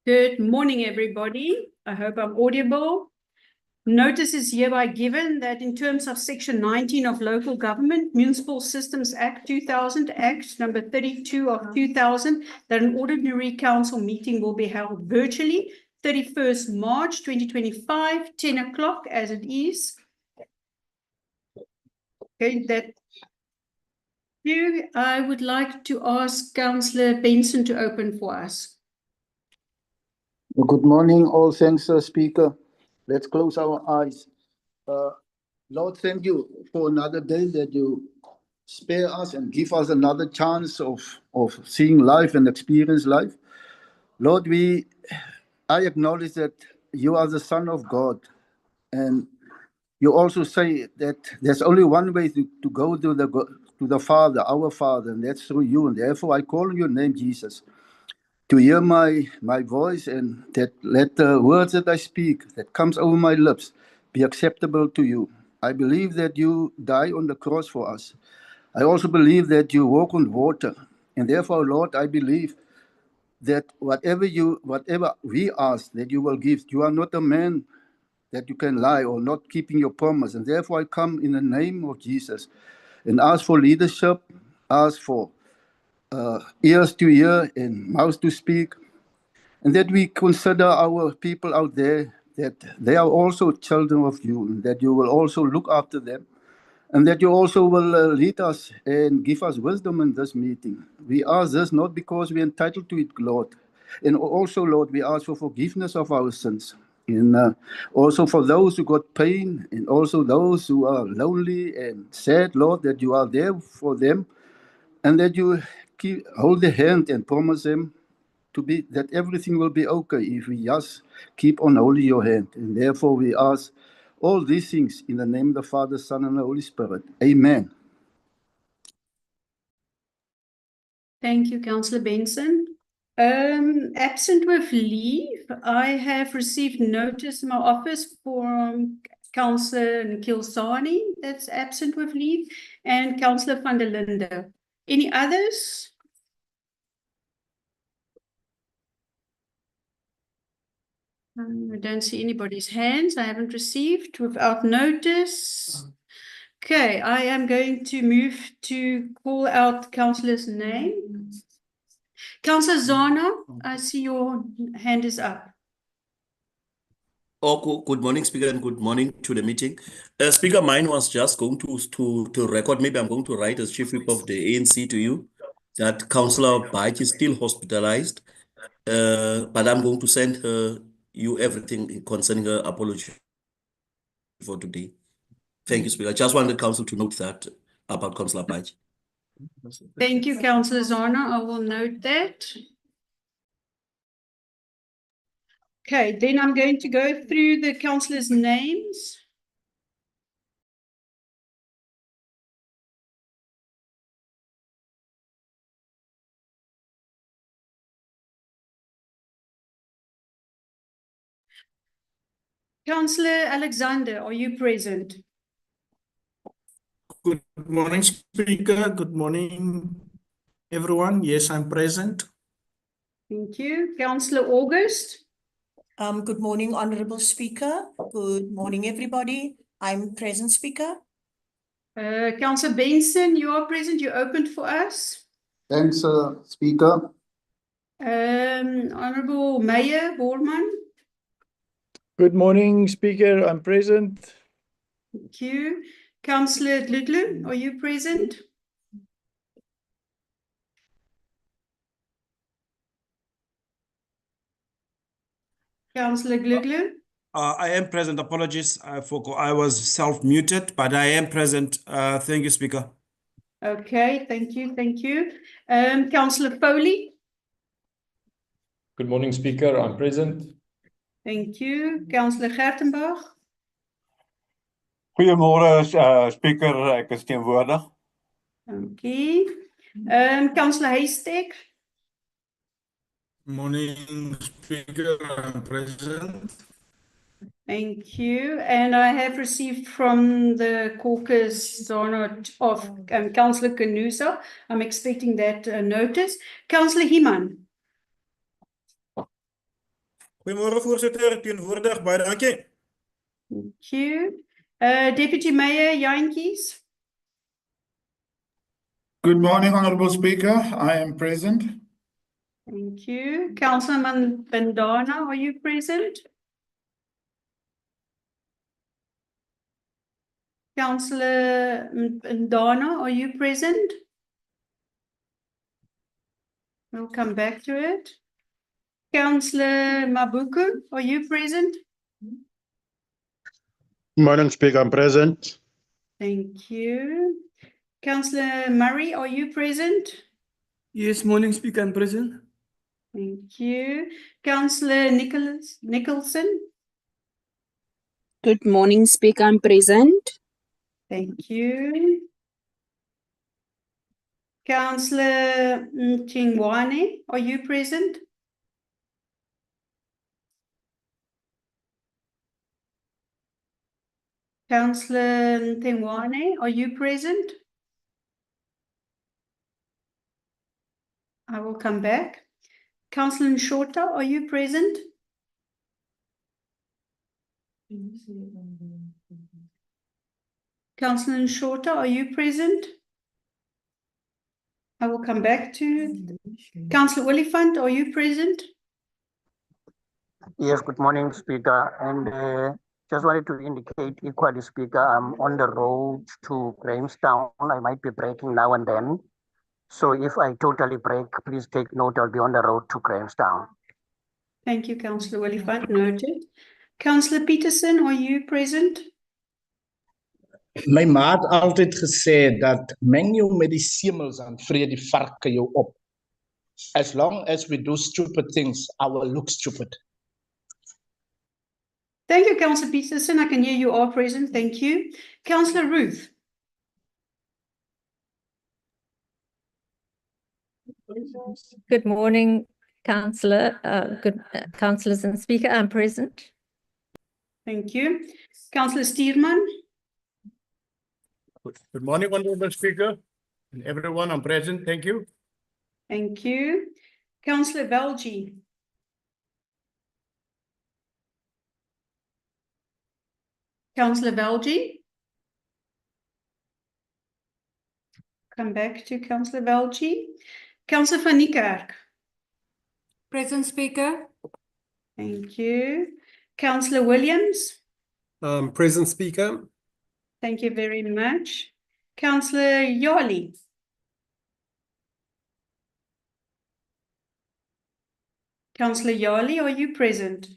Good morning, everybody. I hope I'm audible. Notice is hereby given that in terms of Section 19 of Local Government, Municipal Systems Act 2000, Act number 32 of 2000, that an ordinary council meeting will be held virtually, 31st March 2025, 10 o'clock as it is. Okay, that I would like to ask Councillor Benson to open for us. Good morning, all. Thanks, Speaker. Let's close our eyes. Lord, thank you for another day that you spare us and give us another chance of seeing life and experience life. Lord, I acknowledge that you are the Son of God, and you also say that there's only one way to go to the Father, our Father, and that's through you. And therefore, I call on your name, Jesus, to hear my voice, and that let the words that I speak, that comes over my lips, be acceptable to you. I believe that you died on the cross for us. I also believe that you walk on water. And therefore, Lord, I believe that whatever we ask, that you will give. You are not a man that you can lie or not keeping your promise. And therefore, I come in the name of Jesus and ask for leadership, ask for ears to hear and mouths to speak, and that we consider our people out there, that they are also children of you, and that you will also look after them, and that you also will lead us and give us wisdom in this meeting. We ask this not because we're entitled to it, Lord. And also, Lord, we ask for forgiveness of our sins. And also for those who got pain, and also those who are lonely and sad, Lord, that you are there for them, and that you hold their hand and promise them that everything will be okay if we just keep on holding your hand. And therefore we ask all these things in the name of the Father, Son, and the Holy Spirit. Amen. Thank you, Councillor Benson. Absent with leave, I have received notice in my office from Councillor Nkilsani, that's absent with leave, and Councillor van der Linde. Any others? I don't see anybody's hands. I haven't received without notice. Okay, I am going to move to call out Councillor's name. Councillor Zana, I see your hand is up. Oh, good morning, Speaker, and good morning to the meeting. Speaker, mine was just going to record. Maybe I'm going to write as Chief Whip of the ANC to you that Councillor Bach is still hospitalized, but I'm going to send you everything concerning her apology for today. Thank you, Speaker. I just wanted the Council to note that about Councillor Bach. Thank you, Councillor Zana. I will note that. Okay, then I'm going to go through the councillors' names. Councillor Alexander, are you present? Good morning, Speaker. Good morning, everyone. Yes, I'm present. Thank you. Councillor August? Good morning, Honourable Speaker. Good morning, everybody. I'm present, Speaker. Councillor Benson, you are present. You opened for us. Thanks, Speaker. Honourable Mayor Borman? Good morning, Speaker. I'm present. Thank you. Councillor Gludlu, are you present? Councillor Gludlu? I am present. Apologies, I was self-muted, but I am present. Thank you, Speaker. Okay, thank you, thank you. Councillor Foley? Good morning, Speaker. I'm present. Thank you. Councillor Gertenbach? Goeiemôre, Speaker. Ek is teenwoordig. Okay. Councillor Heistek? Morning, Speaker. I'm present. Thank you. And I have received from the caucus zone of Councillor Kanusa. I'm expecting that notice. Councillor Himan? Goeiemôre voorsitter, teenwoordig, baie dankie. Thank you. Deputy Mayor Jantjies. Good morning, Honorable Speaker. I am present. Thank you. Councilman Bandana, are you present? Councillor Bandana, are you present? We'll come back to it. Councillor Mabuku, are you present? Morning, Speaker. I'm present. Thank you. Councillor Murray, are you present? Yes, morning, Speaker. I'm present. Thank you. Councillor Nicholson. Good morning, Speaker. I'm present. Thank you. Councillor Chingwane, are you present? Councillor Chingwane, are you present? I will come back. Councillor Shorter, are you present? Councillor Shorter, are you present? I will come back to Councillor Oliphant, are you present? Yes, good morning, Speaker. And just wanted to indicate equally, Speaker, I'm on the road to Grahamstown. I might be breaking now and then. So if I totally break, please take note, I'll be on the road to Grahamstown. Thank you, Councillor Oliphant. Noted. Councillor Peterson, are you present? My ma het altyd gesê dat meng jou met die semels en vreet die varke jou op. As long as we do stupid things, I will look stupid. Thank you, Councillor Peterson. I can hear you are present. Thank you. Councillor Ruth. Good morning, Councillor. Councillors and Speaker. I'm present. Thank you. Councillor Stearman. Good morning, Honorable Speaker, and everyone. I'm present. Thank you. Thank you. Councillor Velji. Councillor Velji. Come back to Councillor Velji. Councillor van Niekerk. Present, Speaker. Thank you. Councillor Williams. Present, Speaker. Thank you very much. Councillor Yali. Councillor Yali, are you present?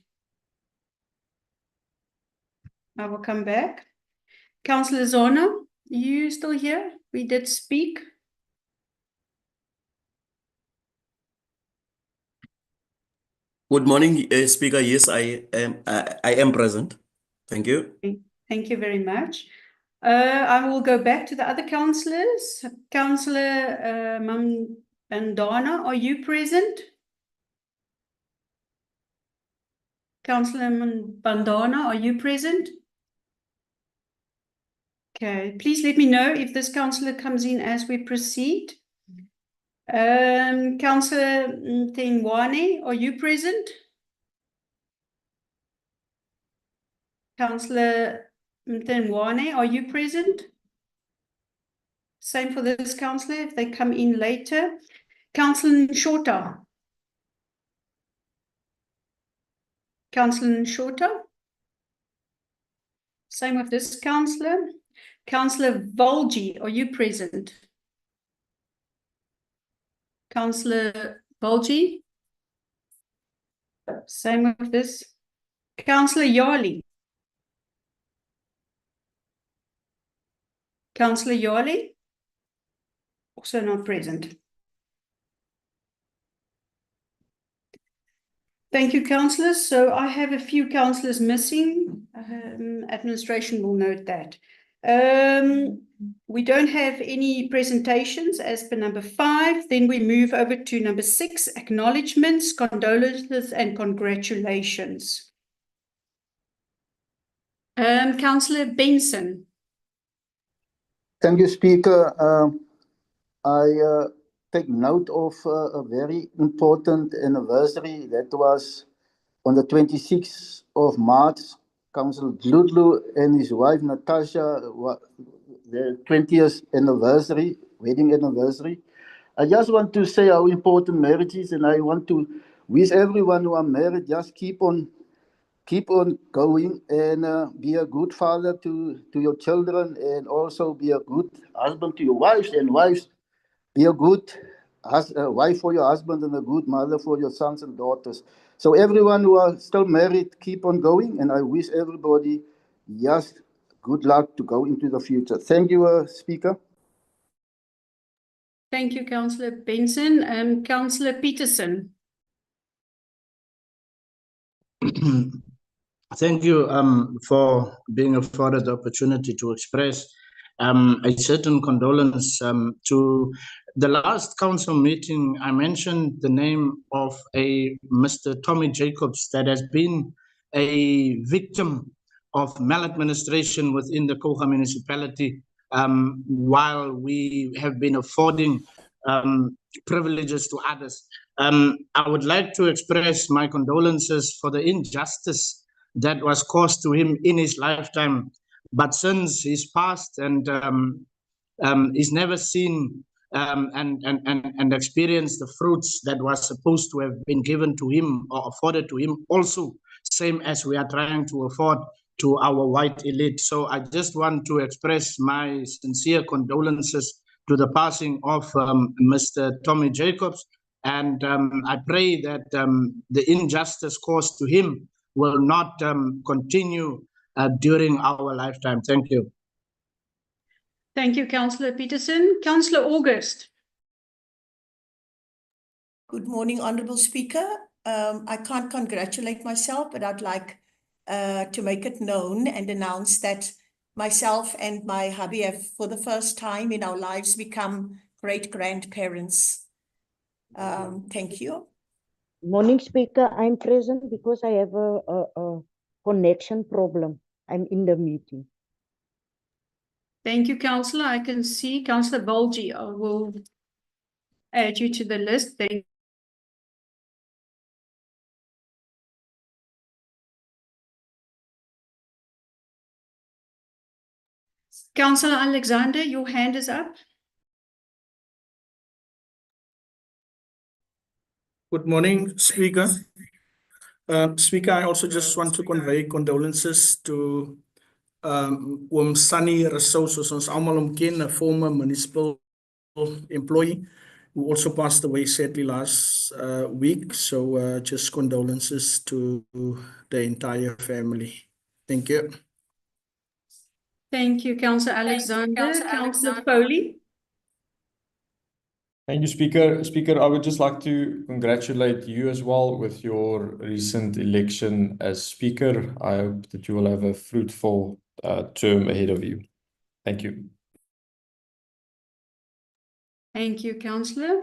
I will come back. Councillor Zona, are you still here? We did speak. Good morning, Speaker. Yes, I am present. Thank you. Thank you very much. I will go back to the other councillors. Councillor Bandana, are you present? Councillor Bandana, are you present? Okay, please let me know if this councillor comes in as we proceed. Councillor Tengwane, are you present? Councillor Tengwane, are you present? Same for this councillor if they come in later. Councillor Shorter. Councillor Shorter. Same with this councillor. Councillor Volji, are you present? Councillor Volji. Same with this. Councillor Yali. Councillor Yali. Also not present. Thank you, councillors. So I have a few councillors missing. Administration will note that. We don't have any presentations as per number 5. Then we move over to number 6, acknowledgements, condolences and congratulations. Councillor Benson. Thank you, Speaker. I take note of a very important anniversary that was On the 26th of March, Councillor Dludlu and his wife Natasha, their 20th anniversary, wedding anniversary. I just want to say how important marriage is, and I want to wish everyone who are married, just keep on going and be a good father to your children, and also be a good husband to your wives, and wives, be a good wife for your husband and a good mother for your sons and daughters. So everyone who are still married, keep on going, and I wish everybody just good luck to go into the future. Thank you, Speaker. Thank you, Councillor Benson. Councillor Peterson. Thank you for being afforded the opportunity to express a certain condolence to the last council meeting. I mentioned the name of a Mr. Tommy Jacobs that has been a victim of maladministration within the Koga municipality, while we have been affording privileges to others. I would like to express my condolences for the injustice that was caused to him in his lifetime. But since he's passed and he's never seen and experienced the fruits that was supposed to have been given to him or afforded to him, also same as we are trying to afford to our white elite. So I just want to express my sincere condolences to the passing of Mr. Tommy Jacobs. And I pray that the injustice caused to him will not continue during our lifetime. Thank you. Thank you, Councillor Peterson. Councillor August. Good morning, Honourable Speaker. I can't congratulate myself, but I'd like to make it known and announce that myself and my hubby have, for the first time in our lives, become great-grandparents. Thank you. Morning, Speaker. I'm present because I have a connection problem. I'm in the meeting. Thank you, Councillor. I can see Councillor Bulgy. I will add you to the list. Thank Councillor Alexander, your hand is up. Good morning, Speaker. Speaker, I also just want to convey condolences to Sunny Rousseau, soos ons almal hom ken, a former municipal employee who also passed away sadly last week. So just condolences to the entire family. Thank you. Thank you, Councillor Alexander. Councillor Foley. Thank you, Speaker. Speaker, I would just like to congratulate you as well with your recent election as Speaker. I hope that you will have a fruitful term ahead of you. Thank you. Thank you, Councillor.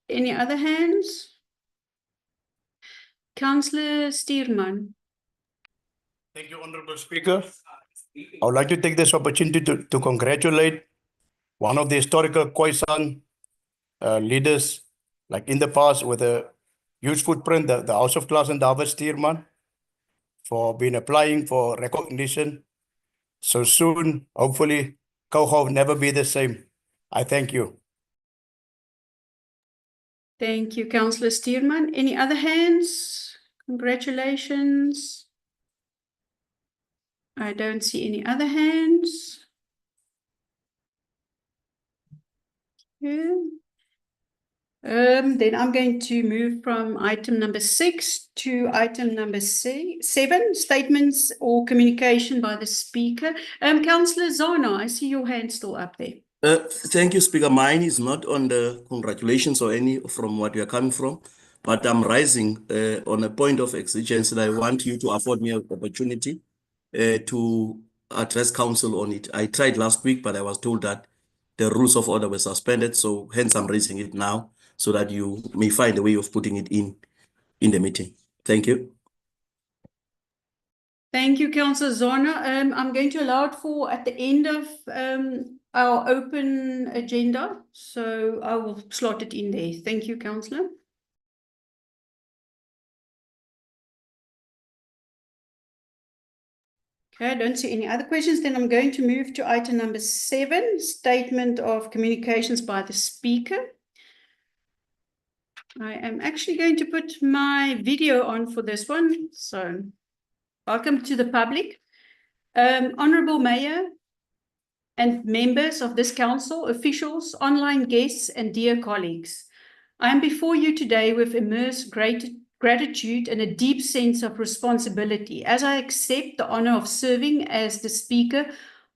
Any other hands? Councillor Steerman. Thank you, Honourable Speaker. I would like to take this opportunity to congratulate one of the historical Khoisan leaders, like in the past with a huge footprint, the House of Klaas and David Steerman, for being applying for recognition. So soon, hopefully, Koga will never be the same. I thank you. Thank you, Councillor Steerman. Any other hands? Congratulations. I don't see any other hands. Yeah. Then I'm going to move from item number 6 to item number 7, statements or communication by the Speaker. Councillor Zana, I see your hand still up there. Thank you, Speaker. Mine is not on the congratulations or any from what you are coming from, but I'm rising on a point of exigence that I want you to afford me an opportunity to address council on it. I tried last week, but I was told that the rules of order were suspended, so hence I'm raising it now so that you may find a way of putting it in the meeting. Thank you. Thank you, Councillor Zana. I'm going to allow it for at the end of our open agenda, so I will slot it in there. Thank you, Councillor. Okay, I don't see any other questions. Then I'm going to move to item number 7, statement of communications by the speaker. I am actually going to put my video on for this one. So welcome to the public. Honorable Mayor and members of this council, officials, online guests, and dear colleagues. I am before you today with immense gratitude and a deep sense of responsibility as I accept the honor of serving as the Speaker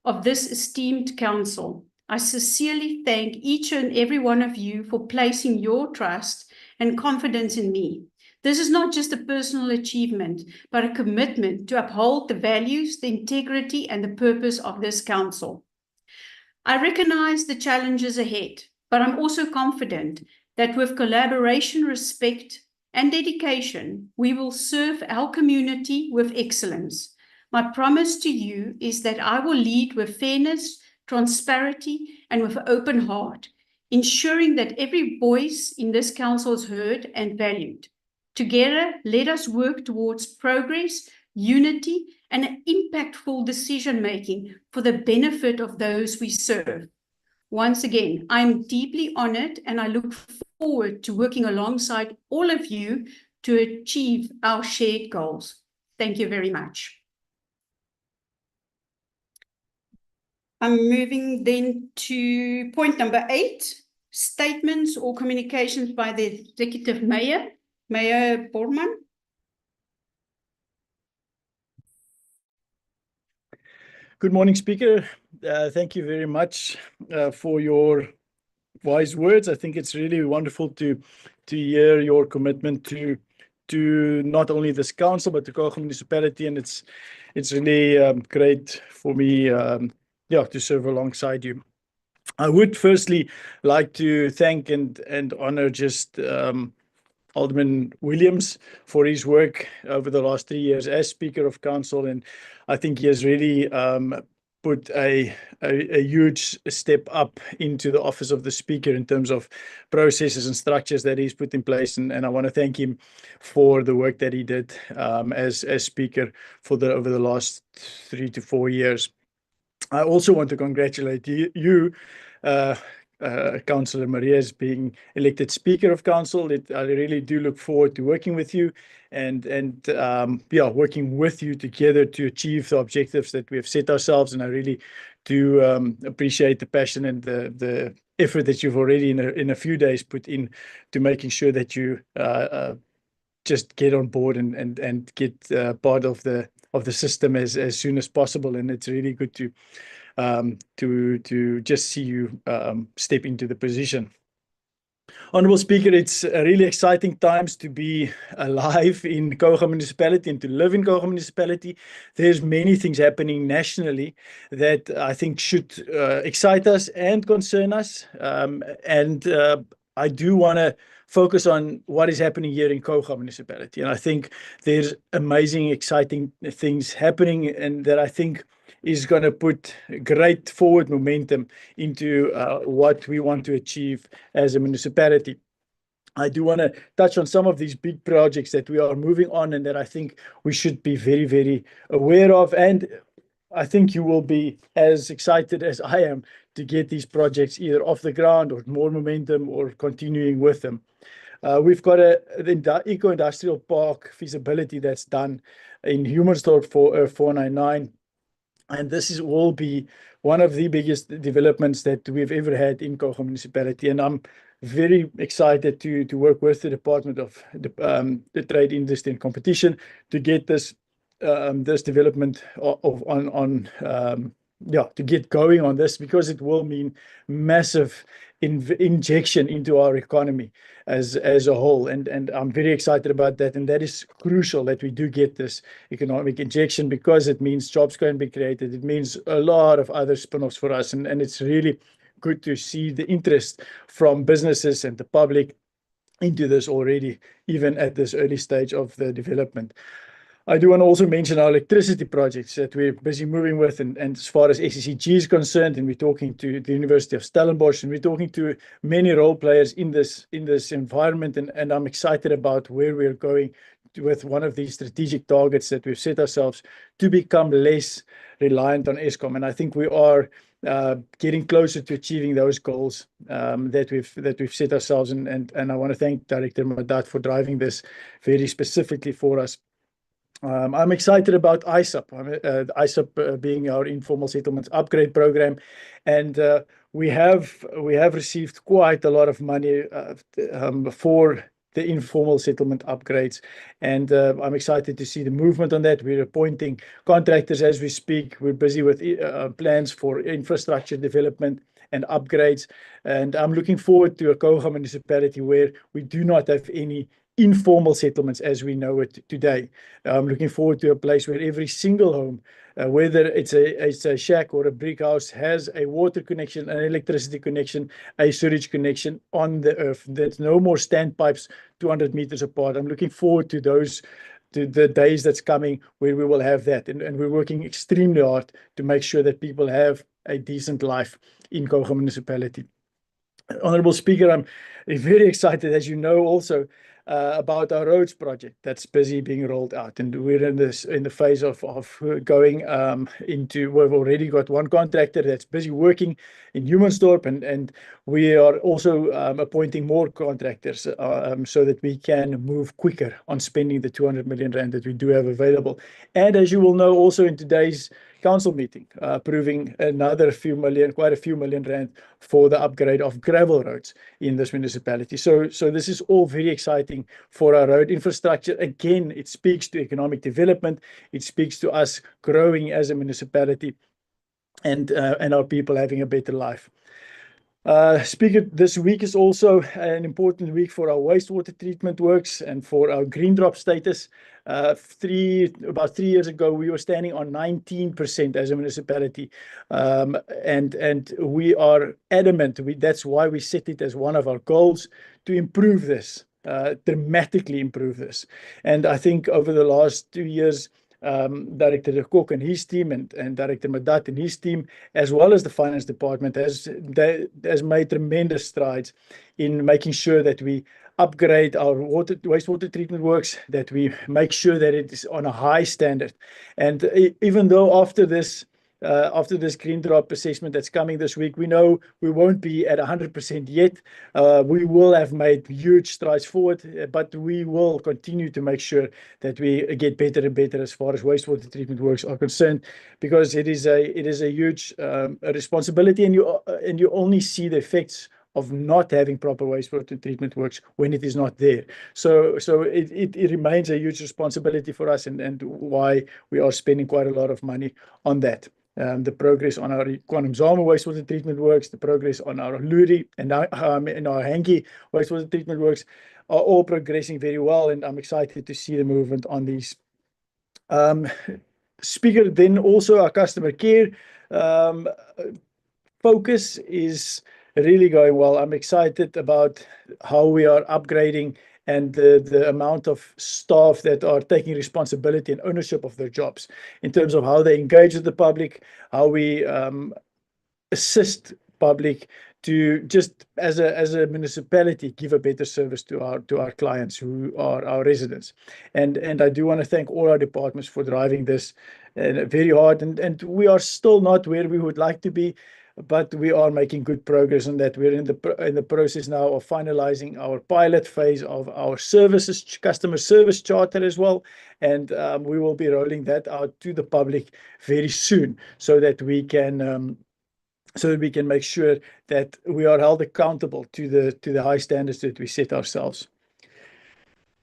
of this esteemed council. I sincerely thank each and every one of you for placing your trust and confidence in me. This is not just a personal achievement, but a commitment to uphold the values, the integrity, and the purpose of this council. I recognize the challenges ahead, but I'm also confident that with collaboration, respect, and dedication, we will serve our community with excellence. My promise to you is that I will lead with fairness, transparency, and with an open heart, ensuring that every voice in this council is heard and valued. Together, let us work towards progress, unity, and impactful decision-making for the benefit of those we serve. Once again, I'm deeply honored and I look forward to working alongside all of you to achieve our shared goals. Thank you very much. I'm moving then to point number 8, statements or communications by the Executive Mayor, Mayor Borman. Good morning, Speaker. Thank you very much for your wise words. I think it's really wonderful to hear your commitment to not only this council but the Kaga municipality, and it's really great for me, to serve alongside you. I would firstly like to thank and honor just Alderman Williams for his work over the last 3 years as Speaker of Council, and I think he has really put a huge step up into the office of the Speaker in terms of processes and structures that he's put in place, and I want to thank him for the work that he did as Speaker over the last 3 to 4 years. I also want to congratulate you, Councillor Maria, as being elected Speaker of Council. I really do look forward to working with you and working with you together to achieve the objectives that we have set ourselves. And I really do appreciate the passion and the effort that you've already in a few days put in to making sure that you just get on board and get part of the system as soon as possible. And it's really good to just see you step into the position. Honourable Speaker, it's really exciting times to be alive in Kaga municipality and to live in Kaga municipality. There's many things happening nationally that I think should excite us and concern us. I do want to focus on what is happening here in Kaga municipality. And I think there's amazing, exciting things happening, and that I think is going to put great forward momentum into what we want to achieve as a municipality. I do want to touch on some of these big projects that we are moving on and that I think we should be very, very aware of. And I think you will be as excited as I am to get these projects either off the ground or more momentum or continuing with them. We've got the eco-industrial park feasibility that's done in Humansdorp for 499. And this will be one of the biggest developments that we've ever had in Kaga municipality. And I'm very excited to work with the Department of the Trade, Industry and Competition to get this development to get going on this, because it will mean massive injection into our economy as a whole, and I'm very excited about that. And that is crucial that we do get this economic injection, because it means jobs can be created. It means a lot of other spin-offs for us, and it's really good to see the interest from businesses and the public into this already, even at this early stage of the development. I do want to also mention our electricity projects that we're busy moving with, and as far as SECG is concerned, and we're talking to the University of Stellenbosch, and we're talking to many role players in this environment, and I'm excited about where we're going with one of these strategic targets that we've set ourselves to become less reliant on Eskom. And I think we are getting closer to achieving those goals that we've set ourselves. And I want to thank Director Madat for driving this very specifically for us. I'm excited about ISUP, ISUP being our informal settlements upgrade program, and we have received quite a lot of money for the informal settlement upgrades, and I'm excited to see the movement on that. We're appointing contractors as we speak. We're busy with plans for infrastructure development and upgrades, and I'm looking forward to a Koga municipality where we do not have any informal settlements as we know it today. I'm looking forward to a place where every single home, whether it's a shack or a brick house, has a water connection, an electricity connection, a sewage connection on the earth. There's no more standpipes 200 meters apart. I'm looking forward to the days that's coming where we will have that. And we're working extremely hard to make sure that people have a decent life in Koga municipality. Honorable Speaker, I'm very excited, as you know, also about our roads project that's busy being rolled out, and we're in the phase of going into. We've already got one contractor that's busy working in Humansdorp, and we are also appointing more contractors so that we can move quicker on spending the 200 million rand that we do have available. And as you will know, also in today's council meeting, approving quite a few million rand for the upgrade of gravel roads in this municipality. So this is all very exciting for our road infrastructure. Again, it speaks to economic development. It speaks to us growing as a municipality and our people having a better life. Speaker, this week is also an important week for our wastewater treatment works and for our green drop status. About 3 years ago, we were standing on 19% as a municipality, and we are adamant. That's why we set it as one of our goals to improve this, dramatically improve this. And I think over the last 2 years, Director de Kok and his team and Director Madat and his team, as well as the finance department, has made tremendous strides in making sure that we upgrade our wastewater treatment works, that we make sure that it is on a high standard. And even though after this green drop assessment that's coming this week, we know we won't be at 100% yet. We will have made huge strides forward, but we will continue to make sure that we get better and better as far as wastewater treatment works are concerned, because it is a huge responsibility, and you only see the effects of not having proper wastewater treatment works when it is not there. So it remains a huge responsibility for us, and why we are spending quite a lot of money on that. The progress on our KwaZulu wastewater treatment works, the progress on our Luri and our Hangi wastewater treatment works are all progressing very well, and I'm excited to see the movement on these. Speaker, then also our customer care focus is really going well. I'm excited about how we are upgrading and the amount of staff that are taking responsibility and ownership of their jobs in terms of how they engage with the public, how we assist public to just as a municipality give a better service to our clients who are our residents. And I do want to thank all our departments for driving this very hard, and we are still not where we would like to be, but we are making good progress on that. We're in the process now of finalizing our pilot phase of our customer service charter as well, and we will be rolling that out to the public very soon, so that we can make sure that we are held accountable to the high standards that we set ourselves.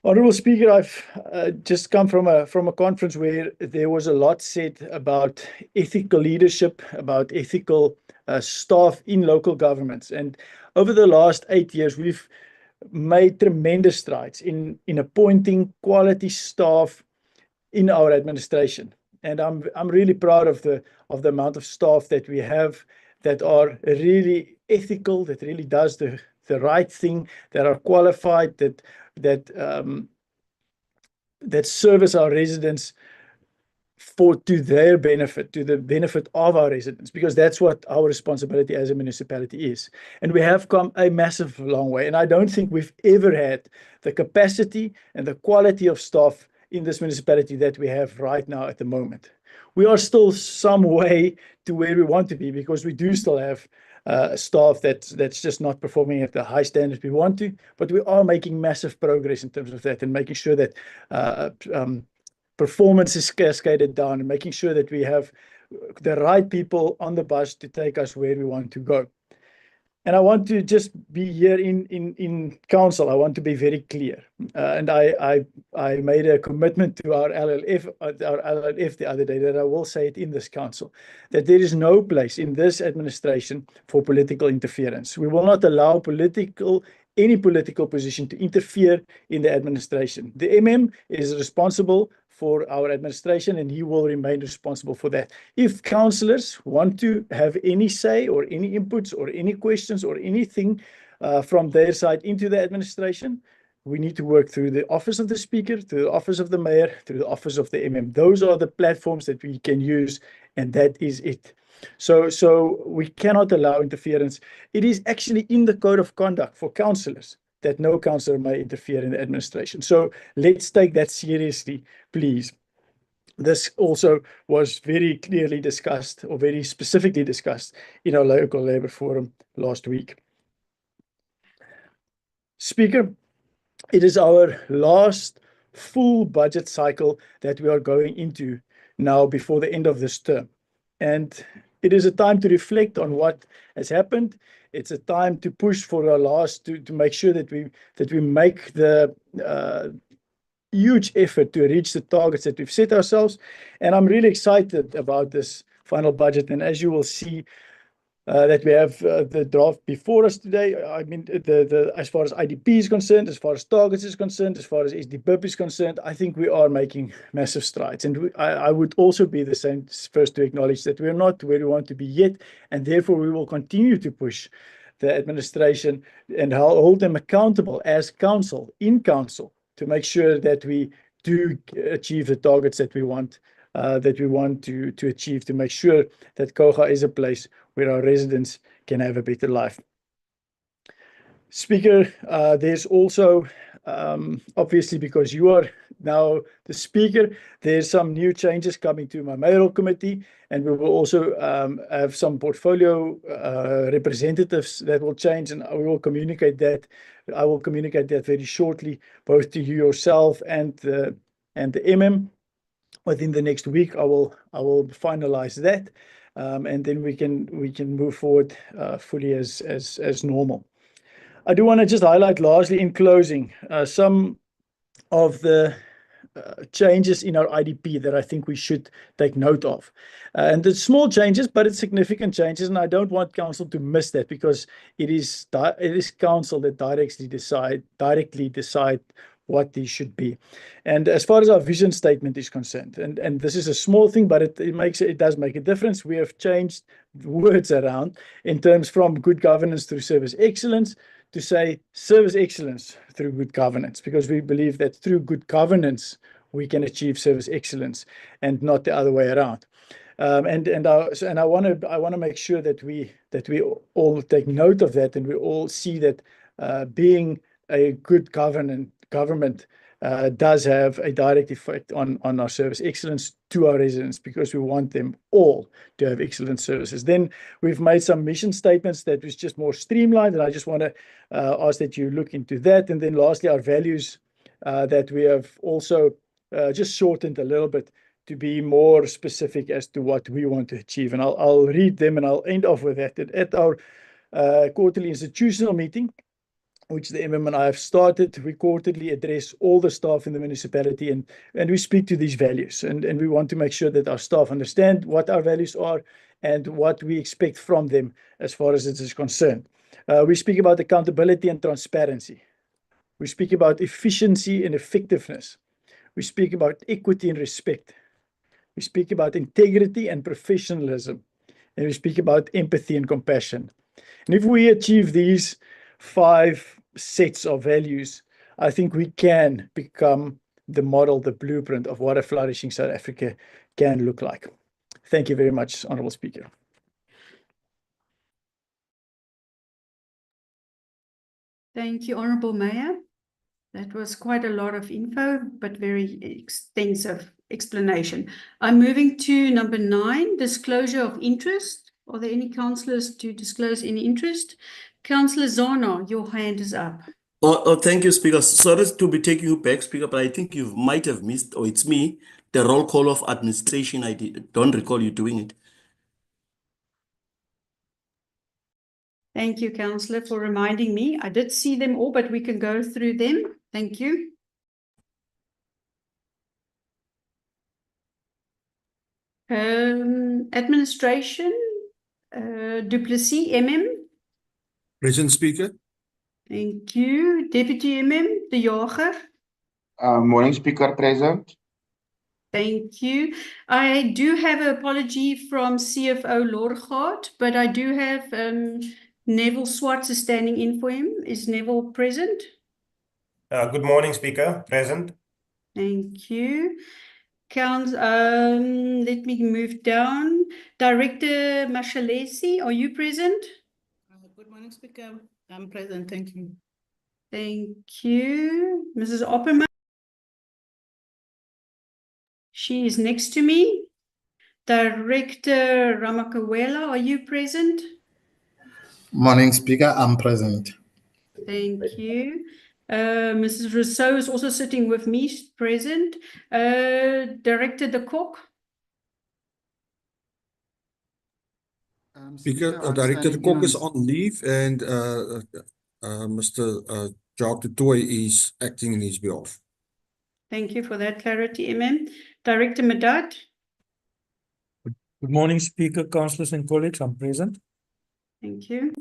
Honourable Speaker, I've just come from a conference where there was a lot said about ethical leadership, about ethical staff in local governments. And over the last 8 years, we've made tremendous strides in appointing quality staff in our administration. And I'm really proud of the amount of staff that we have that are really ethical, that really does the right thing, that are qualified, that service our residents to their benefit, to the benefit of our residents, because that's what our responsibility as a municipality is. And we have come a massive long way. And I don't think we've ever had the capacity and the quality of staff in this municipality that we have right now at the moment. We are still some way to where we want to be, because we do still have staff that's just not performing at the high standards we want to, but we are making massive progress in terms of that, and making sure that performance is cascaded down, and making sure that we have the right people on the bus to take us where we want to go. And I want to just be here in council. I want to be very clear. And I made a commitment to our LLF the other day, that I will say it in this council, that there is no place in this administration for political interference. We will not allow any political position to interfere in the administration. The MM is responsible for our administration, and he will remain responsible for that. If councillors want to have any say or any inputs or any questions or anything from their side into the administration, we need to work through the office of the speaker, through the office of the mayor, through the office of the MM. Those are the platforms that we can use, and that is it. So we cannot allow interference. It is actually in the code of conduct for councillors that no councillor may interfere in the administration. So let's take that seriously, please. This also was very clearly discussed, or very specifically discussed, in our local labour forum last week. Speaker, it is our last full budget cycle that we are going into now before the end of this term. And it is a time to reflect on what has happened. It's a time to push for our last, to make sure that we make the huge effort to reach the targets that we've set ourselves. And I'm really excited about this final budget. And as you will see, that we have the draft before us today. I mean, as far as IDP is concerned, as far as targets is concerned, as far as SDBIP is concerned, I think we are making massive strides. And I would also be the same first to acknowledge that we're not where we want to be yet, and therefore we will continue to push the administration and hold them accountable as council, in council, to make sure that we do achieve the targets that we want to achieve, to make sure that Koga is a place where our residents can have a better life. Speaker, there's also, obviously because you are now the speaker, there's some new changes coming to my mayoral committee, and we will also have some portfolio representatives that will change, and we will communicate that. I will communicate that very shortly, both to you yourself and the MM. Within the next week, I will finalize that, and then we can move forward fully as normal. I do want to just highlight, largely in closing, some of the changes in our IDP that I think we should take note of. And it's small changes, but it's significant changes, and I don't want council to miss that, because it is council that directly decide what these should be. And as far as our vision statement is concerned, and this is a small thing, but it does make a difference. We have changed words around in terms from good governance through service excellence to say service excellence through good governance, because we believe that through good governance we can achieve service excellence, and not the other way around. And I want to make sure that we all take note of that, and we all see that being a good government does have a direct effect on our service excellence to our residents, because we want them all to have excellent services. Then we've made some mission statements that was just more streamlined, and I just want to ask that you look into that. And then lastly, our values that we have also just shortened a little bit to be more specific as to what we want to achieve. And I'll read them, and I'll end off with that. At our quarterly institutional meeting, which the MM and I have started, we quarterly address all the staff in the municipality, and we speak to these values, and we want to make sure that our staff understand what our values are and what we expect from them as far as it is concerned. We speak about accountability and transparency. We speak about efficiency and effectiveness. We speak about equity and respect. We speak about integrity and professionalism. And we speak about empathy and compassion. And if we achieve these 5 sets of values, I think we can become the model, the blueprint of what a flourishing South Africa can look like. Thank you very much, Honourable Speaker. Thank you, Honourable Mayor. That was quite a lot of info, but very extensive explanation. I'm moving to number 9, disclosure of interest. Are there any councillors to disclose any interest? Councillor Zana, your hand is up. Thank you, Speaker. Sorry to be taking you back, Speaker, but I think you might have missed, or it's me, the roll call of administration. I don't recall you doing it. Thank you, Councillor, for reminding me. I did see them all, but we can go through them. Thank you. Administration, Duplessis, MM. Present, Speaker. Thank you. Deputy MM, De Jager. Morning, Speaker, present. Thank you. I do have an apology from CFO Lorgaard, but I do have Neville Swartz is standing in for him. Is Neville present? Good morning, Speaker. Present. Thank you. Let me move down. Director Mashalesi, are you present? Good morning, Speaker. I'm present. Thank you. Thank you. Mrs. Opperman. She is next to me. Director Ramakawela, are you present? Morning, Speaker. I'm present. Thank you. Mrs. Rousseau is also sitting with me, she's present. Director De Kok. Speaker, Director De Kok is on leave, and Mr. Jacques du Toit is acting in his behalf. Thank you for that clarity, MM. Director Medad. Good morning, Speaker, councillors and colleagues. I'm present. Thank you.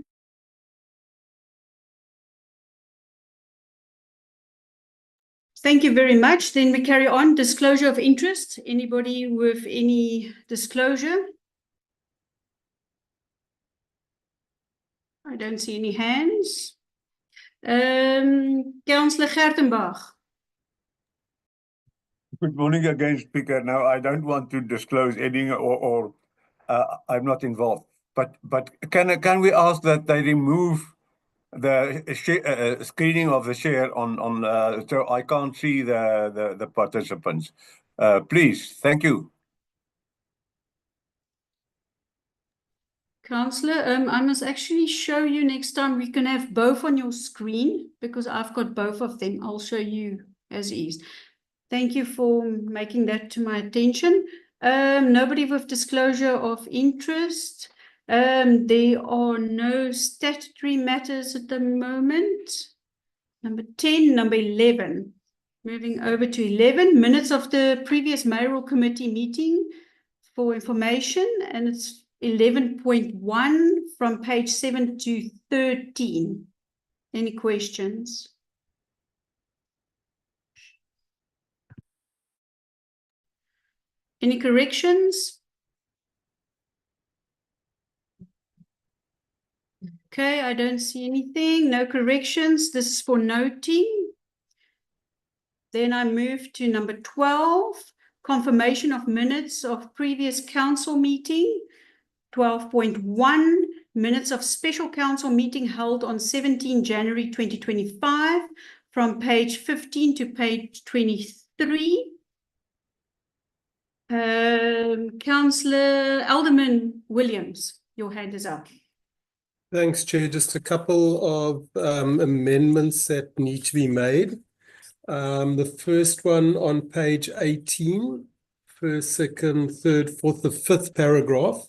Thank you very much. Then we carry on. Disclosure of interest. Anybody with any disclosure? I don't see any hands. Councillor Gertenbach. Good morning again, Speaker. Now, I don't want to disclose anything or I'm not involved. But can we ask that they remove the screening of the share on so I can't see the participants. Please, thank you. Councillor, I must actually show you next time. We can have both on your screen because I've got both of them. I'll show you as is. Thank you for making that to my attention. Nobody with disclosure of interest. There are no statutory matters at the moment. Number 10, number 11. Moving over to 11, minutes of the previous mayoral committee meeting for information, and it's 11.1 from page 7 to 13. Any questions? Any corrections? Okay, I don't see anything. No corrections. This is for noting. Then I move to number 12, confirmation of minutes of previous council meeting. 12.1, minutes of special council meeting held on 17 January 2025 from page 15 to page 23. Councillor Alderman Williams, your hand is up. Thanks, Chair. Just a couple of amendments that need to be made. The first one on page 18, first, second, third, fourth, the fifth paragraph.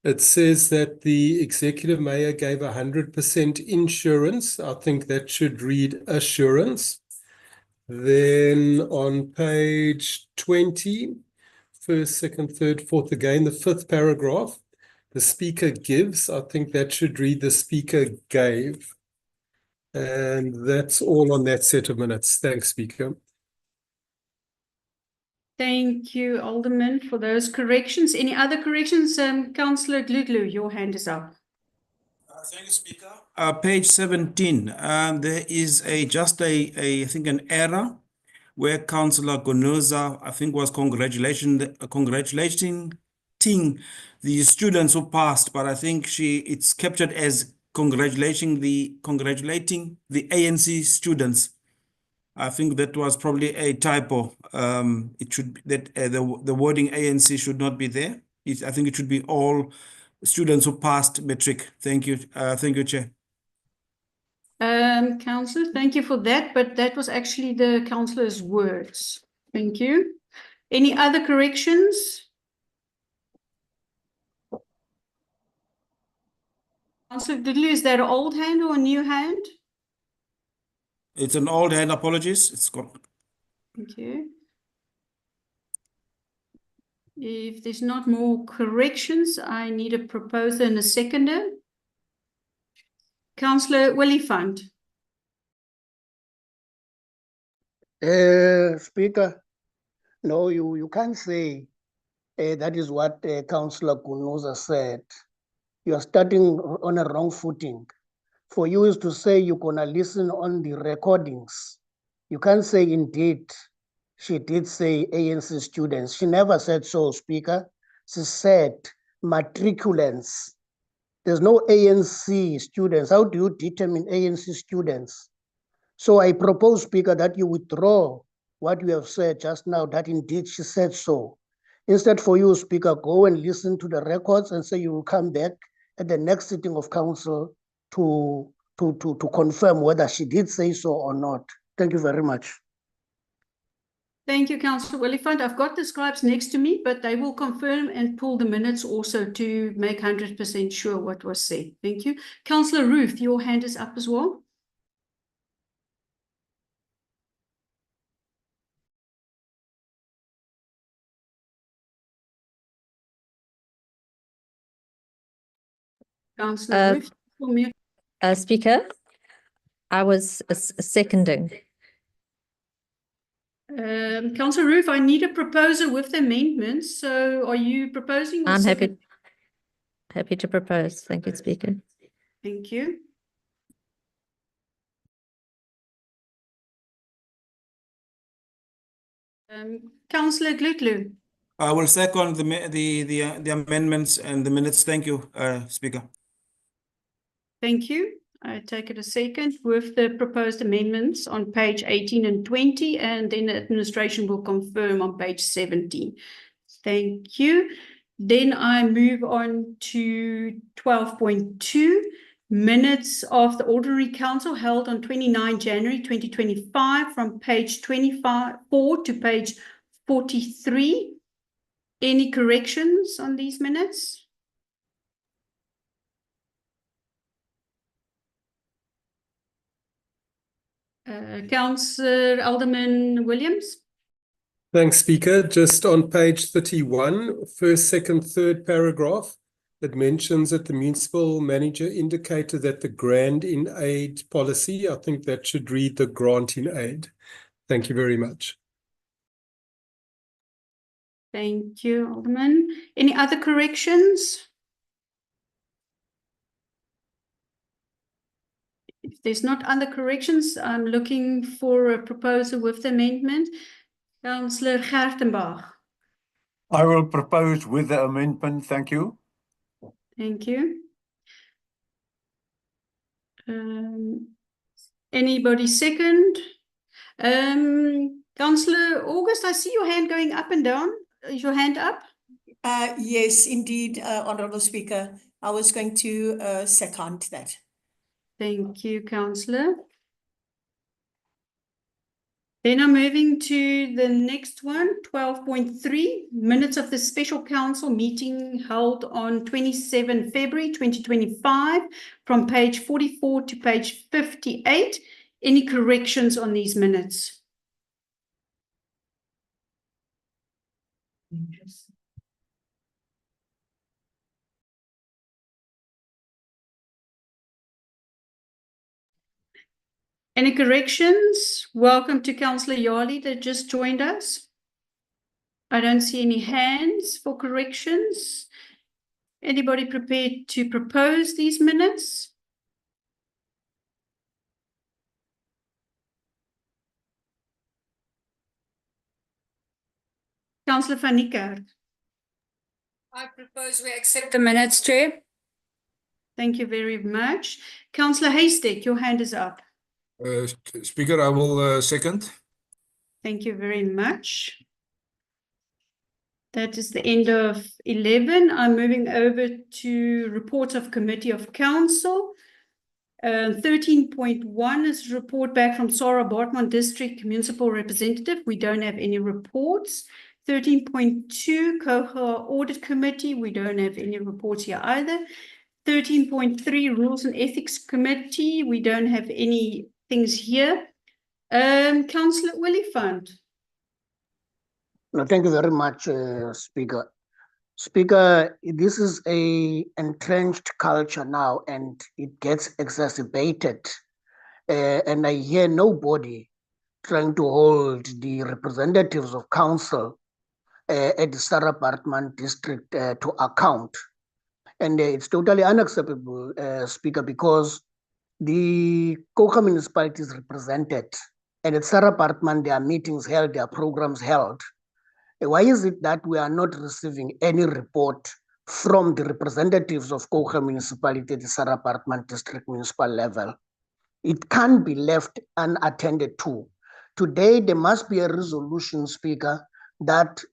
It says that the executive mayor gave 100% insurance. I think that should read assurance. Then on page 20, first, second, third, fourth, again, the fifth paragraph, the speaker gives. I think that should read the speaker gave. And that's all on that set of minutes. Thanks, Speaker. Thank you, Alderman, for those corrections. Any other corrections? Councillor Gluglu, your hand is up. Thank you, Speaker. Page 17, there is I think an error where Councillor Gonoza, I think, was congratulating the students who passed, but I think it's captured as congratulating the ANC students. I think that was probably a typo. It should be that the wording ANC should not be there. I think it should be all students who passed matric. Thank you. Thank you, Chair. Councillor, thank you for that, but that was actually the councillor's words. Thank you. Any other corrections? Councillor Diddley, is that an old hand or a new hand? It's an old hand, apologies. It's got. Thank you. If there's not more corrections, I need a proposer and a seconder. Councillor Willifant. Speaker, no, you can't say that is what Councillor Kunoza said. You are starting on a wrong footing. For you is to say you're going to listen on the recordings. You can't say indeed she did say ANC students. She never said so, Speaker. She said matriculants. There's no ANC students. How do you determine ANC students? So I propose, Speaker, that you withdraw what you have said just now, that indeed she said so. Instead for you, Speaker, go and listen to the records and say you will come back at the next sitting of council to confirm whether she did say so or not. Thank you very much. Thank you, Councillor Willifant. I've got the scribes next to me, but they will confirm and pull the minutes also to make 100% sure what was said. Thank you. Councillor Ruth, your hand is up as well. Councillor Ruth, Speaker, I was seconding. Councillor Ruth, I need a proposer with the amendments. So are you proposing? Or I'm happy to propose. Thank you, Speaker. Thank you. Councillor Glutlu. I will second the amendments and the minutes. Thank you, Speaker. Thank you. I take it a second with the proposed amendments on page 18 and 20, and then the administration will confirm on page 17. Thank you. Then I move on to 12.2, minutes of the Ordinary Council held on 29 January 2025 from page 24 to page 43. Any corrections on these minutes? Councillor Alderman Williams. Thanks, Speaker. Just on page 31, first, second, third paragraph, it mentions that the municipal manager indicated that the grant in aid policy, I think that should read the grant in aid. Thank you very much. Thank you, Alderman. Any other corrections? If there's not other corrections, I'm looking for a proposal with the amendment. Councillor Gertenbach. I will propose with the amendment. Thank you. Thank you. Anybody second? Councillor August, I see your hand going up and down. Is your hand up? Yes, indeed, Honourable Speaker. I was going to second that. Thank you, Councillor. Then I'm moving to the next one, 12.3, minutes of the Special Council meeting held on 27 February 2025 from page 44 to page 58. Any corrections on these minutes? Any corrections? Welcome to Councillor Yali that just joined us. I don't see any hands for corrections. Anybody prepared to propose these minutes? Councillor van Niekerk. I propose we accept the minutes, Chair. Thank you very much. Councillor Haystack, your hand is up. Speaker, I will second. Thank you very much. That is the end of 11. I'm moving over to reports of Committee of Council. 13.1 is a report back from Sarah Bartman, District Municipal Representative. We don't have any reports. 13.2, COHA Audit Committee. We don't have any reports here either. 13.3, Rules and Ethics Committee. We don't have any things here. Councillor Oliphant. No, thank you very much, Speaker. Speaker, this is a entrenched culture now, and it gets exacerbated. And I hear nobody trying to hold the representatives of council at the Sarah Bartman district to account. And it's totally unacceptable, Speaker, because the COHA municipality is represented, and at Sarah Bartman there are meetings held, there are programs held. Why is it that we are not receiving any report from the representatives of COHA municipality at the Sarah Bartman district municipal level? It can't be left unattended to. Today, there must be a resolution, Speaker, that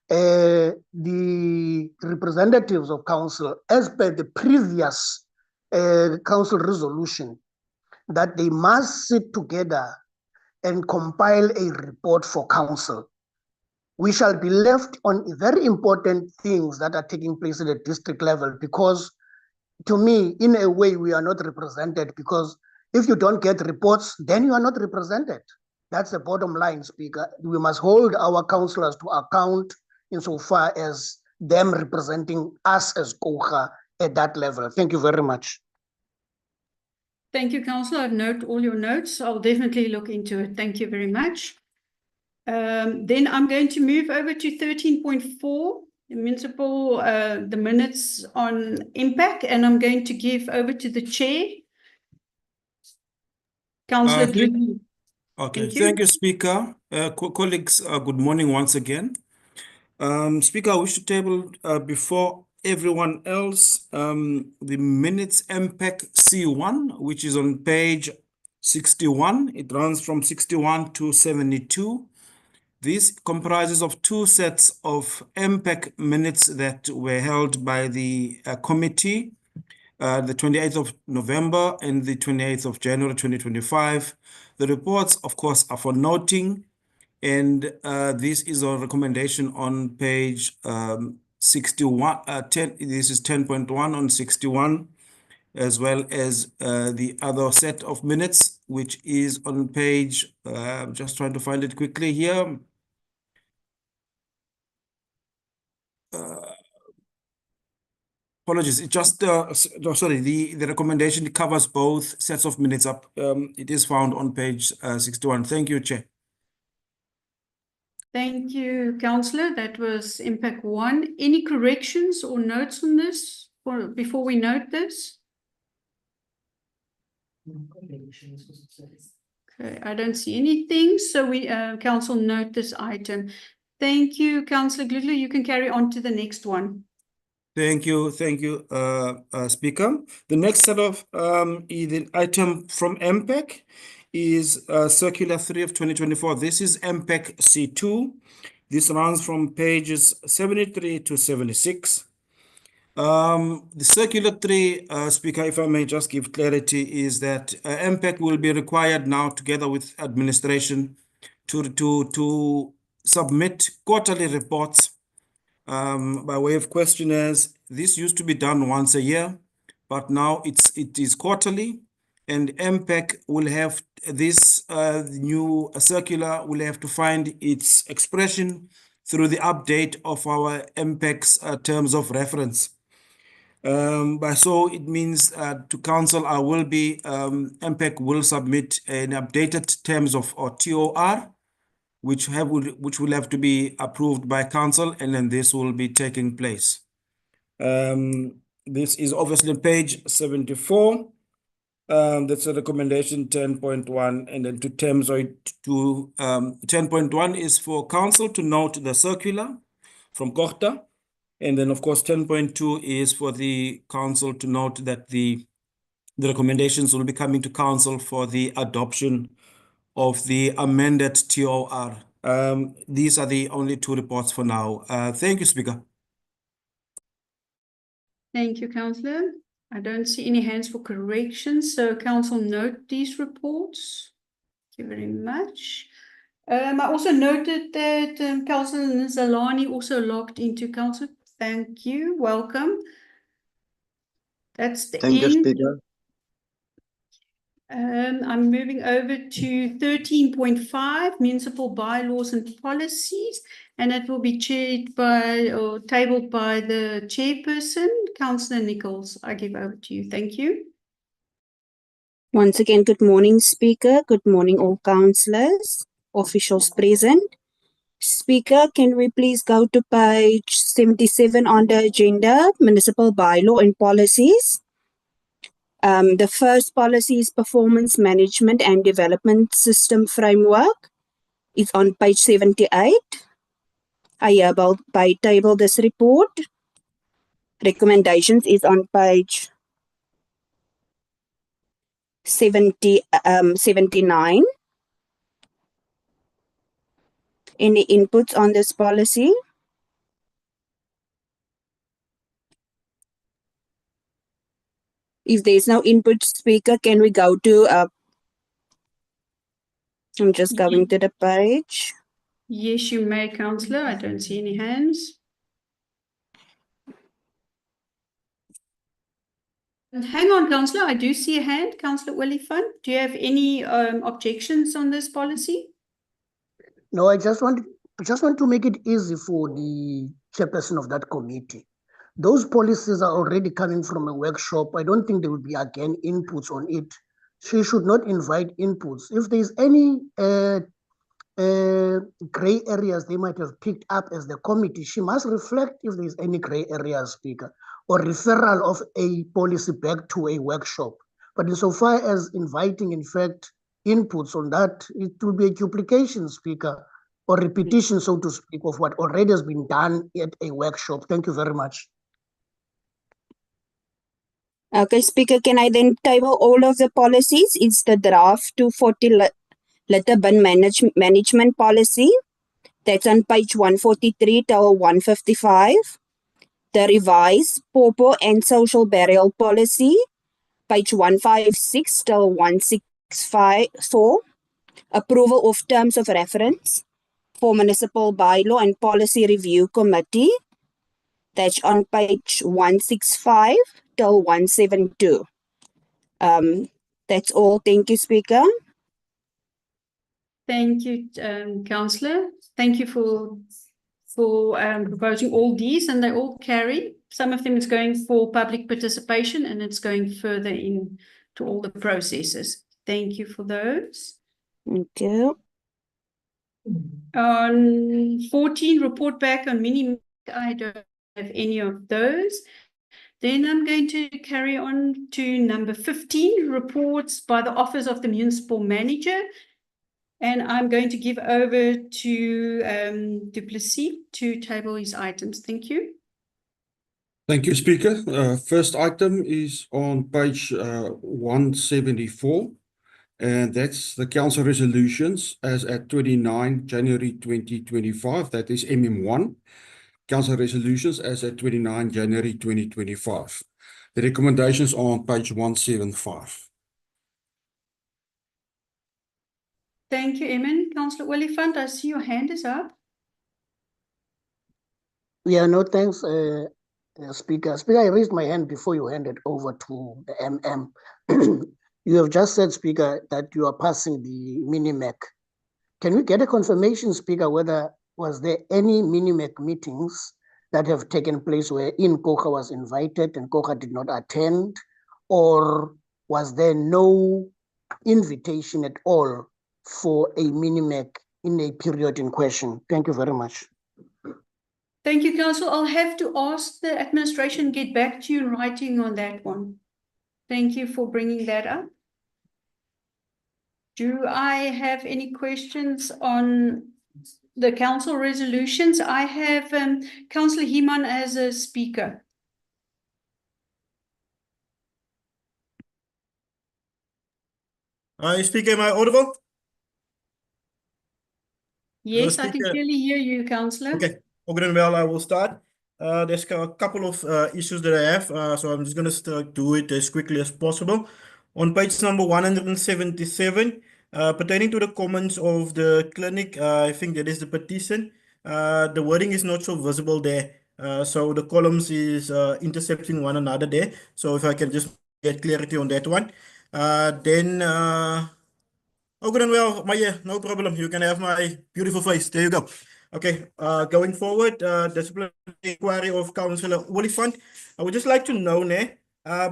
the representatives of council, as per the previous council resolution, that they must sit together and compile a report for council. We shall be left on very important things that are taking place at the district level, because to me, in a way, we are not represented, because if you don't get reports, then you are not represented. That's the bottom line, Speaker. We must hold our councillors to account insofar as them representing us as COHA at that level. Thank you very much. Thank you, Councillor. I've noted all your notes. I'll definitely look into it. Thank you very much. Then I'm going to move over to 13.4, the municipal, the minutes on impact, and I'm going to give over to the chair. Councillor Gluten. Okay, thank you, Speaker. Colleagues, good morning once again. Speaker, I wish to table before everyone else the minutes MPEC C1, which is on page 61. It runs from 61 to 72. This comprises of two sets of MPEC minutes that were held by the committee, the 28th of November and the 28th of January 2025. The reports, of course, are for noting, and this is a recommendation on page 61. This is 10.1 on 61, as well as the other set of minutes, which is on page, just trying to find it quickly here. Apologies, it just, sorry, the recommendation covers both sets of minutes up. It is found on page 61. Thank you, Chair. Thank you, Councillor. That was impact 1. Any corrections or notes on this before we note this? Okay, I don't see anything, so we council note this item. Thank you, Councillor Gludler. You can carry on to the next one. Thank you, Speaker. The next set of the item from MPEC is Circular 3 of 2024. This is MPEC C2. This runs from pages 73 to 76. The Circular 3, Speaker, if I may just give clarity, is that MPEC will be required now, together with administration, to submit quarterly reports by way of questionnaires. This used to be done once a year, but now it is quarterly, and MPEC will have this new circular will have to find its expression through the update of our MPEC's terms of reference. So it means to council, MPEC will submit an updated terms of or TOR, which will have to be approved by council, and then this will be taking place. This is obviously page 74. That's a recommendation 10.1, and then to terms or to 10.1 is for council to note the circular from Korta. And then, of course, 10.2 is for the council to note that the recommendations will be coming to council for the adoption of the amended TOR. These are the only two reports for now. Thank you, Speaker. Thank you, Councillor. I don't see any hands for corrections, so Council note these reports. Thank you very much. I also noted that Councillor Nzalani also logged into Council. Thank you. Welcome. That's the Thank you, end. Speaker. I'm moving over to 13.5, municipal bylaws and policies, and it will be chaired by or tabled by the chairperson, Councillor Nichols. I give over to you. Thank you. Once again, good morning, Speaker. Good morning, all councillors, officials present. Speaker, can we please go to page 77 on the agenda, municipal bylaw and policies? The first policy is performance management and development system framework. It's on page 78. I hereby table this report. Recommendations is on page 79. Any inputs on this policy? If there's no input, Speaker, can we go to I'm just going to the page. Yes, you may, Councillor. I don't see any hands. Hang on, Councillor. I do see a hand. Councillor Oliphant, do you have any objections on this policy? No, I just want to make it easy for the chairperson of that committee. Those policies are already coming from a workshop. I don't think there will be again inputs on it. She should not invite inputs. If there's any gray areas they might have picked up as the committee, she must reflect if there's any gray areas, Speaker, or referral of a policy back to a workshop. But insofar as inviting, in fact, inputs on that, it will be a duplication, Speaker, or repetition, so to speak, of what already has been done at a workshop. Thank you very much. Okay, Speaker, can I then table all of the policies? It's the draft 240 litter bin management policy. That's on page 143 till 155. The revised pauper and social burial policy, page 156 till 164. Approval of terms of reference for municipal bylaw and policy review committee. That's on page 165 till 172. That's all. Thank you, Speaker. Thank you, Councillor. Thank you for proposing all these, and they all carry. Some of them is going for public participation, and it's going further in to all the processes. Thank you for those. Thank you. On 14, report back on mini. I don't have any of those. Then I'm going to carry on to number 15, reports by the Office of the Municipal Manager. And I'm going to give over to Duplessis to table his items. Thank you. Thank you, Speaker. First item is on page 174, and that's the council resolutions as at 29 January 2025. That is MM1. Council resolutions as at 29 January 2025. The recommendations are on page 175. Thank you, Emin. Councillor Oliphant, I see your hand is up. Yeah, no, thanks, Speaker. Speaker, I raised my hand before you handed over to the MM. You have just said, Speaker, that you are passing the Minimac. Can we get a confirmation, Speaker, whether was there any Minimac meetings that have taken place wherein Kocha was invited and Kocha did not attend, or was there no invitation at all for a Minimac in a period in question? Thank you very much. Thank you, Council. I'll have to ask the administration get back to you in writing on that one. Thank you for bringing that up. Do I have any questions on the council resolutions? I have Councillor Heeman as a speaker. Speaker, am I audible? Yes, I can Speaker. clearly hear you, Councillor. Okay, okay, well, I will start. There's a couple of issues that I have, so I'm just going to do it as quickly as possible. On page number 177, pertaining to the comments of the clinic, I think that is the petition. The wording is not so visible there. So the columns is intercepting one another there. So if I can just get clarity on that one. Then good and well, Maya, no problem. You can have my beautiful face. There you go. Okay, going forward, disciplinary inquiry of Councillor Oliphant. I would just like to know,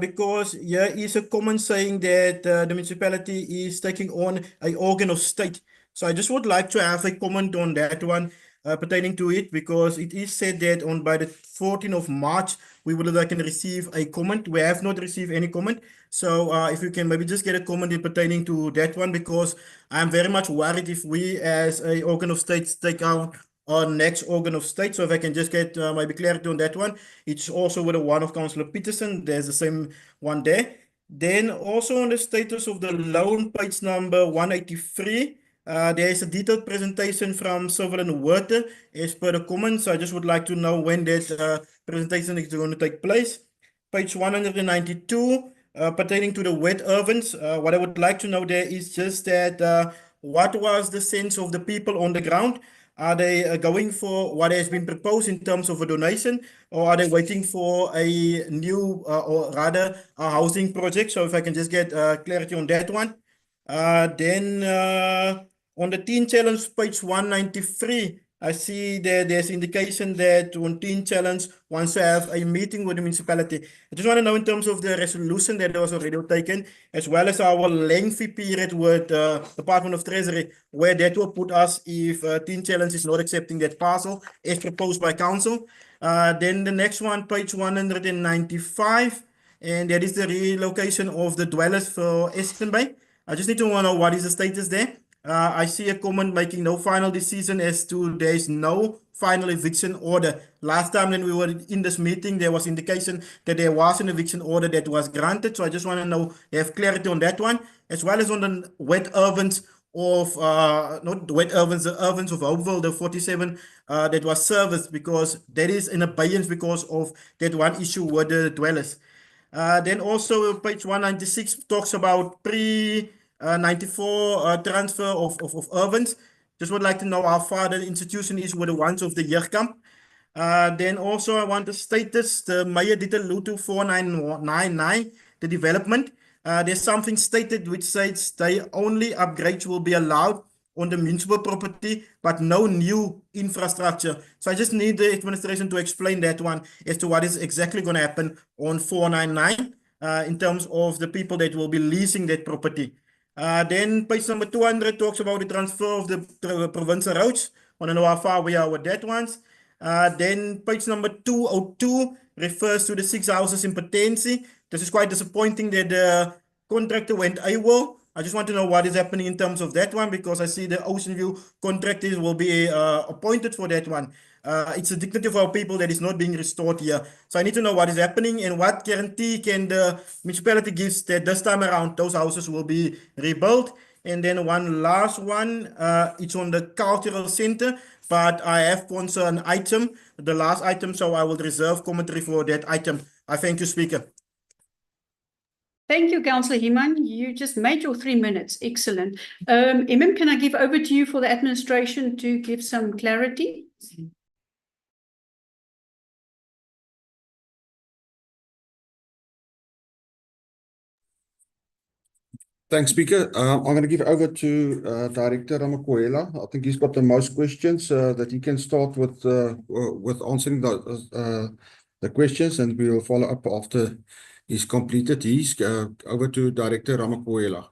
because here is a comment saying that the municipality is taking on an organ of state. So I just would like to have a comment on that one pertaining to it, because it is said that on by the 14th of March, we will like receive a comment. We have not received any comment. So if you can maybe just get a comment in pertaining to that one, because I'm very much worried if we as a organ of state take out our next organ of state. So if I can just get maybe clarity on that one. It's also with the one of Councillor Peterson. There's the same one there. Then also on the status of the loan, page number 183, there is a detailed presentation from Civil and Water as per the comments. I just would like to know when that presentation is going to take place. Page 192, pertaining to the wet ovens, what I would like to know there is just that what was the sense of the people on the ground? Are they going for what has been proposed in terms of a donation, or are they waiting for a new or rather a housing project? So if I can just get clarity on that one. Then on the teen challenge, page 193, I see that there's indication that on teen challenge wants to have a meeting with the municipality. I just want to know in terms of the resolution that was already taken, as well as our lengthy period with Department of Treasury, where that will put us if teen challenge is not accepting that parcel as proposed by council. Then the next one, page 195, and that is the relocation of the dwellers for Eastern Bay. I just need to know what is the status there. I see a comment making no final decision as to there is no final eviction order. Last time when we were in this meeting, there was indication that there was an eviction order that was granted. So I just want to know, have clarity on that one, as well as on the wet ovens of, not the wet ovens, the ovens of Hopeville, the 47 that was serviced, because that is in abeyance because of that one issue with the dwellers. Then also page 196 talks about pre-94 transfer of ovens. Just would like to know how far the institution is with the ones of the Jeugkamp. Then also I want the status, the Meyer Dieter Lutu 4999, the development. There's something stated which says they only upgrades will be allowed on the municipal property, but no new infrastructure. So I just need the administration to explain that one as to what is exactly going to happen on 499 in terms of the people that will be leasing that property. Then page number 200 talks about the transfer of the provincial roads. Want to know how far we are with that ones. Then page number 202 refers to the 6 houses in Potensi. This is quite disappointing that the contractor went AWOL. I just want to know what is happening in terms of that one, because I see the Ocean View contractors will be appointed for that one. It's a dignity of our people that is not being restored here. So I need to know what is happening and what guarantee can the municipality give that this time around those houses will be rebuilt. And then one last one, it's on the cultural center, but I have concern item, the last item, so I will reserve commentary for that item. I thank you, Speaker. Thank you, Councillor Heeman. You just made your 3 minutes. Excellent. Imam, can I give over to you for the administration to give some clarity? Thanks, Speaker. I'm going to give over to Director Ramakwela. I think he's got the most questions that he can start with answering the questions, and we will follow up after he's completed. He's over to Director Ramakwela.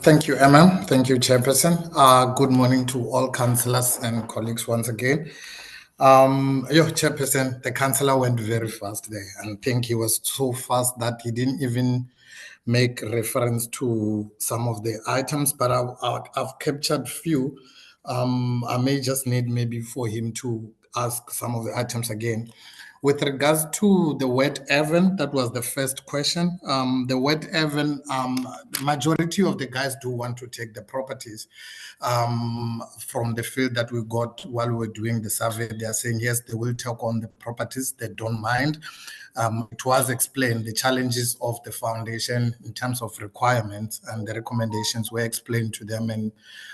Thank you, Emma. Thank you, Chairperson. Good morning to all councillors and colleagues once again. Your Chairperson, the councillor went very fast there, and I think he was so fast that he didn't even make reference to some of the items, but I've captured few. I may just need maybe for him to ask some of the items again. With regards to the wet haven, that was the first question. The wet haven, the majority of the guys do want to take the properties. From the field that we got while we were doing the survey, they are saying yes, they will take on the properties, they don't mind. It was explained, the challenges of the foundation in terms of requirements and the recommendations were explained to them, and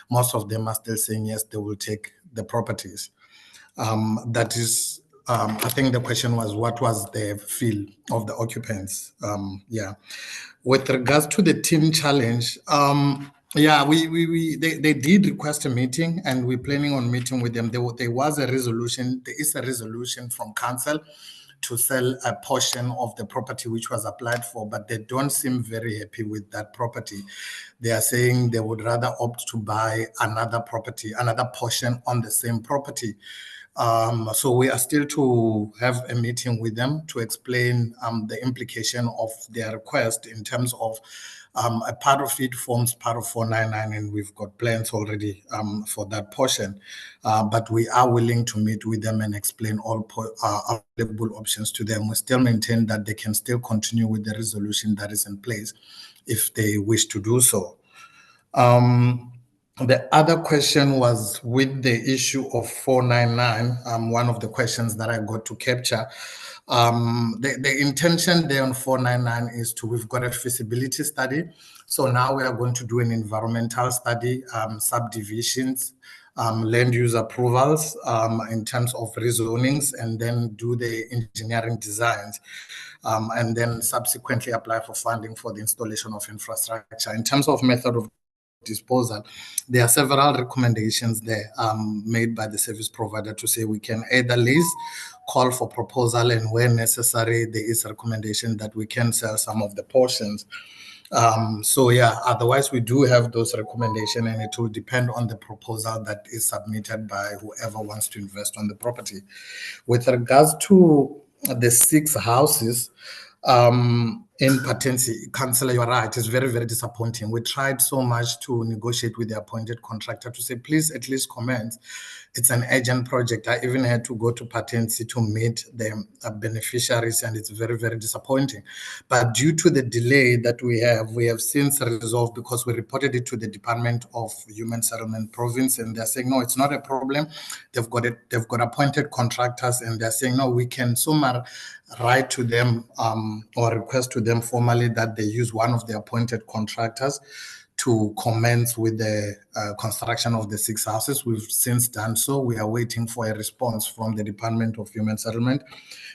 most of them are still saying yes, they will take the properties. That is, I think the question was, what was the feel of the occupants? Yeah. With regards to the team challenge, yeah, they did request a meeting, and we're planning on meeting with them. There was a resolution. There is a resolution from council to sell a portion of the property which was applied for, but they don't seem very happy with that property. They are saying they would rather opt to buy another property, another portion on the same property. So we are still to have a meeting with them to explain the implication of their request in terms of a part of it forms part of 499, and we've got plans already for that portion. But we are willing to meet with them and explain all available options to them. We still maintain that they can still continue with the resolution that is in place if they wish to do so. The other question was with the issue of 499, one of the questions that I got to capture. The intention there on 499 is we've got a feasibility study. So now we are going to do an environmental study, subdivisions, land use approvals in terms of rezonings, and then do the engineering designs. And then subsequently apply for funding for the installation of infrastructure. In terms of method of disposal, there are several recommendations there made by the service provider to say we can either lease, call for proposal, and where necessary, there is a recommendation that we can sell some of the portions. So yeah, otherwise we do have those recommendations, and it will depend on the proposal that is submitted by whoever wants to invest on the property. With regards to the 6 houses, in patency, Councillor, you're right, it's very, very disappointing. We tried so much to negotiate with the appointed contractor to say, please at least comment. It's an urgent project. I even had to go to patency to meet the beneficiaries, and it's very, very disappointing. But due to the delay that we have since resolved, because we reported it to the Department of Human Settlement Province, and they're saying, no, it's not a problem. They've got appointed contractors, and they're saying, no, we can write to them or request to them formally that they use one of the appointed contractors to commence with the construction of the 6 houses. We've since done so. We are waiting for a response from the Department of Human Settlement,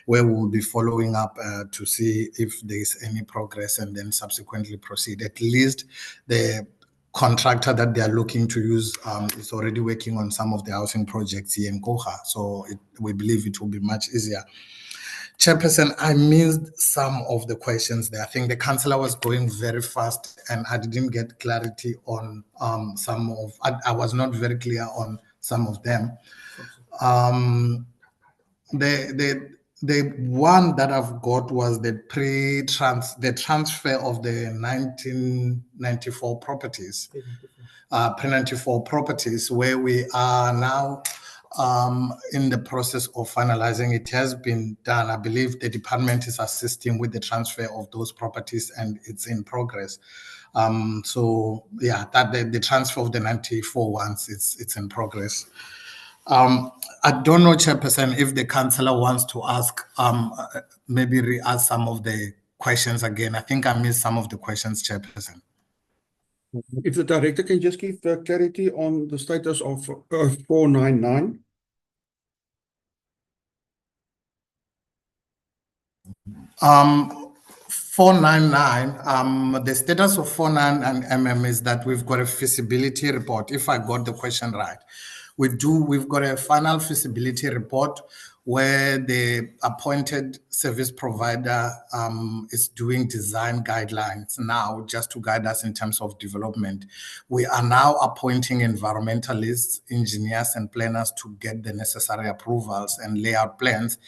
where we will be following up to see if there is any progress, and then subsequently proceed. At least the contractor that they are looking to use is already working on some of the housing projects here in Koha. So we believe it will be much easier. Chairperson, I missed some of the questions there. I think the councillor was going very fast, and I didn't get clarity on some of. I was not very clear on some of them. The one that I've got was the transfer of the 1994 properties, pre-94 properties, where we are now in the process of finalizing. It has been done. I believe the department is assisting with the transfer of those properties, and it's in progress. So yeah, that the transfer of the 94 ones, it's in progress. I don't know, Chairperson, if the councillor wants to ask, maybe re-ask some of the questions again. I think I missed some of the questions, Chairperson. If the director can just give clarity on the status of 499. Um, 499, the status of 499 is that we've got a feasibility report, if I got the question right. We've got a final feasibility report where the appointed service provider is doing design guidelines now just to guide us in terms of development. We are now appointing environmentalists, engineers, and planners to get the necessary approvals and layout plans,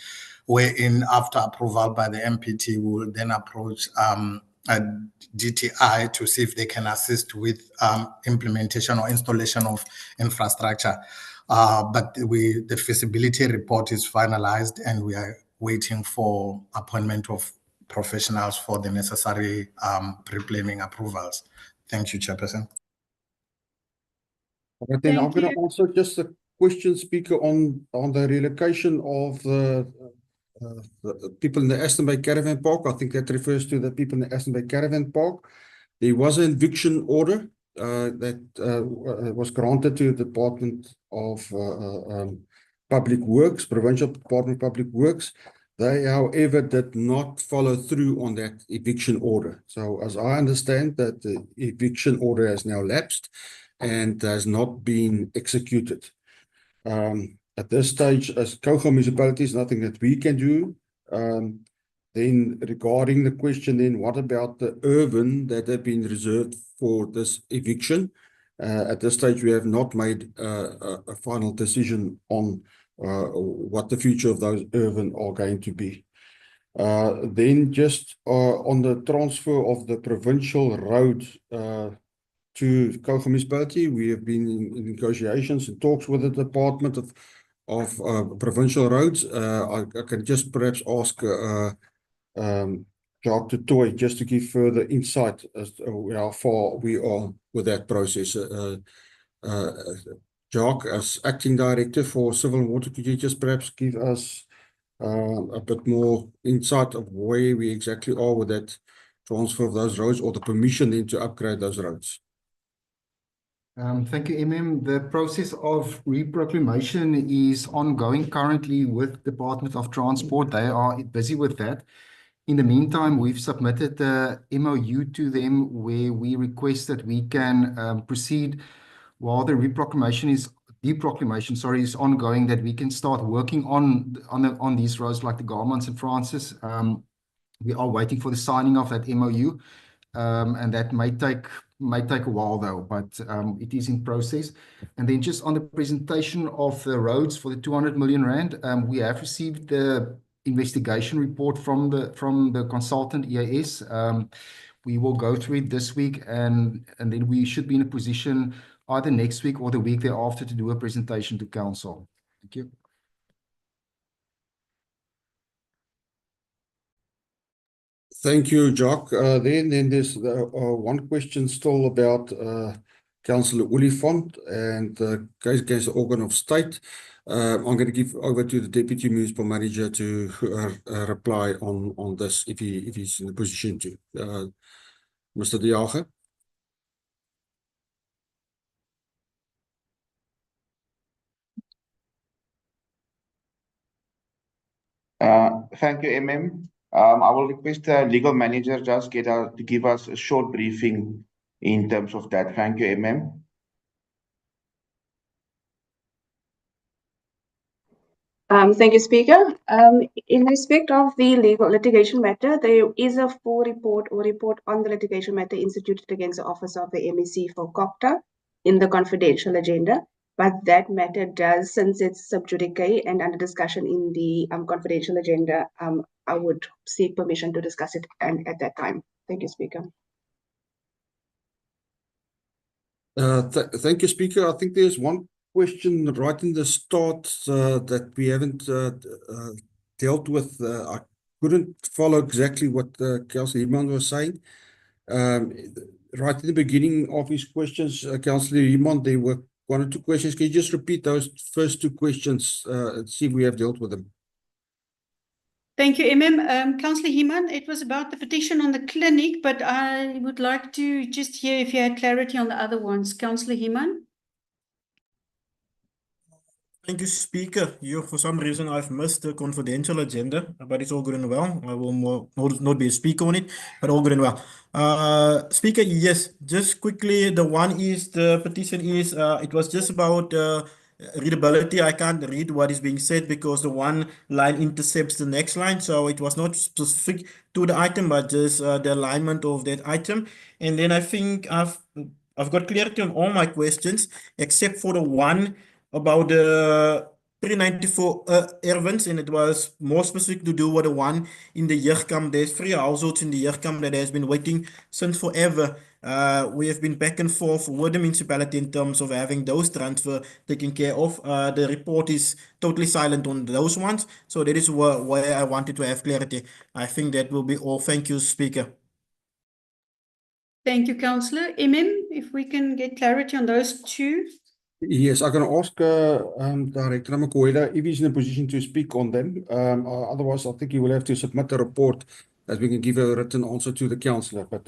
wherein after approval by the MPT, we will then approach a DTI to see if they can assist with implementation or installation of infrastructure. But the feasibility report is finalized and we are waiting for appointment of professionals for the necessary pre-planning approvals. Thank you, Chairperson. But then I'm going to answer just a question, Speaker, on the relocation of the people in the Aston Bay Caravan Park. I think that refers to the people in the Aston Bay Caravan Park. There was an eviction order that was granted to the Department of Public Works, Provincial Department of Public Works. They, however, did not follow through on that eviction order. So as I understand that the eviction order has now lapsed and has not been executed. At this stage, as Kouga municipality, is nothing that we can do. Then regarding the question, then what about the urban that have been reserved for this eviction? At this stage, we have not made a final decision on what the future of those urban are going to be. Then just on the transfer of the provincial road to Kouga municipality, we have been in negotiations and talks with the Department of Provincial Roads. I can just perhaps ask Jacques du Toit just to give further insight as to how far we are with that process. Jacques, as Acting Director for Civil and Water, could you just perhaps give us a bit more insight of where we exactly are with that transfer of those roads or the permission then to upgrade those roads? Thank you, The process of reproclamation is ongoing currently with Department of Transport. They are busy with that. In the meantime, we've submitted the MOU to them where we request that we can proceed while the deproclamation is ongoing, that we can start working on these roads like the Garmans and Francis. We are waiting for the signing of that MOU, and that might take a while though, but it is in process. And then just on the presentation of the roads for the 200 million rand, we have received the investigation report from the consultant EAS. We will go through it this week, and then we should be in a position either next week or the week thereafter to do a presentation to council. Thank you. Thank you, Jacques. Then there's one question still about Councillor Olifant and the case against the organ of state. I'm going to give over to the Deputy Municipal Manager to reply on this if he's in a position to. Mr. De Jager. Thank you, I will request the legal manager just to give us a short briefing in terms of that. Thank you, Thank you, Speaker. In respect of the legal litigation matter, there is a full report on the litigation matter instituted against the Office of the MEC for COCTA in the confidential agenda. But that matter does, since it's sub judice and under discussion in the confidential agenda, I would seek permission to discuss it at that time. Thank you, Speaker. Thank you, Speaker. I think there's one question right in the start that we haven't dealt with. I couldn't follow exactly what Councillor Iman was saying. Right in the beginning of his questions, Councillor Iman, there were one or two questions. Can you just repeat those first two questions and see if we have dealt with them? Thank you, Councillor Heeman, it was about the petition on the clinic, but I would like to just hear if you had clarity on the other ones. Councillor Heeman. Thank you, Speaker. For some reason, I've missed the confidential agenda, but it's all good and well. I will not be a speaker on it, but all good and well. Speaker, yes, just quickly, the petition is, it was just about readability, I can't read what is being said because the one line intercepts the next line. So it was not specific to the item, but just the alignment of that item. And then I think I've got clarity on all my questions except for the one about the 394 ervens, and it was more specific to do with the one in the Jeugkamp. There's 3 households in the Jeugkamp that has been waiting since forever. We have been back and forth with the municipality in terms of having those transfer taken care of. The report is totally silent on those ones. So that is where I wanted to have clarity. I think that will be all. Thank you, Speaker. Thank you, Councillor. If we can get clarity on those two. Yes, I'm going to ask Director Ramakwela if he's in a position to speak on them. Otherwise, I think he will have to submit a report that we can give a written answer to the councillor. But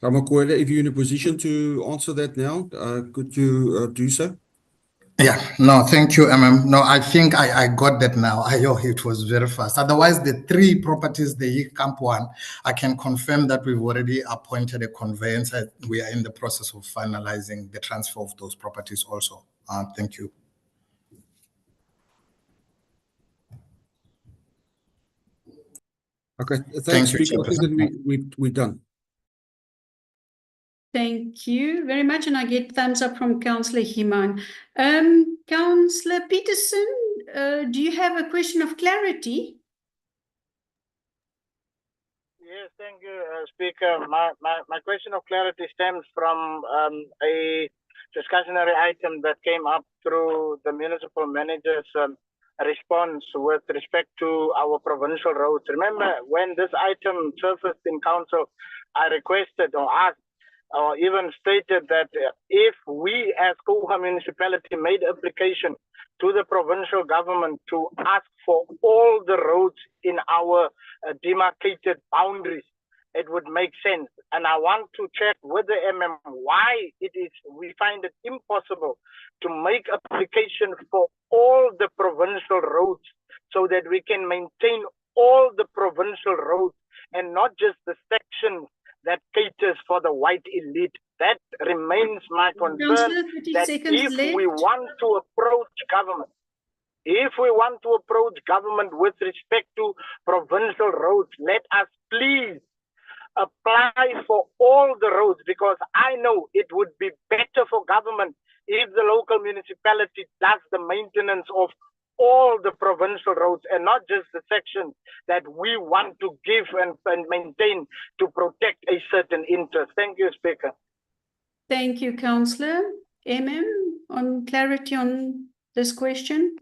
Ramakwela, if you're in a position to answer that now, could you do so? Yeah, no, thank you, No, I think I got that now. It was very fast. Otherwise, the 3 properties, the camp one, I can confirm that we've already appointed a conveyancer. We are in the process of finalizing the transfer of those properties also. Thank you. Okay, Thank thanks, you, Speaker. I think that Chairperson. we're done. Thank you very much. And I get thumbs up from Councillor Himan. Councillor Peterson, do you have a question of clarity? Yes, thank you, Speaker. My question of clarity stems from a discussionary item that came up through the municipal manager's response with respect to our provincial roads. Remember, when this item surfaced in council, I requested or asked or even stated that if we as Koga municipality made application to the provincial government to ask for all the roads in our demarcated boundaries, it would make sense. And I want to check with the why we find it impossible to make application for all the provincial roads so that we can maintain all the provincial roads and not just the sections that caters for the white elite. That remains my concern, that if we want to approach government, with respect to provincial roads, let us please apply for all the roads, because I know it would be better for government if the local municipality does the maintenance of all the provincial roads and not just the sections that we want to give and maintain to protect a certain interest. Thank you, Speaker. Thank you, Councillor. On clarity on this question?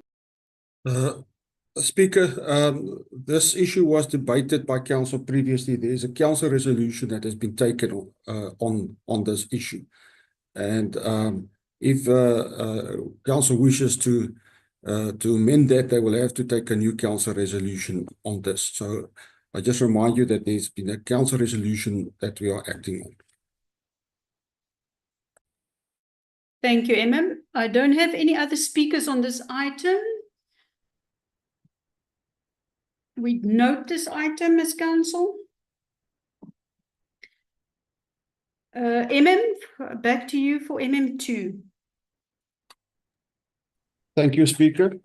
Speaker, this issue was debated by council previously. There is a council resolution that has been taken on this issue. And if council wishes to amend that, they will have to take a new council resolution on this. So I just remind you that there's been a council resolution that we are acting on. Thank you, I don't have any other speakers on this item. We note this item as council. Back to you for MM2. Thank you, Speaker.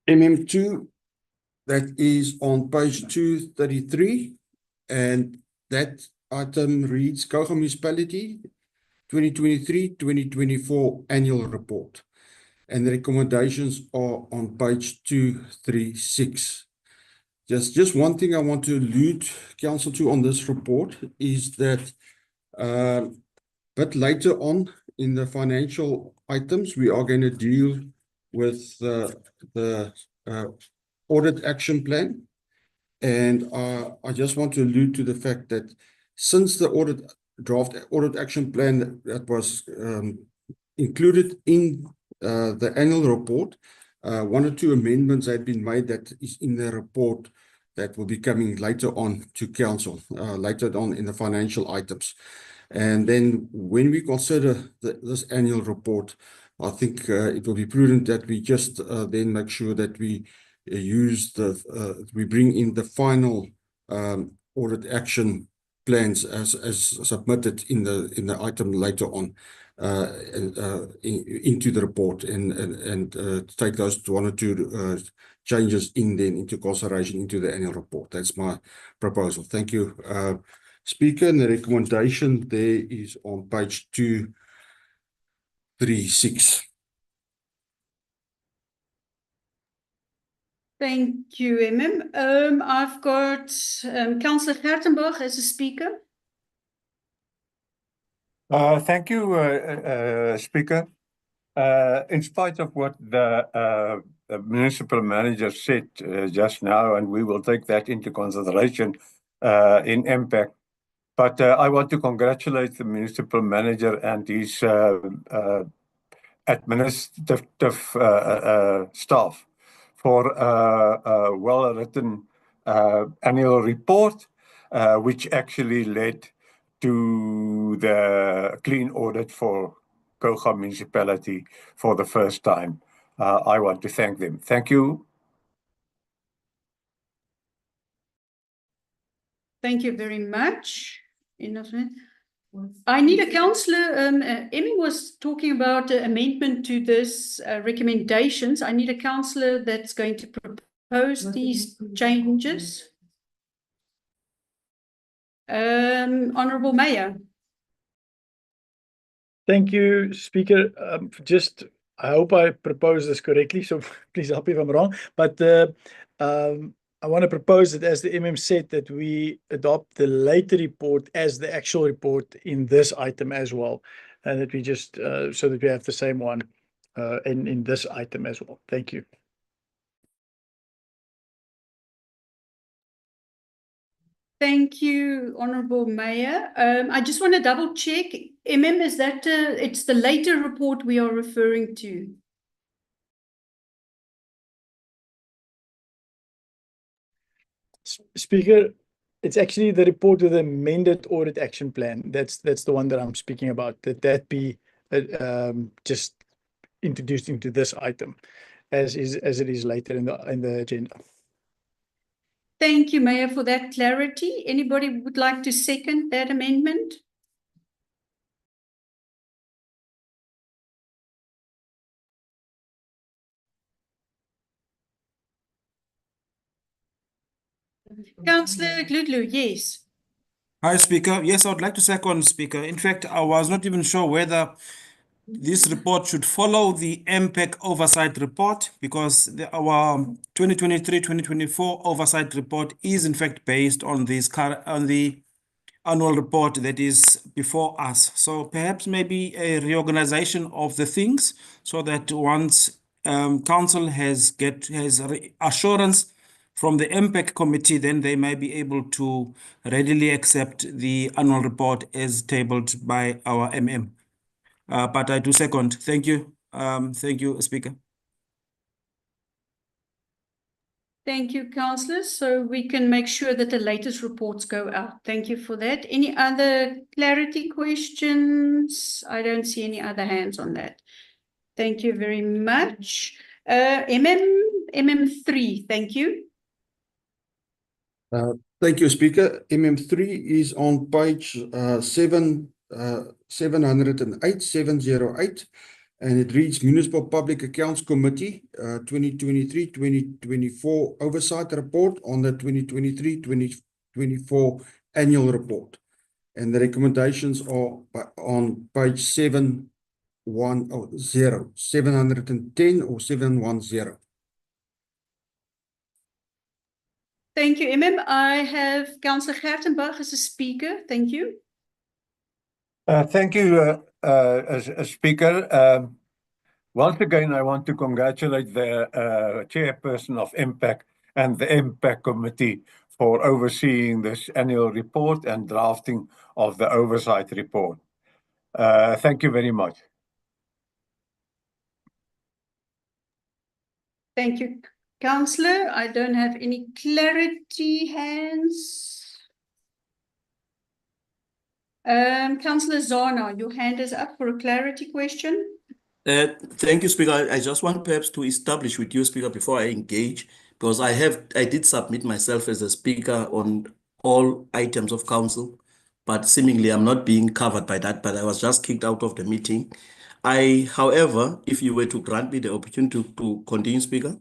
MM2, that is on page 233, and that item reads Koga Municipality 2023-2024 Annual Report. And the recommendations are on page 236. Just one thing I want to allude council to on this report is that a bit later on in the financial items, we are going to deal with the audit action plan. And I just want to allude to the fact that since the draft audit action plan that was included in the annual report, 1 or 2 amendments had been made that is in the report that will be coming later on to council, later on in the financial items. And then when we consider this annual report, I think it will be prudent that we just then make sure that we we bring in the final audit action plans as submitted in the item later on into the report and take those one or two changes into consideration into the annual report. That's my proposal. Thank you, Speaker. And the recommendation there is on page 236. Thank you, I've got Councillor Gertenbach as a speaker. Thank you, Speaker. In spite of what the municipal manager said just now, and we will take that into consideration in impact, but I want to congratulate the municipal manager and his administrative staff for a well-written annual report, which actually led to the clean audit for Coega municipality for the first time. I want to thank them. Thank you. Thank you very much. I need a councillor. Emmy was talking about amendment to this recommendations. I need a councillor that's going to propose these changes. Honourable Mayor. Thank you, Speaker. I hope I propose this correctly, so please help me if I'm wrong. But I want to propose that, as the said, that we adopt the later report as the actual report in this item as well, and that we just so that we have the same one in this item as well. Thank you. Thank you, Honourable Mayor. I just want to double check. Is that it's the later report we are referring to? Speaker, it's actually the report with the amended audit action plan. That's the one that I'm speaking about. That be just introduced into this item, as it is later in the agenda. Thank you, Mayor, for that clarity. Anybody would like to second that amendment? Councillor Gludlu, yes. Hi, Speaker. Yes, I would like to second, Speaker. In fact, I was not even sure whether this report should follow the MPEC oversight report, because our 2023-2024 oversight report is in fact based on the annual report that is before us. So perhaps maybe a reorganization of the things, so that once council has assurance from the MPEC committee, then they may be able to readily accept the annual report as tabled by our But I do second. Thank you. Thank you, Speaker. Thank you, councillors. So we can make sure that the latest reports go out. Thank you for that. Any other clarity questions? I don't see any other hands on that. Thank you very much. MM3, thank you. Thank you, Speaker. MM3 is on page 708, and it reads Municipal Public Accounts Committee 2023-2024 Oversight Report on the 2023-2024 Annual Report. And the recommendations are on page 710 or 710. Thank you, I have Councillor Gertenbach as a speaker. Thank you. Thank you, Speaker. Once again, I want to congratulate the chairperson of MPAC and the MPAC committee for overseeing this annual report and drafting of the oversight report. Thank you very much. Thank you, Councillor. I don't have any clarity hands. Councillor Zana, your hand is up for a clarity question. Thank you, Speaker. I just want perhaps to establish with you, Speaker, before I engage, because I did submit myself as a speaker on all items of council, but seemingly I'm not being covered by that, but I was just kicked out of the meeting. However, if you were to grant me the opportunity to continue, Speaker.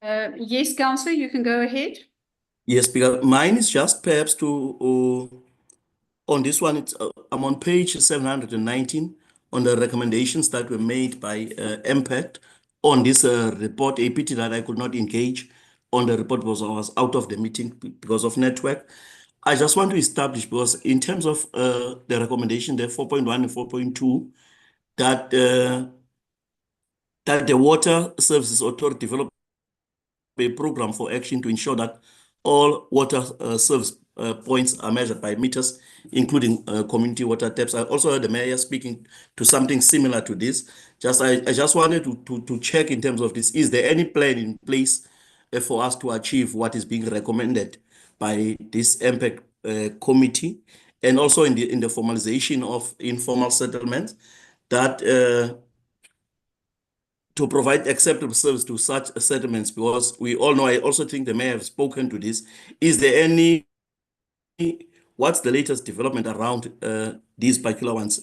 Yes, Councillor, you can go ahead. Yes, Speaker. Mine is just perhaps on this one, I'm on page 719 on the recommendations that were made by MPACT on this report, a pity that I could not engage on the report because I was out of the meeting because of network. I just want to establish, because in terms of the recommendation there, 4.1 and 4.2, that the Water Services Authority develop a program for action to ensure that all water service points are measured by meters, including community water taps. I also heard the mayor speaking to something similar to this. I just wanted to check in terms of this. Is there any plan in place for us to achieve what is being recommended by this impact committee, and also in the formalization of informal settlements, that to provide acceptable service to such settlements? Because we all know, I also think the mayor have spoken to this. Is there any, what's the latest development around these particular ones,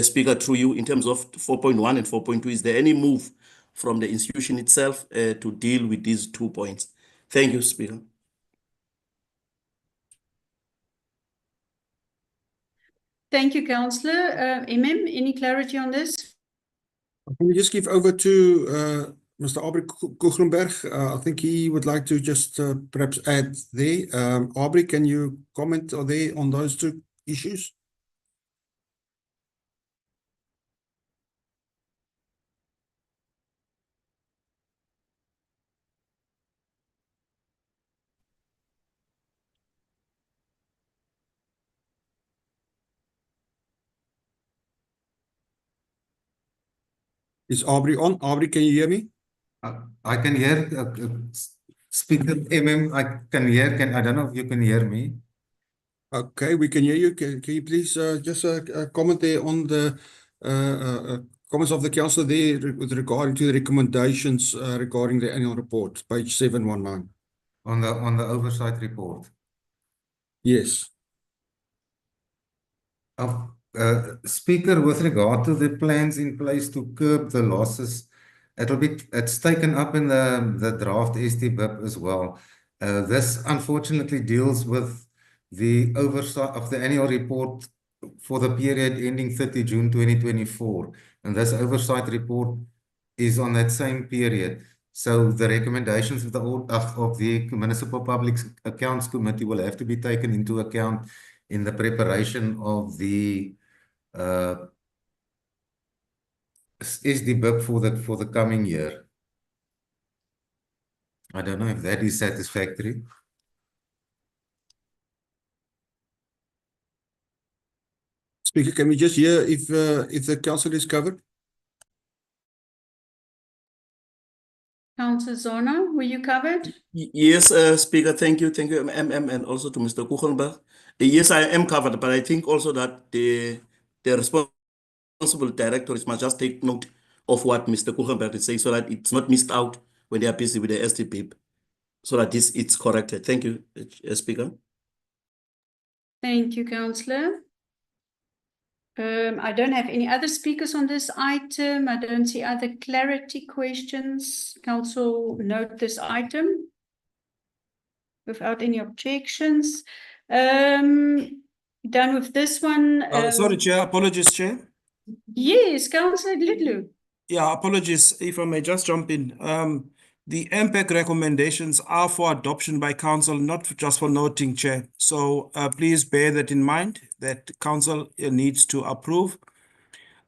Speaker, through you, in terms of 4.1 and 4.2? Is there any move from the institution itself to deal with these 2 points? Thank you, Speaker. Thank you, Councillor. Any clarity on this? Can we just give over to Mr. Aubrey Kuchlenberg? I think he would like to just perhaps add there. Aubrey, can you comment on those two issues? Is Aubrey on? Aubrey, can you hear me? I can hear Speaker I can hear. I don't know if you can hear me. Okay, we can hear you. Can you please just comment there on the comments of the council there with regard to the recommendations regarding the annual report, page 719. On the oversight report. Yes. Speaker, with regard to the plans in place to curb the losses, it's taken up in the draft STBIP as well. This unfortunately deals with the oversight of the annual report for the period ending 30 June 2024. And this oversight report is on that same period. So the recommendations of the Municipal Public Accounts Committee will have to be taken into account in the preparation of the SDBIP for the coming year. I don't know if that is satisfactory. Speaker, can we just hear if the council is covered? Councillor Zona, were you covered? Yes, Speaker, thank you, and also to Mr. Kuchenberg. Yes, I am covered, but I think also that the responsible directors must just take note of what Mr. Kuchenberg is saying, so that it's not missed out when they are busy with the SDPIP, so that it's corrected. Thank you, Speaker. Thank you, Councillor. I don't have any other speakers on this item. I don't see other clarity questions. Council, note this item without any objections. Done with this one. Sorry, Chair. Apologies, Chair. Yes, Councillor Lidlu. Yeah, apologies if I may just jump in. The MPAC recommendations are for adoption by council, not just for noting, Chair. So please bear that in mind, that council needs to approve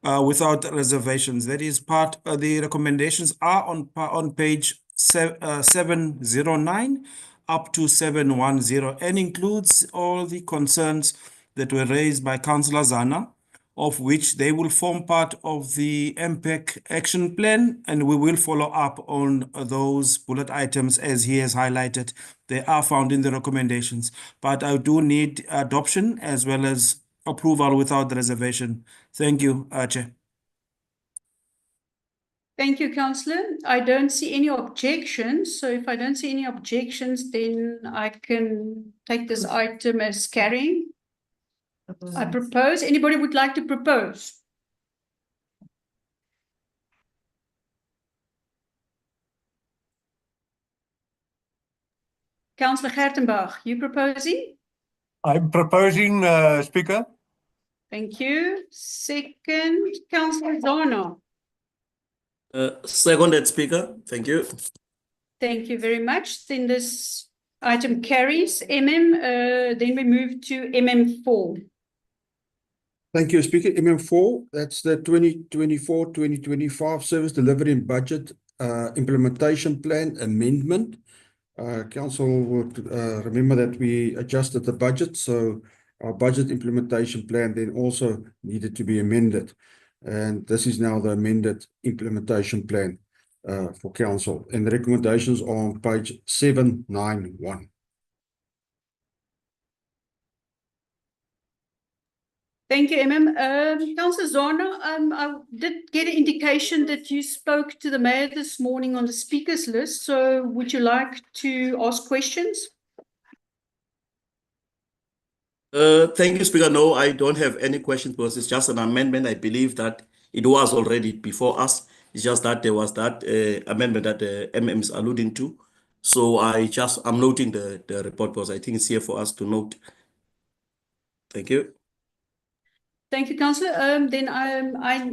without reservations. That is part, the recommendations are on page 709 up to 710, and includes all the concerns that were raised by Councillor Zana, of which they will form part of the MPAC action plan, and we will follow up on those bullet items as he has highlighted. They are found in the recommendations, but I do need adoption as well as approval without reservation. Thank you, Chair. Thank you, Councillor. I don't see any objections. So if I don't see any objections, then I can take this item as carrying. I propose. Anybody would like to propose? Councillor Gertenbach, you proposing? I'm proposing, Speaker. Thank you. Second, Councillor Zono. Seconded, Speaker. Thank you. Thank you very much. Then this item carries. Then we move to MM4. Thank you, Speaker. MM4, that's the 2024-2025 Service Delivery and Budget Implementation Plan Amendment. Council would remember that we adjusted the budget, so our budget implementation plan then also needed to be amended. And this is now the amended implementation plan for Council. And the recommendations are on page 791. Thank you, Councillor Zono, I did get an indication that you spoke to the mayor this morning on the speakers list. So would you like to ask questions? Thank you, Speaker. No, I don't have any questions because it's just an amendment. I believe that it was already before us. It's just that there was that amendment that the MM is alluding to. So I'm noting the report because I think it's here for us to note. Thank you. Thank you, Councillor. Then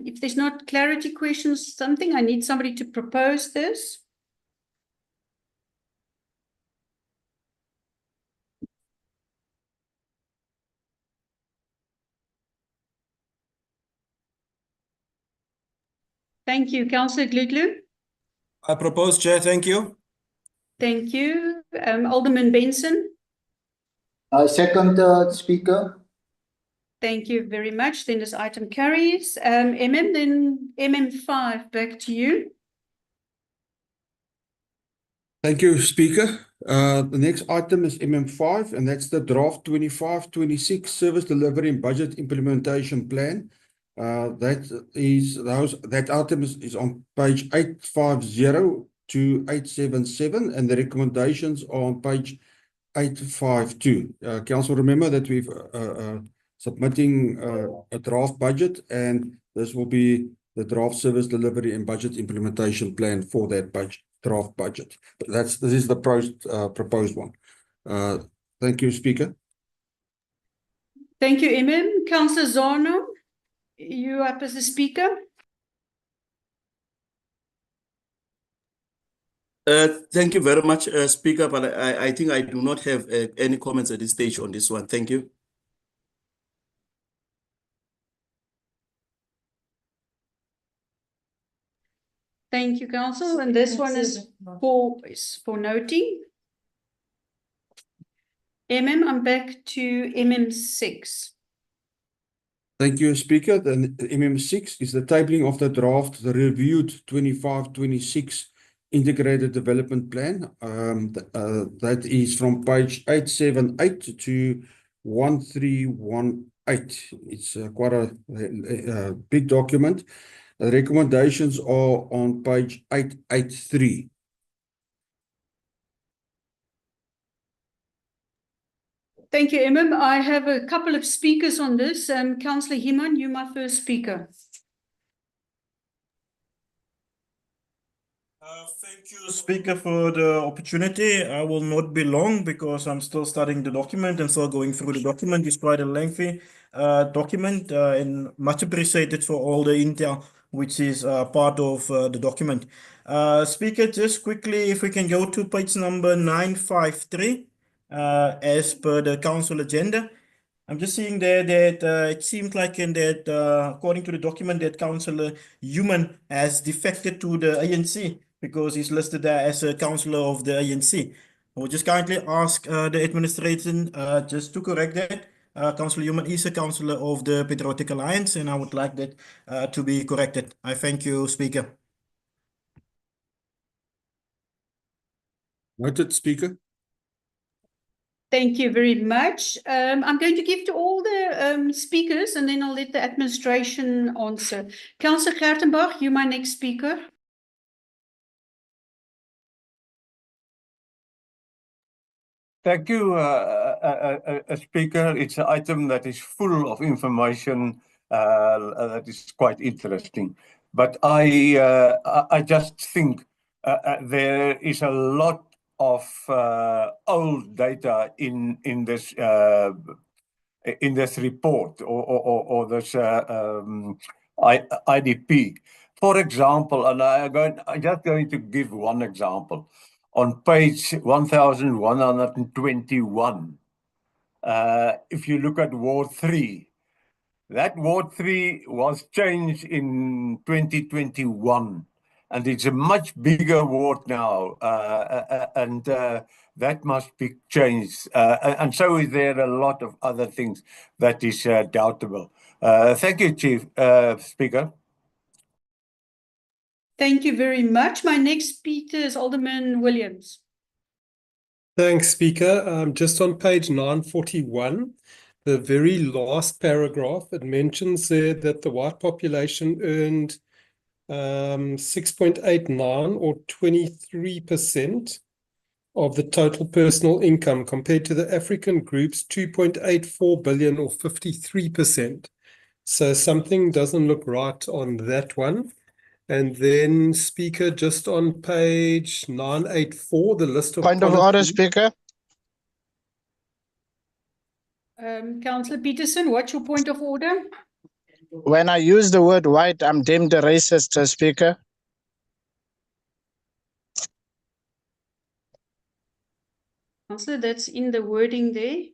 if there's not clarity questions, I need somebody to propose this. Thank you, Councillor Gluglu. I propose, Chair. Thank you. Thank you. Alderman Benson. Second, Speaker. Thank you very much. Then this item carries. Then MM5, back to you. Thank you, Speaker. The next item is MM5, and that's the draft 25-26 Service Delivery and Budget Implementation Plan. That item is on page 850 to 877, and the recommendations are on page 852. Council, remember that we've submitting a draft budget, and this will be the draft service delivery and budget implementation plan for that draft budget. But this is the proposed one. Thank you, Speaker. Thank you, Councillor Zono, you up as the speaker. Thank you very much, Speaker, but I think I do not have any comments at this stage on this one. Thank you. Thank you, Council. And this one is for noting. I'm back to MM6. Thank you, Speaker. Then MM6 is the tabling of the draft, the reviewed 25-26 Integrated Development Plan. That is from page 878 to 1318. It's quite a big document. The recommendations are on page 883. Thank you, I have a couple of speakers on this. Councillor Himan, you're my first speaker. Thank you, Speaker, for the opportunity. I will not be long because I'm still studying the document and still going through the document. It's quite a lengthy document and much appreciated for all the intel which is part of the document. Speaker, just quickly, if we can go to page number 953 as per the council agenda. I'm just seeing there that it seems like according to the document that Councillor Human has defected to the ANC because he's listed there as a councillor of the ANC. I would just kindly ask the administration just to correct that. Councillor Human is a councillor of the Patriotic Alliance, and I would like that to be corrected. I thank you, Speaker. Noted, Speaker. Thank you very much. I'm going to give to all the speakers and then I'll let the administration answer. Councillor Gertenbach, you're my next speaker. Thank you, Speaker. It's an item that is full of information that is quite interesting. But I just think there is a lot of old data in this report or this IDP. For example, and I'm just going to give one example. On page 1121, if you look at Ward 3, that Ward 3 was changed in 2021, and it's a much bigger ward now, and that must be changed. And so is there a lot of other things that is doubtable. Thank you, Chief Speaker. Thank you very much. My next speaker is Alderman Williams. Thanks, Speaker. Just on page 941, the very last paragraph, it mentions there that the white population earned 6.89 or 23% of the total personal income compared to the African group's 2.84 billion or 53%. So something doesn't look right on that one. And then, Speaker, just on page 984, the list of Point of order, Speaker. Councillor Peterson, what's your point of order? When I use the word white, I'm deemed a racist, Speaker. Councillor, that's in the wording there.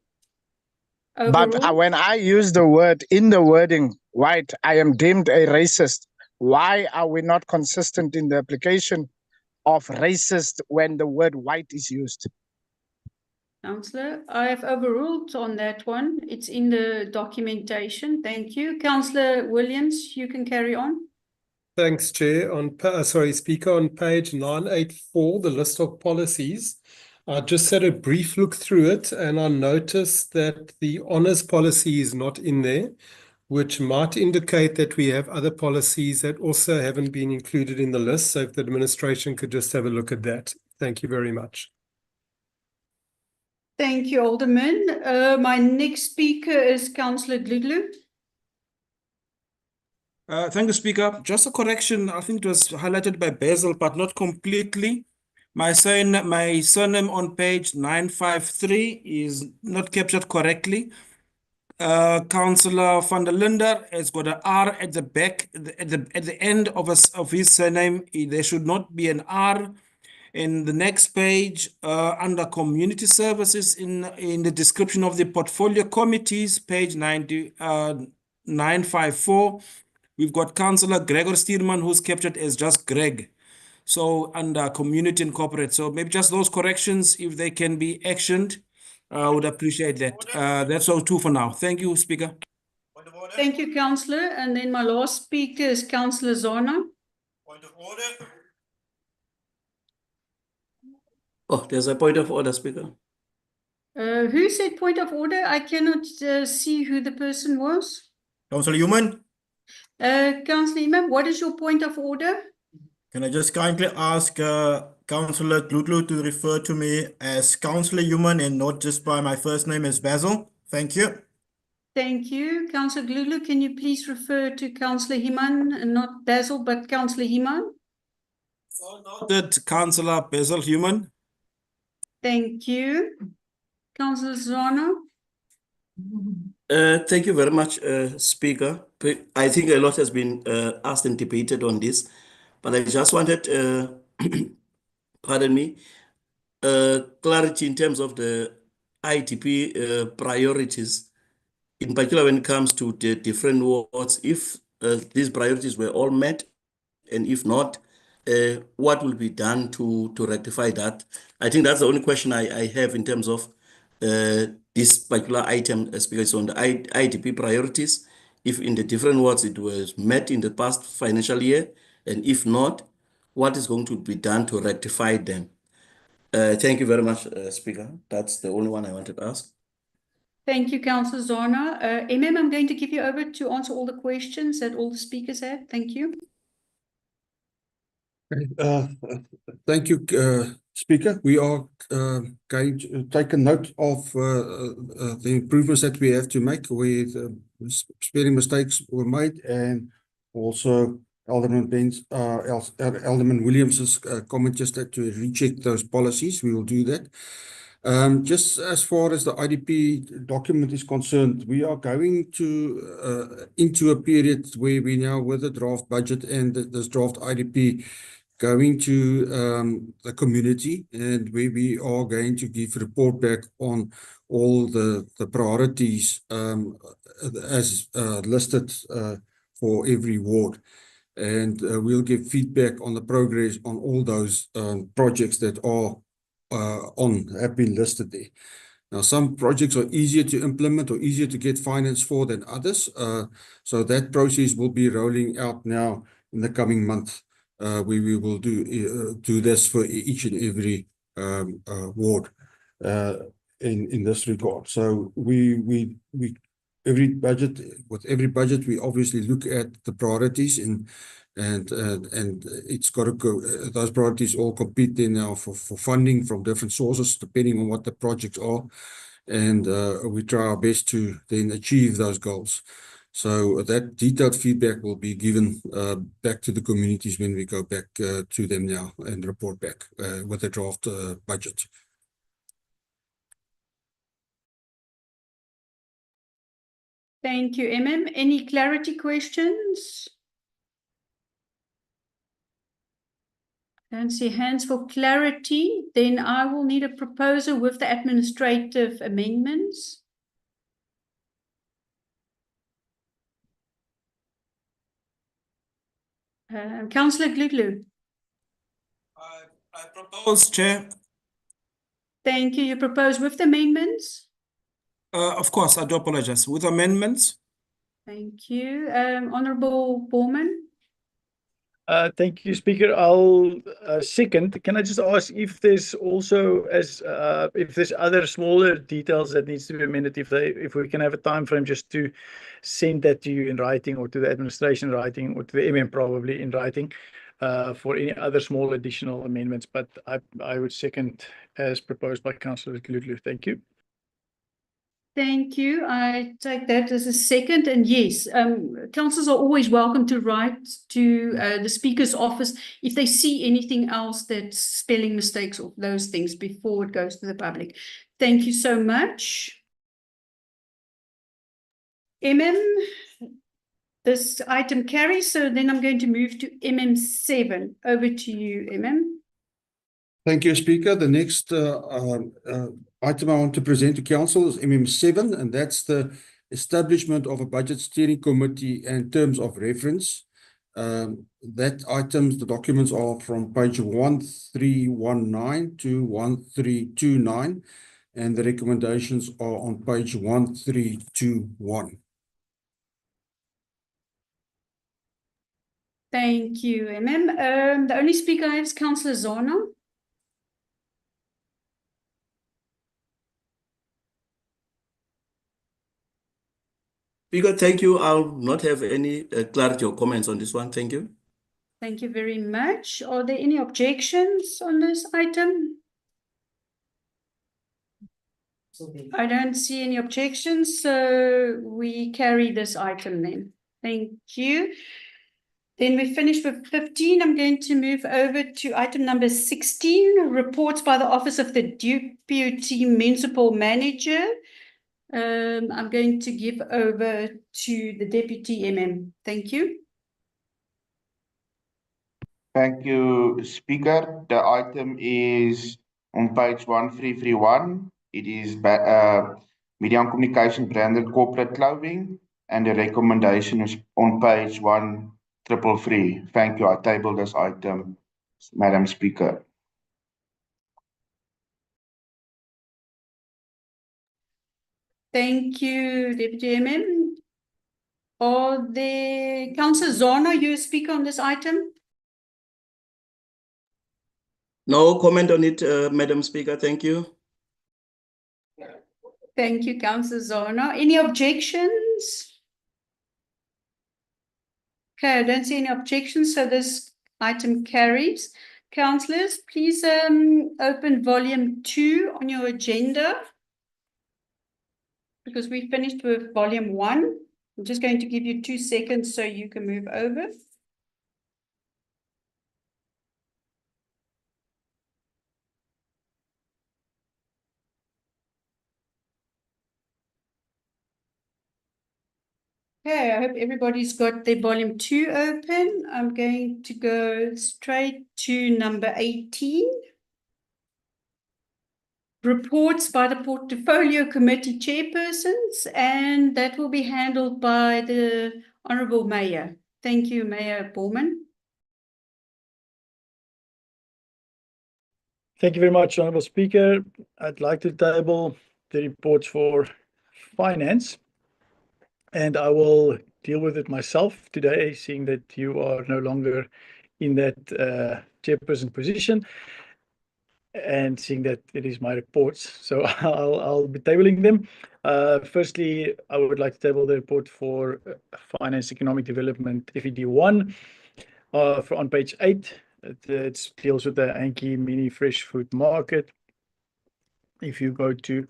But Overall, when I use the word in the wording white, I am deemed a racist. Why are we not consistent in the application of racist when the word white is used? Councillor, I have overruled on that one. It's in the documentation. Thank you. Councillor Williams, you can carry on. Thanks, Chair. Speaker, on page 984, the list of policies, I just had a brief look through it and I noticed that the honours policy is not in there, which might indicate that we have other policies that also haven't been included in the list. So if the administration could just have a look at that. Thank you very much. Thank you, Alderman. My next speaker is Councillor Gluglu. Thank you, Speaker. Just a correction. I think it was highlighted by Basil, but not completely. My surname on page 953 is not captured correctly. Councillor van der Linder has got an R at the back, at the end of his surname. There should not be an R. In the next page, under community services, in the description of the portfolio committees, page 954, we've got Councillor Gregor Steerman, who's captured as just Greg. So under community and corporate. So maybe just those corrections, if they can be actioned, I would appreciate that. That's all too for now. Thank you, Speaker. Thank you, Councillor. And then my last speaker is Councillor Zona. Point of order. Oh, there's a point of order, Speaker. Who said point of order? I cannot see who the person was. Councillor Human, Councillor Imam, what is your point of order? can I just kindly ask Councillor Glutlu to refer to me as Councillor Human and not just by my first name as Basil? Thank you. Thank you. Councillor Glulu, can you please refer to Councillor Himan, not Basil, but Councillor Himan? That Councillor Basil Human. Thank you. Councillor Zona. Thank you very much, Speaker. I think a lot has been asked and debated on this, but I just wanted, pardon me, clarity in terms of the IDP priorities, in particular when it comes to the different wards, if these priorities were all met, and if not, what will be done to rectify that? I think that's the only question I have in terms of this particular item, because on the IDP priorities, if in the different wards it was met in the past financial year, and if not, what is going to be done to rectify them? Thank you very much, Speaker. That's the only one I wanted to ask. Thank you, Councillor Zona. MM, I'm going to give you over to answer all the questions that all the speakers had. Thank you. Thank you, Speaker, we are going to take a note of the improvements that we have to make with spelling mistakes were made, and also Alderman Williams's comment just to recheck those policies. We will do that. Just as far as the IDP document is concerned, we are going to into a period where we now with the draft budget and this draft IDP going to the community, and where we are going to give report back on all the priorities as listed for every ward. And we'll give feedback on the progress on all those projects that are have been listed there. Now, some projects are easier to implement or easier to get finance for than others. So that process will be rolling out now in the coming month. We will do this for each and every ward in this regard. So every budget, with every budget, we obviously look at the priorities and it's got to go. Those priorities all compete then now for funding from different sources, depending on what the projects are, and we try our best to then achieve those goals. So that detailed feedback will be given back to the communities when we go back to them now and report back with the draft budget. Thank you, Any clarity questions? I don't see hands for clarity. Then I will need a proposal with the administrative amendments. Councillor Gluglu. I propose, Chair. Thank you. You propose with the amendments? Of course, I do apologize. With amendments? Thank you. Honourable Borman. Thank you, Speaker. I'll second. Can I just ask if there's also if there's other smaller details that needs to be amended, if we can have a time frame just to send that to you in writing, or to the administration in writing, or to the probably in writing, for any other small additional amendments. But I would second as proposed by Councillor Gluglu. Thank you. Thank you. I take that as a second. And yes, councillors are always welcome to write to the Speaker's office if they see anything else that's spelling mistakes or those things before it goes to the public. Thank you so much. This item carries, so then I'm going to move to MM7. Over to you, Thank you, Speaker. The next item I want to present to Council is MM7, and that's the establishment of a budget steering committee and terms of reference. That items, the documents are from page 1319 to 1329, and the recommendations are on page 1321. Thank you, The only speaker I have is Councillor Zana. Speaker, thank you. I'll not have any clarity or comments on this one. Thank you. Thank you very much. Are there any objections on this item? I don't see any objections, so we carry this item then. Thank you. Then we finish with 15. I'm going to move over to item number 16, reports by the Office of the Deputy Municipal Manager. I'm going to give over to the Deputy Thank you. Thank you, Speaker. The item is on page 1331. It is media and communication branded corporate clothing, and the recommendation is on page 1333. Thank you. I table this item, Madam Speaker. Thank you, Deputy Are the Councillor Zana, you speak on this item? No comment on it, Madam Speaker. Thank you. Thank you, Councillor Zana. Any objections? Okay, I don't see any objections, so this item carries. Councillors, please open volume 2 on your agenda because we finished with volume 1. I'm just going to give you 2 seconds so you can move over. Okay, I hope everybody's got their volume 2 open. I'm going to go straight to number 18. Reports by the Portfolio Committee chairpersons, and that will be handled by the Honourable Mayor. Thank you, Mayor Bowman. Thank you very much, Honourable Speaker. I'd like to table the reports for finance, and I will deal with it myself today, seeing that you are no longer in that chairperson position, and seeing that it is my reports. So I'll be tabling them. Firstly, I would like to table the report for Finance Economic Development FED1 on page 8. It deals with the Anki Mini Fresh Food Market. If you go to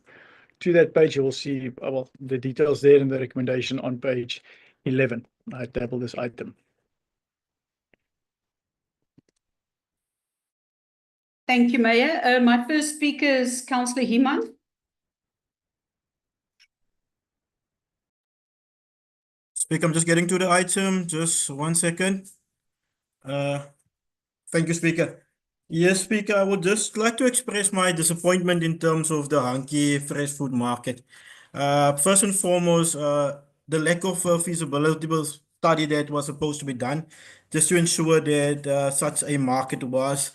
that page, you will see well, the details there and the recommendation on page 11. I table this item. Thank you, Mayor. My first speaker is Councillor Himan. Speaker, I'm just getting to the item. Just 1 second. Thank you, Speaker. Yes, Speaker, I would just like to express my disappointment in terms of the Hankie fresh food market. First and foremost, the lack of feasibility study that was supposed to be done just to ensure that such a market was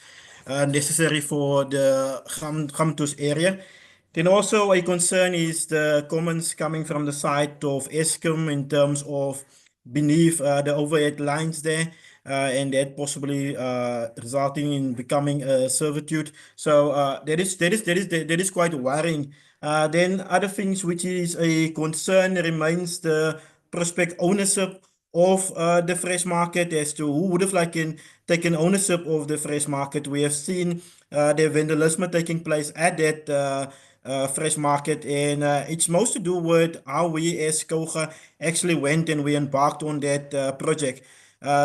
necessary for the Gamtoes area. Then also a concern is the comments coming from the side of Eskom in terms of beneath the overhead lines there. And that possibly resulting in becoming a servitude. So that is quite worrying. Then other things which is a concern remains the prospect ownership of the fresh market as to who would have taken ownership of the fresh market. We have seen the vandalism taking place at that fresh market, and it's most to do with how we as Koga actually went and we embarked on that project.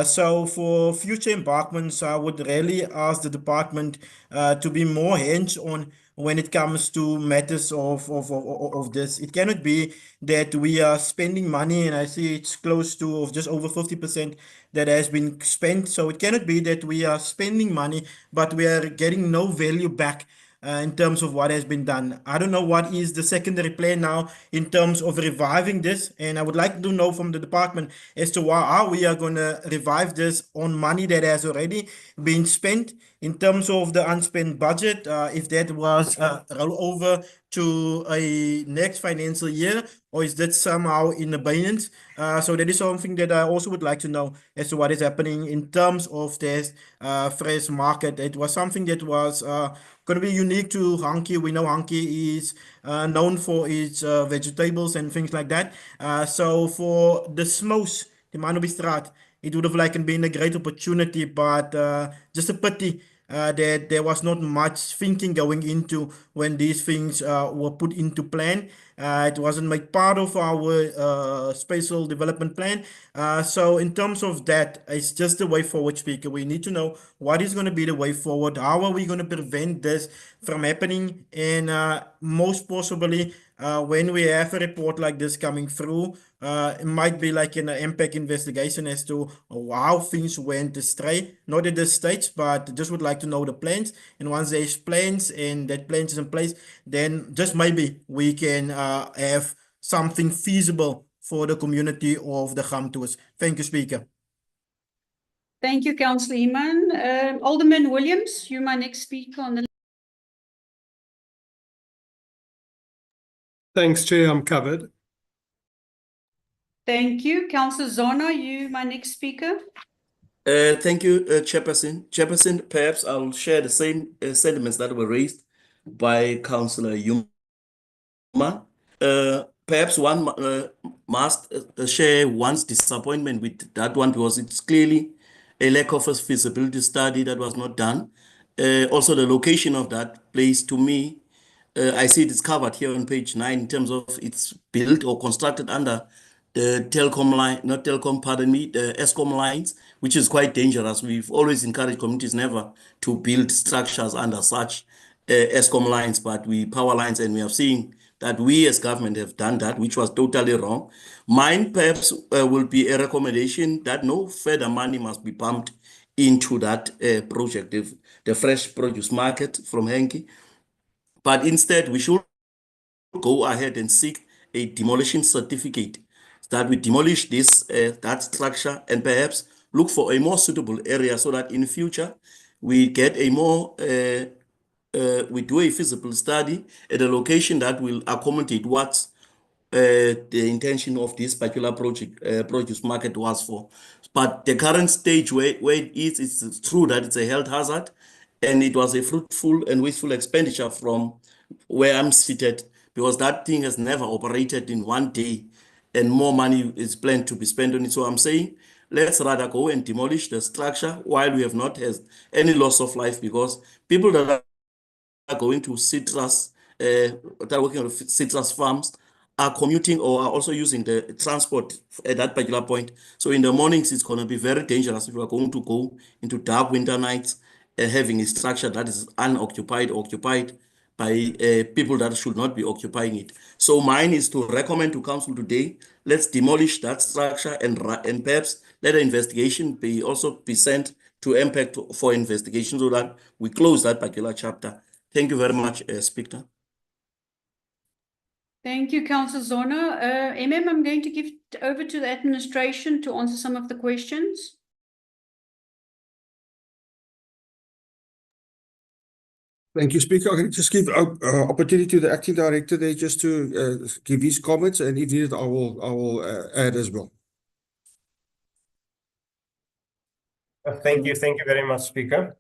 So for future embarkments, I would really ask the department to be more hands-on when it comes to matters of this. It cannot be that we are spending money, and I see it's close to just over 50% that has been spent. So it cannot be that we are spending money, but we are getting no value back in terms of what has been done. I don't know what is the secondary plan now in terms of reviving this, and I would like to know from the department as to how we are going to revive this on money that has already been spent in terms of the unspent budget, if that was roll over to a next financial year, or is that somehow in abeyance? So that is something that I also would like to know as to what is happening in terms of this fresh market. It was something that was going to be unique to Hankie. We know Hankie is known for its vegetables and things like that. So for the Smous, the Manobistraat, it would have been a great opportunity, but just a pity that there was not much thinking going into when these things were put into plan. It wasn't made part of our spatial development plan. So in terms of that, it's just the way forward, Speaker. We need to know what is going to be the way forward. How are we going to prevent this from happening? And most possibly, when we have a report like this coming through, it might be like an impact investigation as to how things went astray. Not at this stage, but just would like to know the plans. And once there's plans and that plans is in place, then just maybe we can have something feasible for the community of the Gamtoes. Thank you, Speaker. Thank you, Councillor Iman. Alderman Williams, you're my next speaker on the list. Thanks, Chair. I'm covered. Thank you. Councillor Zona, you my next speaker. Thank you, Chairperson. Chairperson, perhaps I'll share the same sentiments that were raised by Councillor Yuma. Perhaps one must share one's disappointment with that one because it's clearly a lack of a feasibility study that was not done. Also, the location of that place, to me, I see it is covered here on page 9 in terms of it's built or constructed under the telecom line, not telecom, pardon me, the ESCOM lines, which is quite dangerous. We've always encouraged communities never to build structures under such ESCOM lines, but we power lines, and we have seen that we as government have done that, which was totally wrong. Mine perhaps will be a recommendation that no further money must be pumped into that project, the fresh produce market from Henke. But instead, we should go ahead and seek a demolition certificate that we demolish this that structure and perhaps look for a more suitable area so that in future we get a more we do a feasible study at a location that will accommodate what the intention of this particular project produce market was for. But the current stage where it is, it's true that it's a health hazard, and it was a fruitful and wasteful expenditure from where I'm seated, because that thing has never operated in one day, and more money is planned to be spent on it. So I'm saying, let's rather go and demolish the structure while we have not had any loss of life, because people that are going to citrus, that are working on citrus farms, are commuting or are also using the transport at that particular point. So in the mornings, it's going to be very dangerous if you are going to go into dark winter nights and having a structure that is unoccupied or occupied by people that should not be occupying it. So mine is to recommend to council today, let's demolish that structure and perhaps let the investigation also be sent to impact for investigation so that we close that particular chapter. Thank you very much, Speaker. Thank you, Councillor Zona. I'm going to give it over to the administration to answer some of the questions. Thank you, Speaker. I can just give opportunity to the acting director there just to give his comments, and if needed, I will add as well. Thank you very much, Speaker.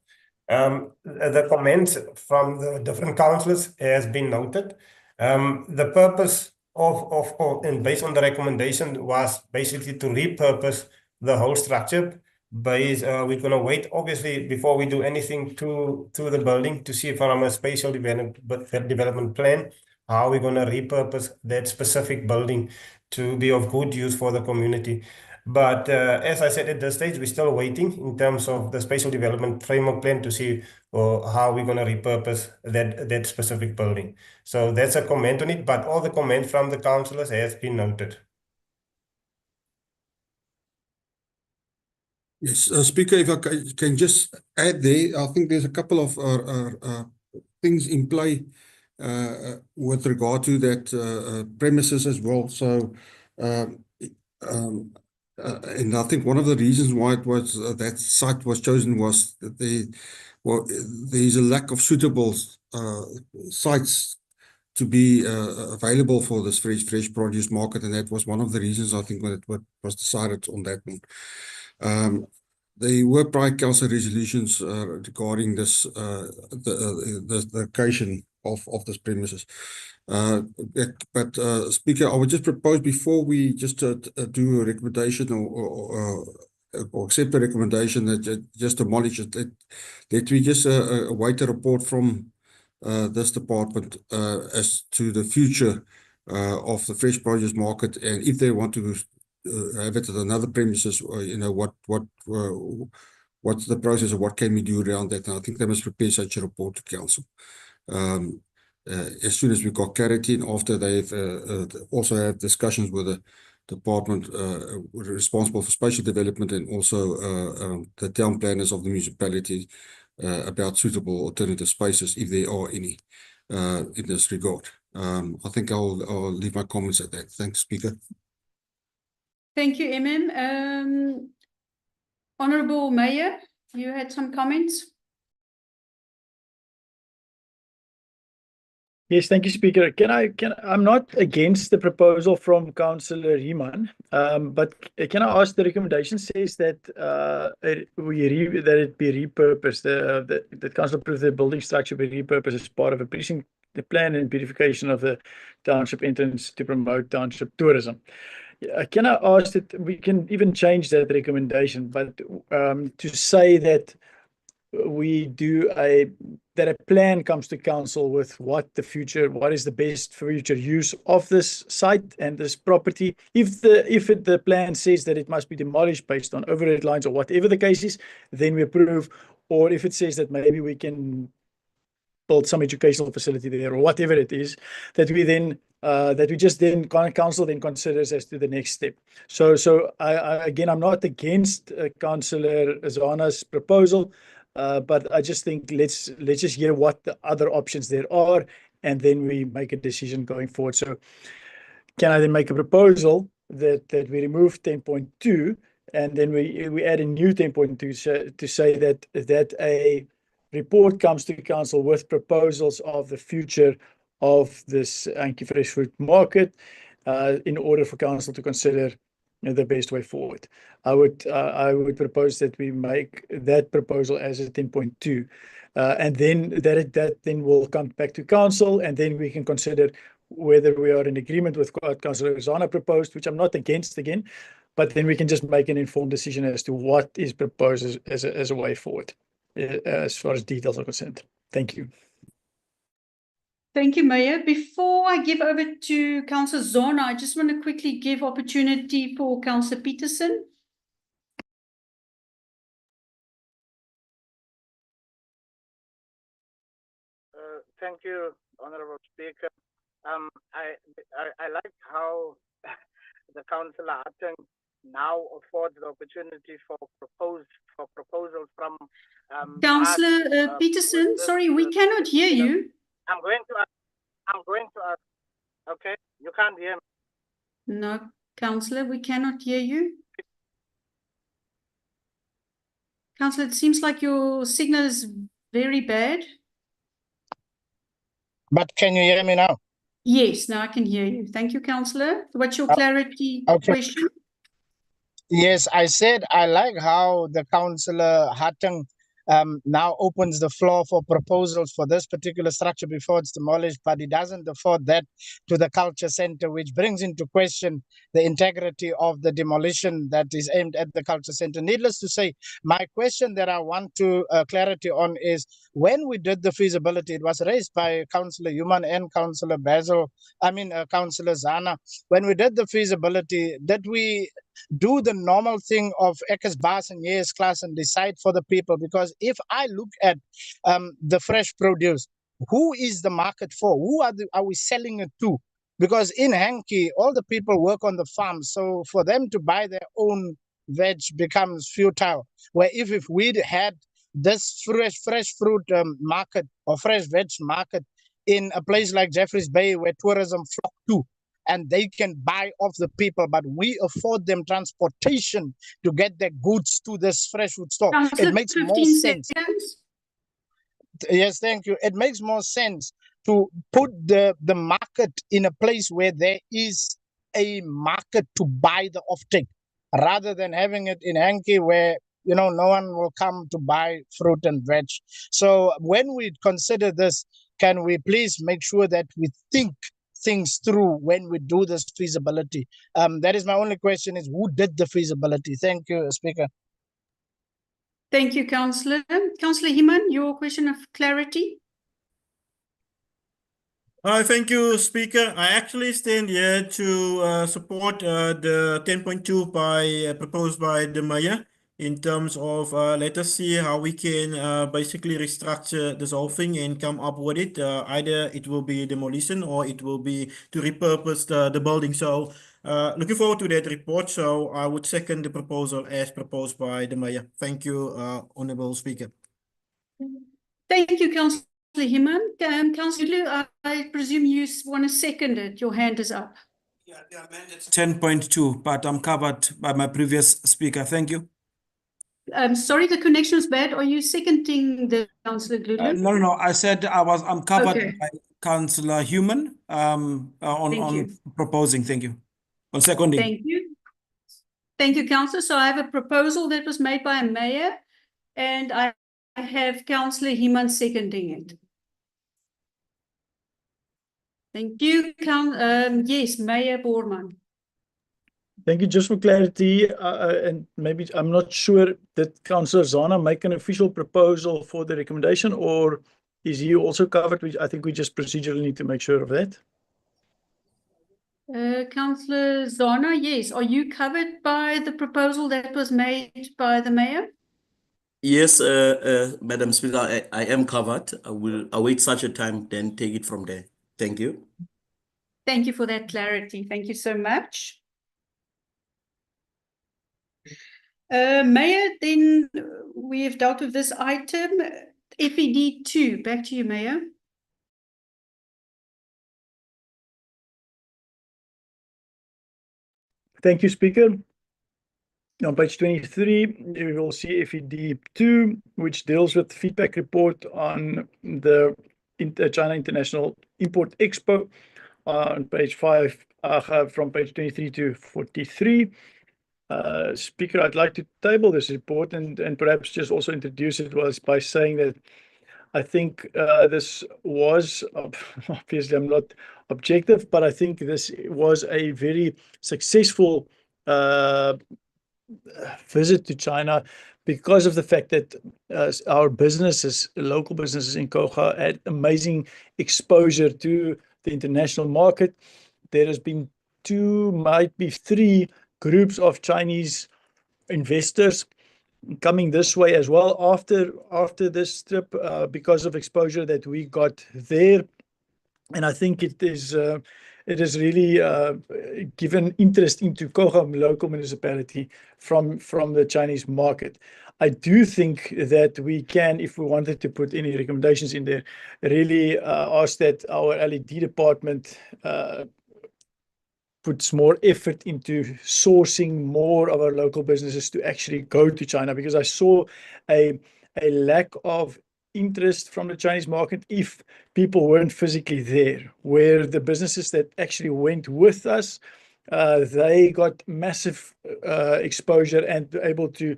The comments from the different councillors has been noted. The purpose and based on the recommendation was basically to repurpose the whole structure. We're going to wait, obviously, before we do anything to the building to see from a spatial development plan how we're going to repurpose that specific building to be of good use for the community. But as I said, at this stage, we're still waiting in terms of the spatial development framework plan to see how we're going to repurpose that specific building. So that's a comment on it, but all the comments from the councillors has been noted. Yes, Speaker, if I can just add there, I think there's a couple of things in play with regard to that premises as well. So, and I think one of the reasons why it was that site was chosen was that there's a lack of suitable sites to be available for this fresh produce market, and that was one of the reasons I think when it was decided on that one. There were prior council resolutions regarding this the location of this premises. But Speaker, I would just propose before we just do a recommendation or accept a recommendation that just demolish it, that we just await a report from this department as to the future of the fresh produce market, and if they want to have it at another premises, or what's the process, or what can we do around that. And I think they must prepare such a report to council as soon as we've got clarity, and after they've also had discussions with the department responsible for spatial development, and also the town planners of the municipality about suitable alternative spaces, if there are any, in this regard. I think I'll leave my comments at that. Thanks, Speaker. Thank you, Honourable Mayor, you had some comments? Yes, thank you, Speaker. I'm not against the proposal from Councillor Riemann, but can I ask, the recommendation says that it be repurposed, that council approve the building structure be repurposed as part of a precinct, the plan and beautification of the township entrance to promote township tourism. Can I ask that we can even change that recommendation, but to say that we do that a plan comes to council with what is the best future use of this site and this property. If the plan says that it must be demolished based on overhead lines or whatever the case is, then we approve. Or if it says that maybe we can build some educational facility there or whatever it is, that we then council then considers as to the next step. So I again, I'm not against Councillor Zana's proposal, but I just think let's just hear what the other options there are, and then we make a decision going forward. So can I then make a proposal that we remove 10.2 and then we add a new 10.2 to say that a report comes to council with proposals of the future of this Anki fresh fruit market in order for council to consider the best way forward. I would propose that we make that proposal as a 10.2, and then that then will come back to council, and then we can consider whether we are in agreement with what Councillor Zana proposed, which I'm not against again, but then we can just make an informed decision as to what is proposed as a way forward, as far as details are concerned. Thank you. Thank you, Mayor. Before I give over to Councillor Zana, I just want to quickly give opportunity for Councillor Peterson. Thank you, Honourable Speaker. I like how the Councillor Hatton now affords the opportunity for proposals from Councillor Peterson, sorry, we cannot hear you. I'm going to ask. Okay, you can't hear me. No, Councillor, we cannot hear you. Councillor, it seems like your signal is very bad. But can you hear me now? Yes, now I can hear you. Thank you, Councillor. What's your clarity question? Yes, I said I like how the Councillor Hatton now opens the floor for proposals for this particular structure before it's demolished, but he doesn't afford that to the culture center, which brings into question the integrity of the demolition that is aimed at the culture center. Needless to say, my question that I want to clarity on is, when we did the feasibility, it was raised by Councillor Human and Councillor Councillor Zana. When we did the feasibility, did we do the normal thing of Eckes Bas and Yes class and decide for the people? Because if I look at the fresh produce, who is the market for? Who are we selling it to? Because in Hanky, all the people work on the farm, so for them to buy their own veg becomes futile. Where if we'd had this fresh fruit market or fresh veg market in a place like Jeffreys Bay where tourism flock to, and they can buy off the people, but we afford them transportation to get their goods to this fresh food store. It makes more sense. Yes, thank you. It makes more sense to put the market in a place where there is a market to buy the offtake, rather than having it in Hanky where no one will come to buy fruit and veg. So when we consider this, can we please make sure that we think things through when we do this feasibility? That is my only question, is who did the feasibility? Thank you, Speaker. Thank you, Councillor. Councillor Heeman, your question of clarity. Thank you, Speaker. I actually stand here to support the 10.2 proposed by the Mayor in terms of let us see how we can basically restructure this whole thing and come up with it. Either it will be demolition or it will be to repurpose the building. So looking forward to that report. So I would second the proposal as proposed by the Mayor. Thank you, Honourable Speaker. Thank you, Councillor Heeman. Councillor, I presume you want to second it. Your hand is up. Yeah, 10.2, but I'm covered by my previous speaker. Thank you. Sorry, the connection is bad. Are you seconding the Councillor Gludlin? No. I said I'm covered by Councillor Human on proposing. Thank you. On seconding. Thank you. Thank you, Councillor. So I have a proposal that was made by a mayor, and I have Councillor Heeman seconding it. Thank you. Yes, Mayor Borman. Thank you. Just for clarity, and maybe I'm not sure, did Councillor Zana make an official proposal for the recommendation, or is he also covered? I think we just procedurally need to make sure of that. Councillor Zana, yes. Are you covered by the proposal that was made by the mayor? Yes, Madam Speaker, I am covered. I will await such a time, then take it from there. Thank you. Thank you for that clarity. Thank you so much. Mayor, then we have dealt with this item. FED 2, back to you, Mayor. Thank you, Speaker. On page 23, you will see FED 2, which deals with feedback report on the China International Import Expo. On page 5, from page 23 to 43. Speaker, I'd like to table this report and perhaps just also introduce it by saying that I think this was, obviously I'm not objective, but I think this was a very successful visit to China because of the fact that our businesses, local businesses in Koga, had amazing exposure to the international market. There has been 2, might be 3 groups of Chinese investors coming this way as well after this trip because of exposure that we got there. And I think it is really given interest into Koga local municipality from the Chinese market. I do think that we can, if we wanted to put any recommendations in there, really ask that our LED department puts more effort into sourcing more of our local businesses to actually go to China, because I saw a lack of interest from the Chinese market if people weren't physically there, where the businesses that actually went with us, they got massive exposure and able to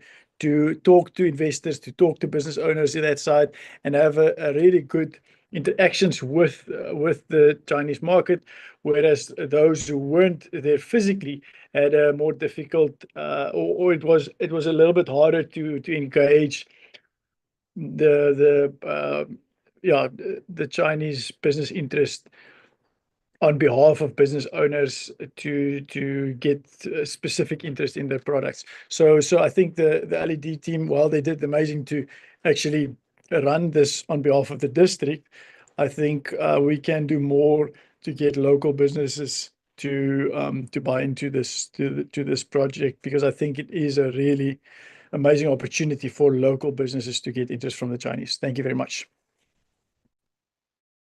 talk to investors, to talk to business owners in that side, and have a really good interactions with the Chinese market, whereas those who weren't there physically had a more difficult, or it was a little bit harder to engage the Chinese business interest on behalf of business owners to get specific interest in their products. So I think the LED team, while they did amazing to actually run this on behalf of the district, I think we can do more to get local businesses to buy into this project, because I think it is a really amazing opportunity for local businesses to get interest from the Chinese. Thank you very much.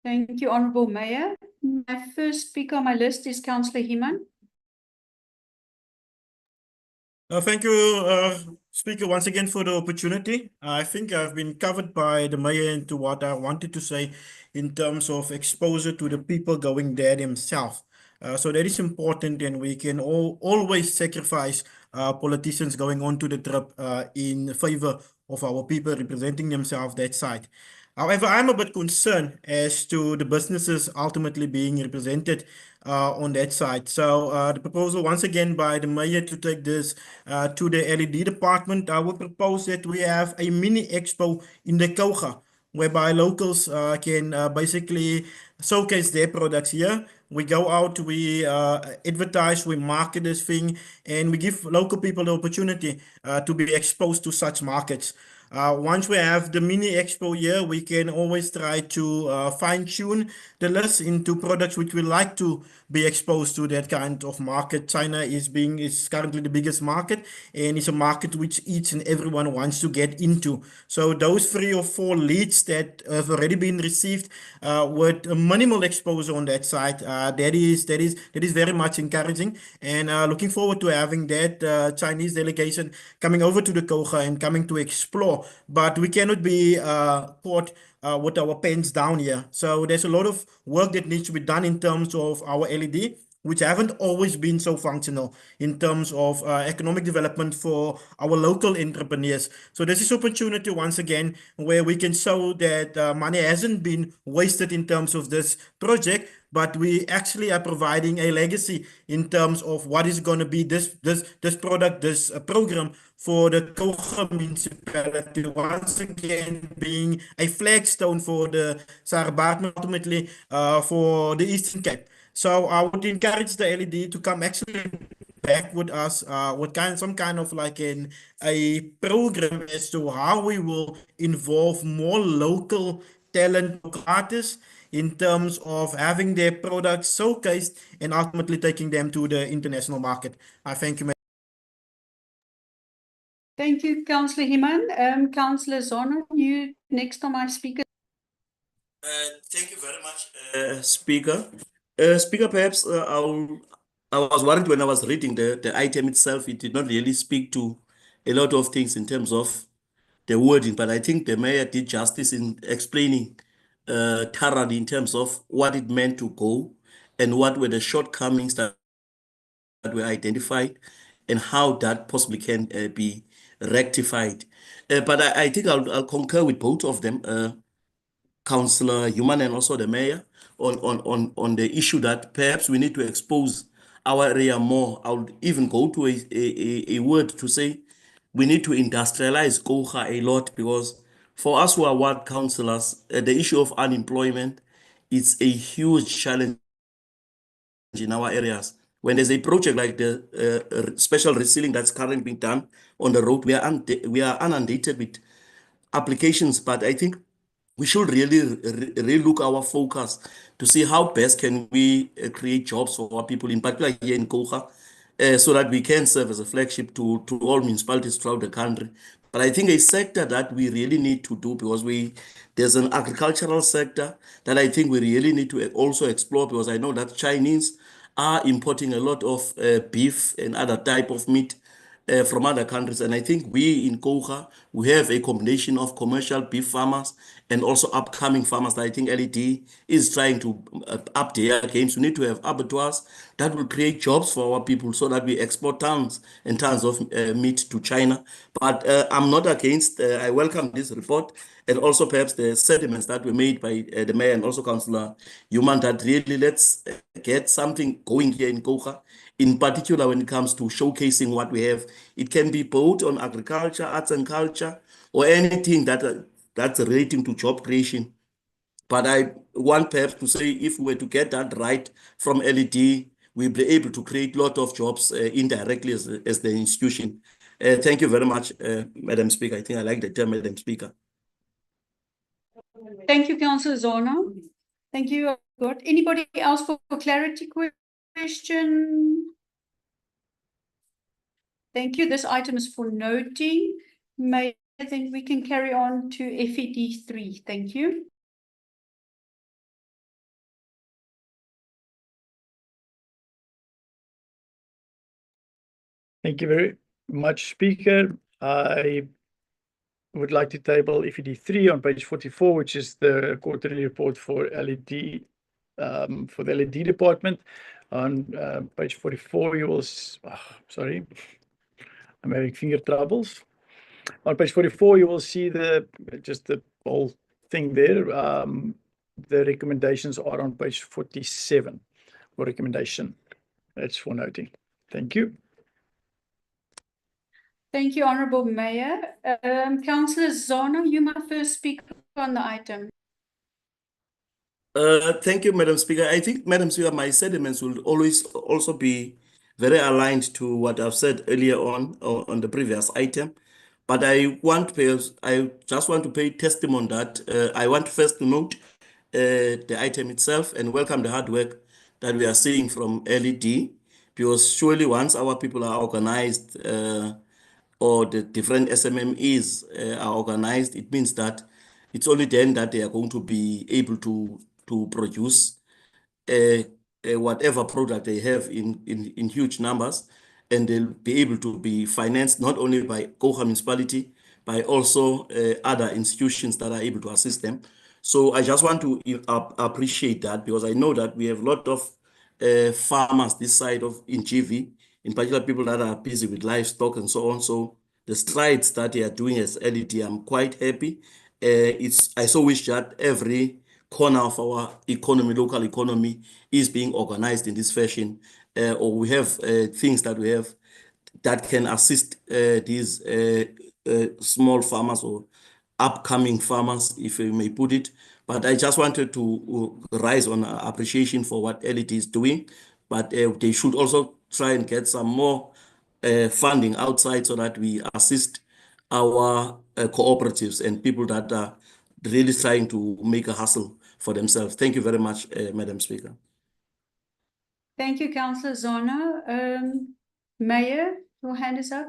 Thank you, Honourable Mayor. My first speaker on my list is Councillor Heeman. Thank you, Speaker, once again for the opportunity. I think I've been covered by the mayor into what I wanted to say in terms of exposure to the people going there themselves. So that is important, and we can always sacrifice politicians going on to the trip in favor of our people representing themselves that side. However, I'm a bit concerned as to the businesses ultimately being represented on that side. So the proposal once again by the mayor to take this to the LED department, I would propose that we have a mini expo in the Koga, whereby locals can basically showcase their products here. We go out, we advertise, we market this thing, and we give local people the opportunity to be exposed to such markets. Once we have the mini expo here, we can always try to fine-tune the list into products which we like to be exposed to that kind of market. China is currently the biggest market, and it's a market which each and everyone wants to get into. So those 3 or 4 leads that have already been received with a minimal exposure on that side, that is very much encouraging, and looking forward to having that Chinese delegation coming over to the Koga and coming to explore. But we cannot be caught with our pens down here. So there's a lot of work that needs to be done in terms of our LED. which haven't always been so functional in terms of economic development for our local entrepreneurs. So this is opportunity once again where we can show that money hasn't been wasted in terms of this project, but we actually are providing a legacy in terms of what is going to be this product, this program for the Koga municipality, once again being a flagstone for the Sarbaat, ultimately for the Eastern Cape. So I would encourage the LED to come actually back with us with some kind of like a program as to how we will involve more local talent, local artists in terms of having their products showcased and ultimately taking them to the international market. I thank you. Thank you, Councillor Himan. Councillor Zono, you next on my speaker. Thank you very much, Speaker. Speaker, perhaps I was worried when I was reading the item itself. It did not really speak to a lot of things in terms of the wording, but I think the mayor did justice in explaining thoroughly in terms of what it meant to go and what were the shortcomings that were identified and how that possibly can be rectified. But I think I'll concur with both of them, Councillor Human and also the mayor, on the issue that perhaps we need to expose our area more. I would even go to a word to say we need to industrialize Koga a lot, because for us who are ward councillors, the issue of unemployment is a huge challenge in our areas. When there's a project like the special resealing that's currently being done on the road, we are inundated with applications, but I think we should really relook our focus to see how best can we create jobs for our people, in particular here in Koga, so that we can serve as a flagship to all municipalities throughout the country. But I think a sector that we really need to do, because there's an agricultural sector that I think we really need to also explore, because I know that Chinese are importing a lot of beef and other type of meat from other countries. And I think we in Koga, we have a combination of commercial beef farmers and also upcoming farmers that I think LED is trying to up their games. We need to have abattoirs that will create jobs for our people so that we export tons and tons of meat to China. But I'm not against, I welcome this report and also perhaps the sentiments that were made by the mayor and also Councillor Human, that really let's get something going here in Koga. In particular, when it comes to showcasing what we have, it can be both on agriculture, arts and culture, or anything that's relating to job creation. But I want perhaps to say, if we were to get that right from LED, we'll be able to create a lot of jobs indirectly as the institution. Thank you very much, Madam Speaker. I think I like the term, Madam Speaker. Thank you, Councillor Zono. Thank you. Got anybody else for clarity question? Thank you. This item is for noting. I think we can carry on to FED 3. Thank you. Thank you very much, Speaker. I would like to table FED 3 on page 44, which is the quarterly report for LED, for the LED department. On page 44, you will, sorry, I'm having finger troubles. On page 44, you will see just the whole thing there. The recommendations are on page 47 for recommendation. That's for noting. Thank you. Thank you, Honourable Mayor. Councillor Zono, you might first speak on the item. Thank you, Madam Speaker. I think, Madam Speaker, my sentiments will always also be very aligned to what I've said earlier on the previous item. But I just want to pay testimony that I want first to note the item itself and welcome the hard work that we are seeing from LED, because surely once our people are organized or the different SMMEs are organized, it means that it's only then that they are going to be able to produce whatever product they have in huge numbers, and they'll be able to be financed not only by Koga municipality, but also other institutions that are able to assist them. So I just want to appreciate that, because I know that we have a lot of farmers this side of in GV, in particular people that are busy with livestock and so on. So the strides that they are doing as LED, I'm quite happy. I so wish that every corner of our economy, local economy, is being organized in this fashion, or we have things that we have that can assist these small farmers or upcoming farmers, if you may put it. But I just wanted to rise on appreciation for what LED is doing, but they should also try and get some more funding outside so that we assist our cooperatives and people that are really trying to make a hustle for themselves. Thank you very much, Madam Speaker. Thank you, Councillor Zona. Mayor, your hand is up.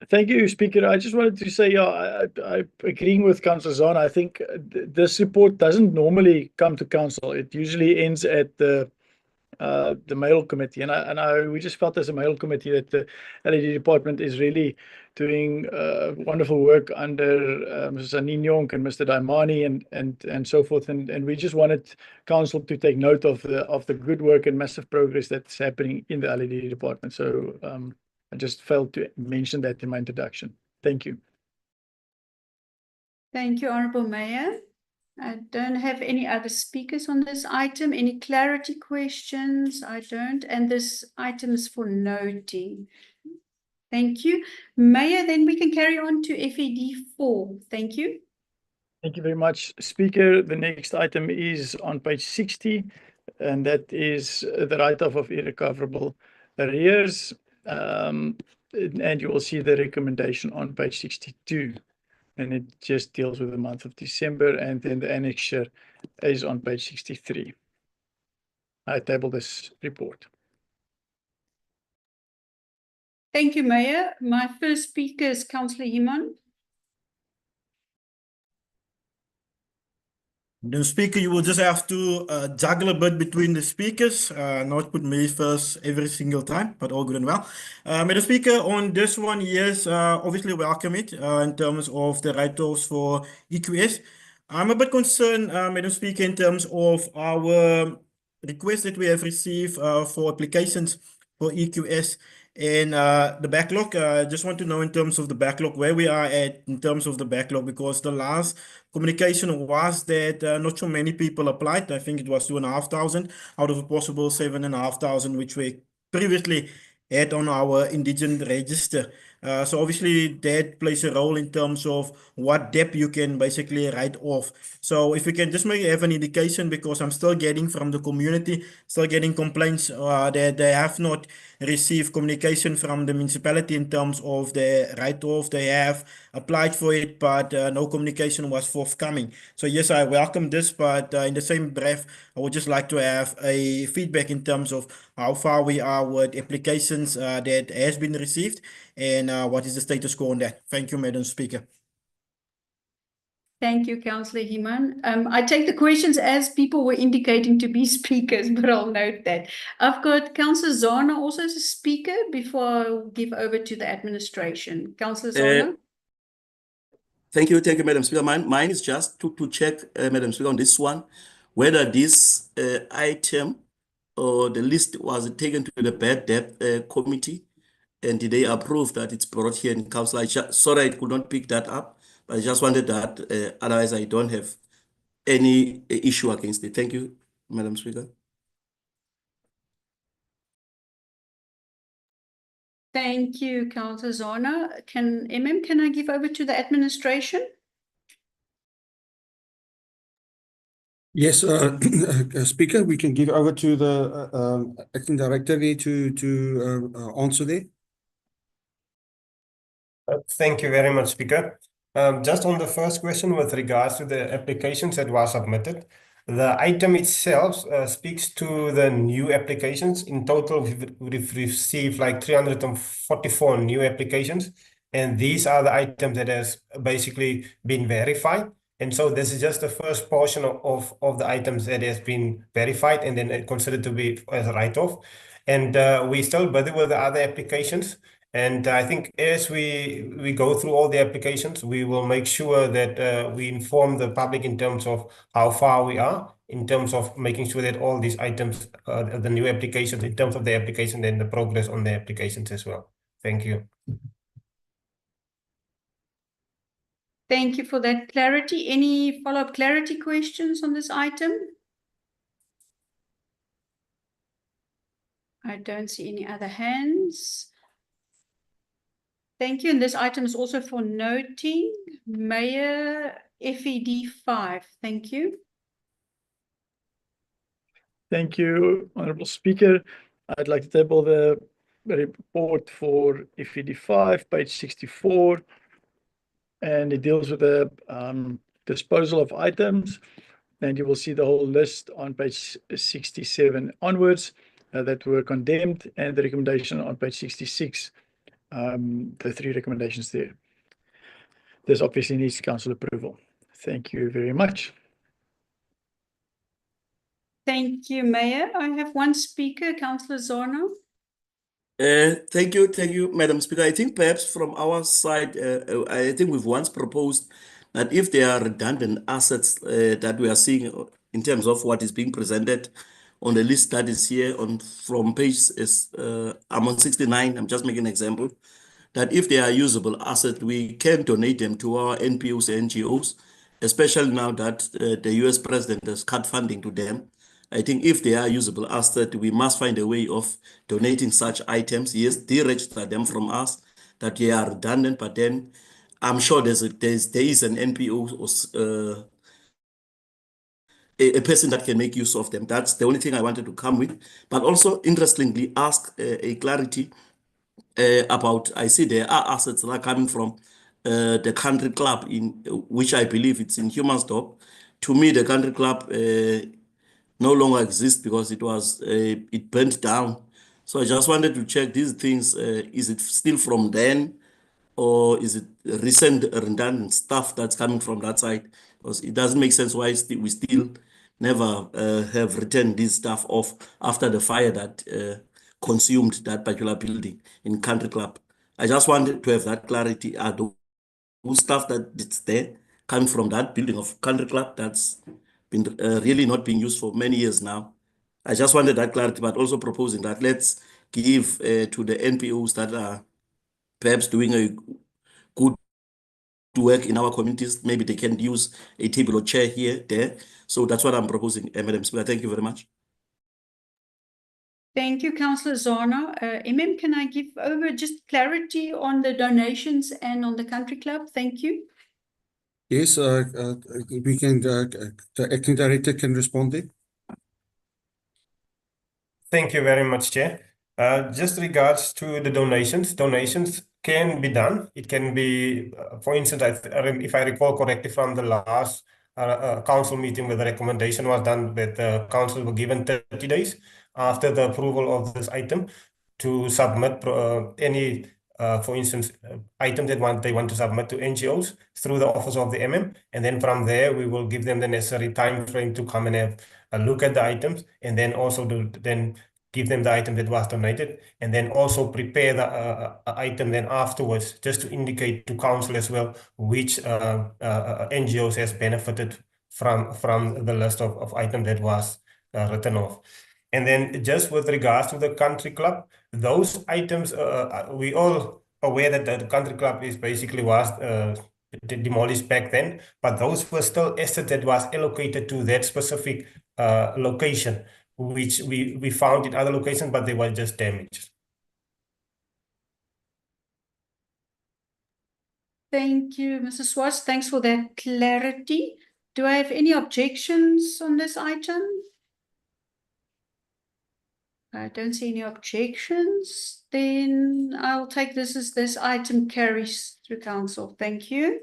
Thank you, Speaker. I just wanted to say, I agreeing with Councillor Zona. I think this report doesn't normally come to council. It usually ends at the mail committee, and we just felt as a mail committee that the LED department is really doing wonderful work under Mrs. Aninyonk and Mr. Daimani and so forth, and we just wanted council to take note of the good work and massive progress that's happening in the LED department. So I just failed to mention that in my introduction. Thank you. Thank you, Honourable Mayor. I don't have any other speakers on this item. Any clarity questions? I don't. And this item is for noting. Thank you. Mayor, then we can carry on to FED 4. Thank you. Thank you very much, Speaker. The next item is on page 60, and that is the write-off of irrecoverable arrears. And you will see the recommendation on page 62. And it just deals with the month of December, and then the annexure is on page 63. I table this report. Thank you, Mayor. My first speaker is Councillor Himon. The speaker, you will just have to juggle a bit between the speakers, not put me first every single time, but all good and well. Madam Speaker, on this one, yes, obviously welcome it in terms of the write-offs for EQS. I'm a bit concerned, Madam Speaker, in terms of our request that we have received for applications for EQS and the backlog. I just want to know in terms of the backlog, where we are at in terms of the backlog, because the last communication was that not so many people applied. I think it was 2,500 out of a possible 7,500, which we previously had on our indigent register. So obviously that plays a role in terms of what debt you can basically write off. So if we can just maybe have an indication, because I'm still getting from the community, still getting complaints that they have not received communication from the municipality in terms of the write-off. They have applied for it, but no communication was forthcoming. So yes, I welcome this, but in the same breath, I would just like to have a feedback in terms of how far we are with applications that has been received, and what is the status quo on that. Thank you, Madam Speaker. Thank you, Councillor Himan. I take the questions as people were indicating to be speakers, but I'll note that. I've got Councillor Zona also as a speaker before I give over to the administration. Councillor Zona. Thank you, Madam Speaker. Mine is just to check, Madam Speaker, on this one, whether this item or the list was taken to the bad debt committee, and did they approve that it's brought here in council? Sorry, I could not pick that up, but I just wanted that. Otherwise, I don't have any issue against it. Thank you, Madam Speaker. Thank you, Councillor Zona. Can I give over to the administration? Yes, Speaker, we can give over to the acting director there to answer there. Thank you very much, Speaker. Just on the first question with regards to the applications that were submitted, the item itself speaks to the new applications. In total, we've received like 344 new applications, and these are the items that has basically been verified. And so this is just the first portion of the items that has been verified and then considered to be as a write-off. And we still busy with the other applications. And I think as we go through all the applications, we will make sure that we inform the public in terms of how far we are, in terms of making sure that all these items, the new applications, in terms of the application and the progress on the applications as well. Thank you. Thank you for that clarity. Any follow-up clarity questions on this item? I don't see any other hands. Thank you. And this item is also for noting. Mayor FED 5. Thank you. Thank you, Honourable Speaker. I'd like to table the report for FED 5, page 64, and it deals with the disposal of items. And you will see the whole list on page 67 onwards that were condemned, and the recommendation on page 66, the 3 recommendations there. This obviously needs council approval. Thank you very much. Thank you, Mayor. I have one speaker, Councillor Zorno. Thank you, Madam Speaker. I think perhaps from our side, I think we've once proposed that if there are redundant assets that we are seeing in terms of what is being presented on the list that is here from page, I'm on 69, I'm just making an example, that if they are usable assets, we can donate them to our NPOs and NGOs, especially now that the US president has cut funding to them. I think if they are usable assets, we must find a way of donating such items. Yes, deregister them from us, that they are redundant, but then I'm sure there is an NPO or a person that can make use of them. That's the only thing I wanted to come with. But also, interestingly, ask a clarity about, I see there are assets that are coming from the country club, in which I believe it's in Humansdorp. To me, the country club no longer exists because it burnt down. So I just wanted to check these things. Is it still from then, or is it recent redundant stuff that's coming from that side? Because it doesn't make sense why we still never have returned this stuff off after the fire that consumed that particular building in Country Club. I just wanted to have that clarity. Are those stuff that it's there coming from that building of Country Club that's been really not being used for many years now? I just wanted that clarity, but also proposing that let's give to the NPOs that are perhaps doing a good work in our communities. Maybe they can use a table or chair here, there. So that's what I'm proposing, Madam Speaker. Thank you very much. Thank you, Councillor Zorno. MM, can I give over just clarity on the donations and on the country club? Thank you. Yes, we can, the acting director can respond there. Thank you very much, Chair. Just regards to the donations can be done. It can be, for instance, if I recall correctly from the last council meeting where the recommendation was done, that the council were given 30 days after the approval of this item to submit any, for instance, item that they want to submit to NGOs through the office of the MM. And then from there, we will give them the necessary time frame to come and have a look at the items, and then also give them the item that was donated, and then also prepare the item then afterwards, just to indicate to council as well which NGOs has benefited from the list of item that was written off. And then just with regards to the country club, those items, we all aware that the country club is basically was demolished back then, but those were still assets that was allocated to that specific location, which we found in other locations, but they were just damaged. Thank you, Mr. Swartz. Thanks for that clarity. Do I have any objections on this item? I don't see any objections. Then I'll take this as this item carries through council. Thank you.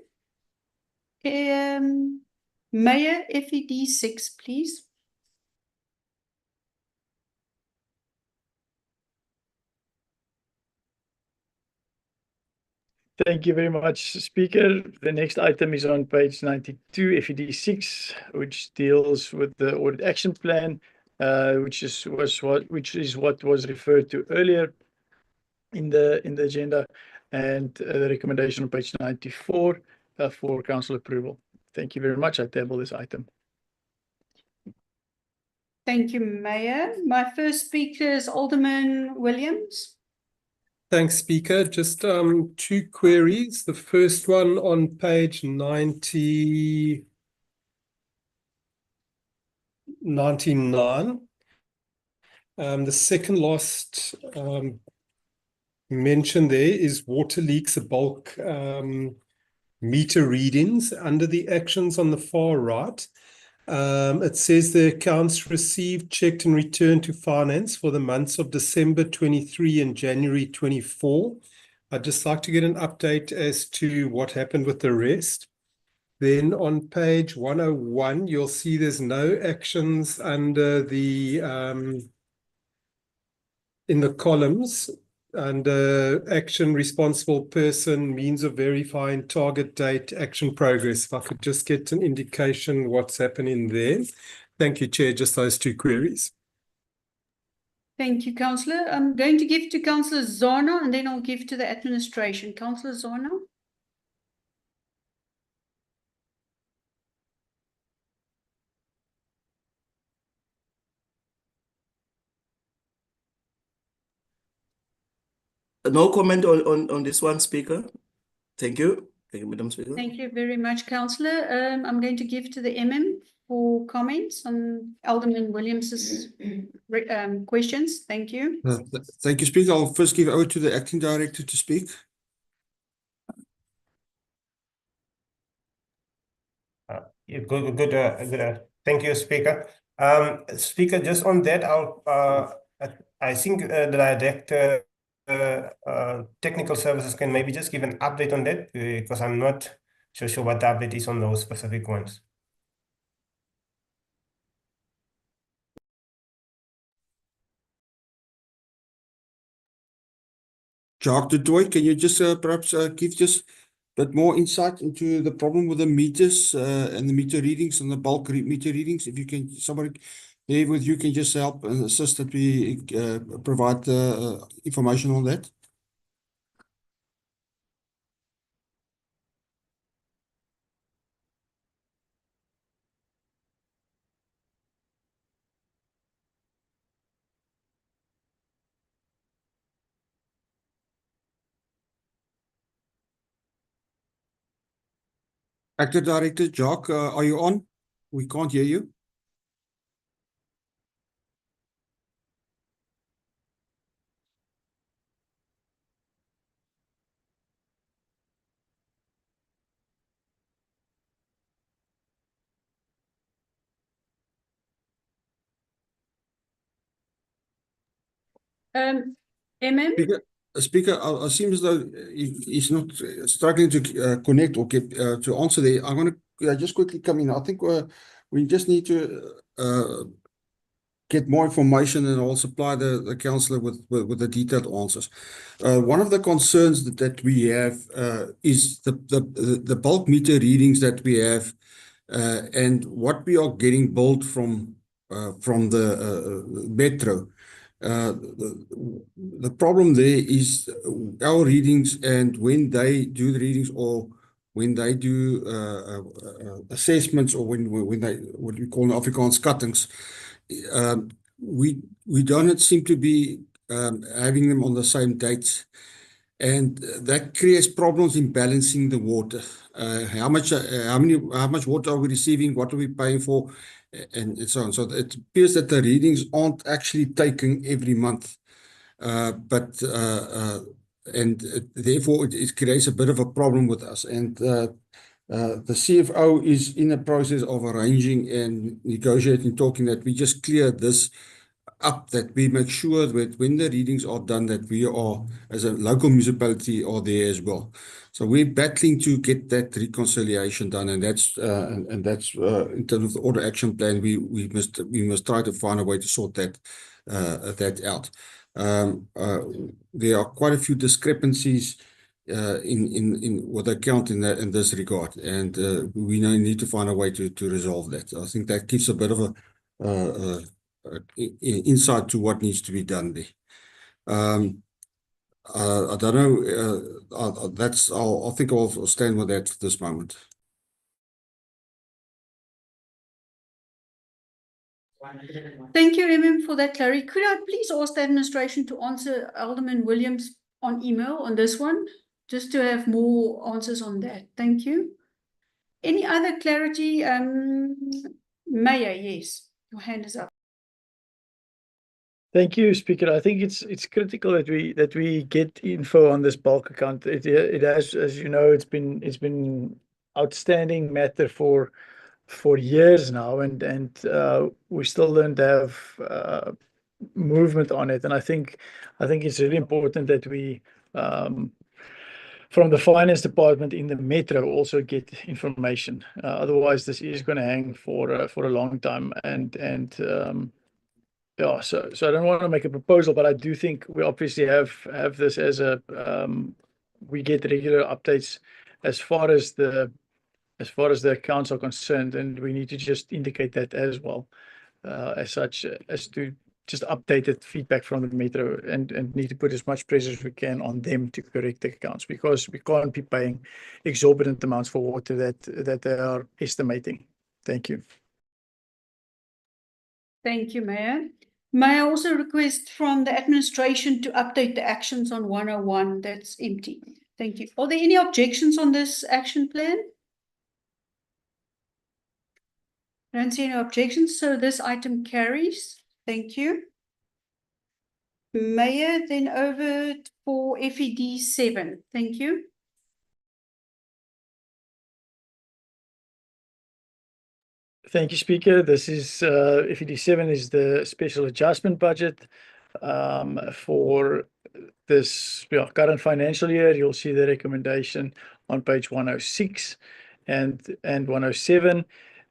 Mayor FED 6, please. Thank you very much, Speaker. The next item is on page 92, FED 6, which deals with the audit action plan, which is what was referred to earlier. in the agenda, and the recommendation on page 94 for council approval. Thank you very much. I table this item. Thank you, Mayor. My first speaker is Alderman Williams. Thanks, Speaker. Just two queries. The first one on page 99. The second last mention there is water leaks, bulk meter readings under the actions on the far right. It says the accounts received, checked and returned to finance for the months of December 23 and January 24. I'd just like to get an update as to what happened with the rest. Then on page 101, you'll see there's no actions under the in the columns under action, responsible person, means of verifying, target date, action progress. If I could just get an indication what's happening there. Thank you, Chair. Just those two queries. Thank you, Councillor. I'm going to give to Councillor Zana and then I'll give to the administration. Councillor Zana. No comment on this one, Speaker. Thank you. Thank you, Madam Speaker. Thank you very much, Councillor. I'm going to give to the MM for comments on Alderman Williams's questions. Thank you. Thank you, Speaker. I'll first give over to the Acting Director to speak. Good. Thank you, Speaker. Speaker, just on that, I think the Director Technical Services can maybe just give an update on that because I'm not so sure what the update is on those specific ones. Jacques de Toy, can you just perhaps give just a bit more insight into the problem with the meters and the meter readings and the bulk meter readings? If you can, somebody there with you can just help and assist that we provide information on that. Acting Director Jacques, are you on? We can't hear you. MM. Speaker, it seems as though he's not struggling to connect or get to answer there. I'm going to just quickly come in. I think we just need to get more information and I'll supply the councillor with the detailed answers. One of the concerns that we have is the bulk meter readings that we have and what we are getting billed from the metro. The problem there is our readings, and when they do the readings or when they do assessments or when they, what we call in Afrikaans cuttings, we don't seem to be having them on the same dates, and that creates problems in balancing the water. How much water are we receiving? What are we paying for? And so on. So it appears that the readings aren't actually taken every month, therefore it creates a bit of a problem with us. And the CFO is in the process of arranging and negotiating, talking that we just clear this up, that we make sure that when the readings are done, that we are, as a local municipality, are there as well. So we're battling to get that reconciliation done, and that's in terms of the order action plan, we must try to find a way to sort that out. There are quite a few discrepancies in what I count in this regard, and we now need to find a way to resolve that. I think that gives a bit of a insight to what needs to be done there. I don't know. I think I'll stand with that for this moment. Thank you, for that, Clary. Could I please ask the administration to answer Alderman Williams on email on this one, just to have more answers on that? Thank you. Any other clarity? Mayor, yes, your hand is up. Thank you, Speaker. I think it's critical that we get info on this bulk account. It has, as you know, it's been outstanding matter for years now, and we still don't have movement on it. And I think it's really important that we from the finance department in the metro also get information. Otherwise, this is going to hang for a long time. And yeah, so I don't want to make a proposal, but I do think we obviously have this as a we get regular updates as far as the accounts are concerned, and we need to just indicate that as well, as such, as to just updated feedback from the metro, and need to put as much pressure as we can on them to correct the accounts, because we can't be paying exorbitant amounts for water that they are estimating. Thank you. Thank you, Mayor. May I also request from the administration to update the actions on 101 that's empty? Thank you. Are there any objections on this action plan? I don't see any objections, so this item carries. Thank you. Mayor, then over for FED 7. Thank you. Thank you, Speaker. This is FED 7 is the special adjustment budget for this current financial year. You'll see the recommendation on page 106 and 107.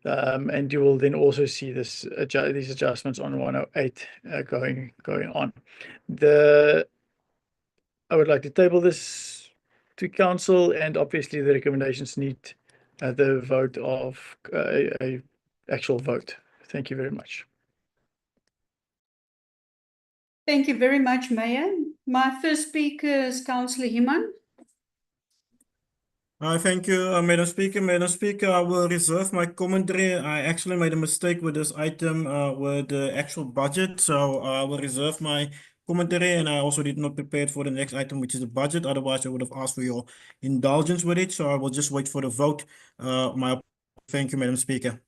And you will then also see these adjustments on 108 going on. I would like to table this to council, and obviously the recommendations need the vote of a actual vote. Thank you very much. Thank you very much, Mayor. My first speaker is Councillor Himan. Thank you, Madam Speaker. Madam Speaker, I will reserve my commentary. I actually made a mistake with this item with the actual budget, so I will reserve my commentary, and I also did not prepare for the next item, which is the budget. Otherwise, I would have asked for your indulgence with it, so I will just wait for the vote. Thank you, Madam Speaker.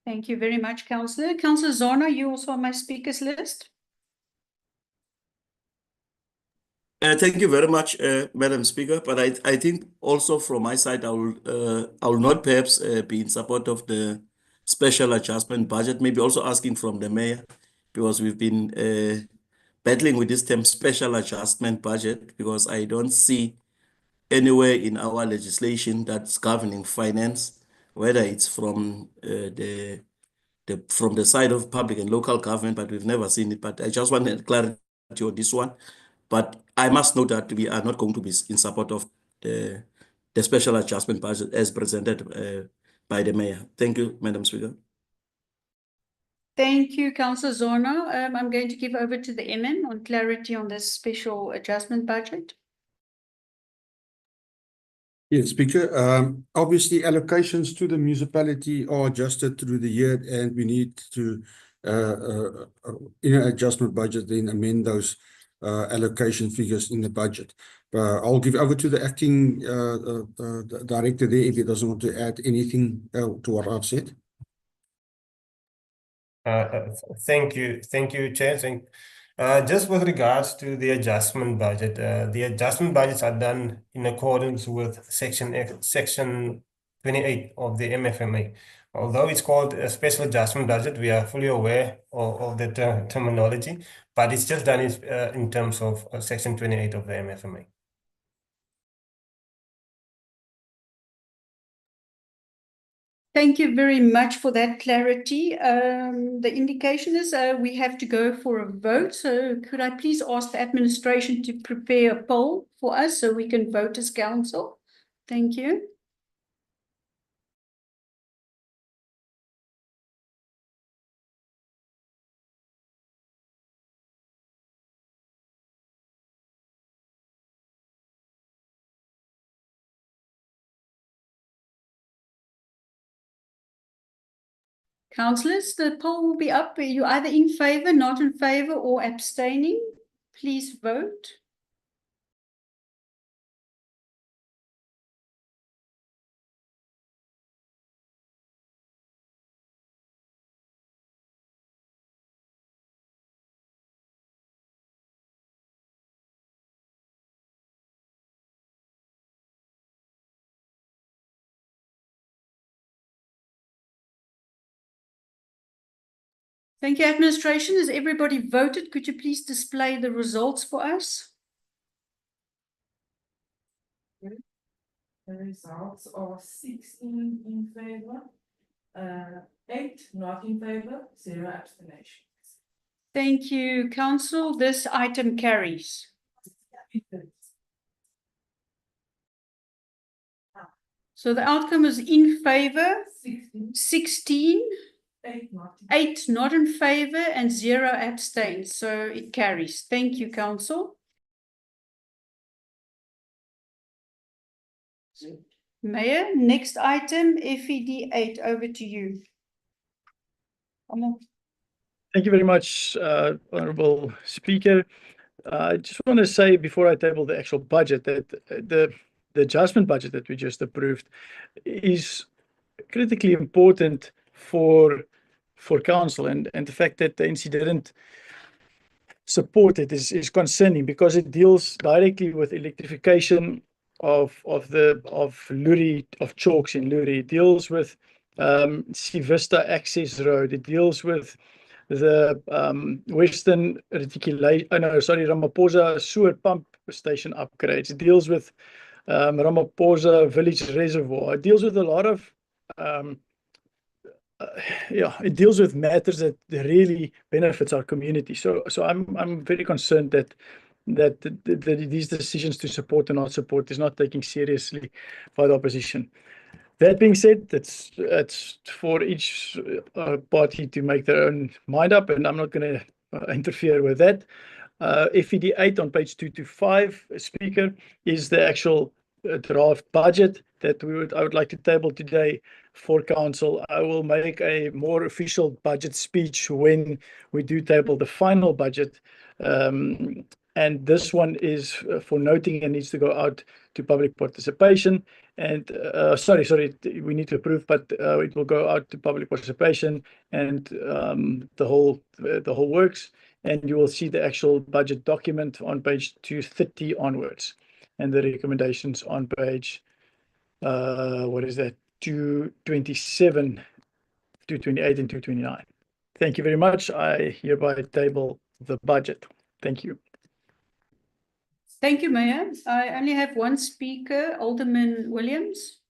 Thank you very much, Councillor. Councillor Zona, you also on my speakers list. Thank you very much, Madam Speaker. But I think also from my side, I will not perhaps be in support of the special adjustment budget. Maybe also asking from the mayor, because we've been battling with this term special adjustment budget, because I don't see anywhere in our legislation that's governing finance, whether it's from from the side of public and local government, but we've never seen it. But I just want clarity on this one. But I must note that we are not going to be in support of the special adjustment budget as presented by the mayor. Thank you, Madam Speaker. Thank you, Councillor Zona. I'm going to give over to the MN on clarity on this special adjustment budget. Yes, Speaker. Obviously, allocations to the municipality are adjusted through the year, and we need to, in an adjustment budget, then amend those allocation figures in the budget. I'll give over to the acting director there if he doesn't want to add anything to what I've said. Thank you, Chair. Just with regards to the adjustment budget, the adjustment budgets are done in accordance with Section 28 of the MFMA. Although it's called a special adjustment budget, we are fully aware of the terminology, but it's just done in terms of Section 28 of the MFMA. Thank you very much for that clarity. The indication is we have to go for a vote. So could I please ask the administration to prepare a poll for us so we can vote as council? Thank you. Councillors, the poll will be up. You're either in favour, not in favour, or abstaining. Please vote. Thank you, administration. Has everybody voted? Could you please display the results for us? The results are 16 in favour, 8 not in favour, 0 abstentions. Thank you, Council. This item carries. So the outcome is in favour, 16, 8 not in favour, and 0 abstains. So it carries. Thank you, Council. Mayor, next item, FED 8, over to you. Thank you very much, Honourable Speaker. I just want to say before I table the actual budget that the adjustment budget that we just approved is critically important for council, and the fact that the NC didn't support it is concerning because it deals directly with electrification of Luri, of chalks in Luri. It deals with Sivista access road. It deals with the Western reticulation, Ramaphosa sewer pump station upgrades. It deals with Ramaphosa village reservoir. It deals with a lot of it deals with matters that really benefits our community. So I'm very concerned that these decisions to support or not support is not taken seriously by the opposition. That being said, it's for each party to make their own mind up, and I'm not going to interfere with that. FED 8 on page 225, Speaker, is the actual draft budget that I would like to table today for council. I will make a more official budget speech when we do table the final budget. And this one is for noting and needs to go out to public participation. And we need to approve, but it will go out to public participation and the whole works. And you will see the actual budget document on page 230 onwards, and the recommendations on page 227, 228, and 229. Thank you very much. I hereby table the budget. Thank you. Thank you, Mayor. I only have one speaker, Alderman Williams.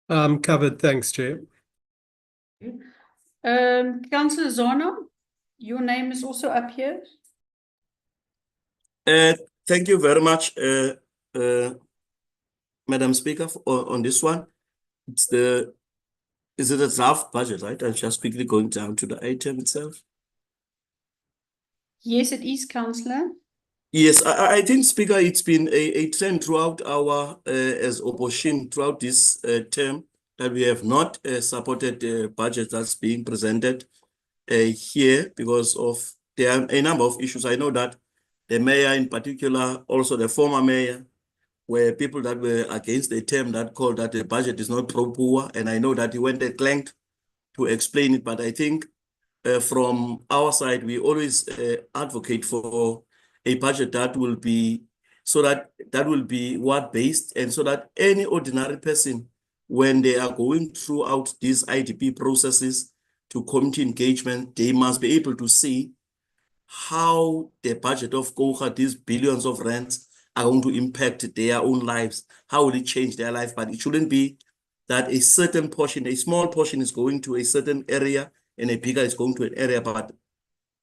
Covered. Thanks, Chair. Councillor Zano, your name is also up here. Thank you very much, Madam Speaker, on this one. Is it a draft budget, right? I'm just quickly going down to the item itself. Yes, it is, Councillor. Yes, I think, Speaker, it's been a trend throughout our, as opposition, throughout this term, that we have not supported the budget that's being presented here because of there are a number of issues. I know that the mayor in particular, also the former mayor, were people that were against the term that called that the budget is not pro-poor, and I know that he went at length to explain it, but I think from our side, we always advocate for a budget that will be word-based, and so that any ordinary person, when they are going throughout these IDP processes to community engagement, they must be able to see how the budget of Koga, these billions of rands, are going to impact their own lives. How will it change their life? But it shouldn't be that a certain portion, a small portion is going to a certain area and a bigger is going to an area. But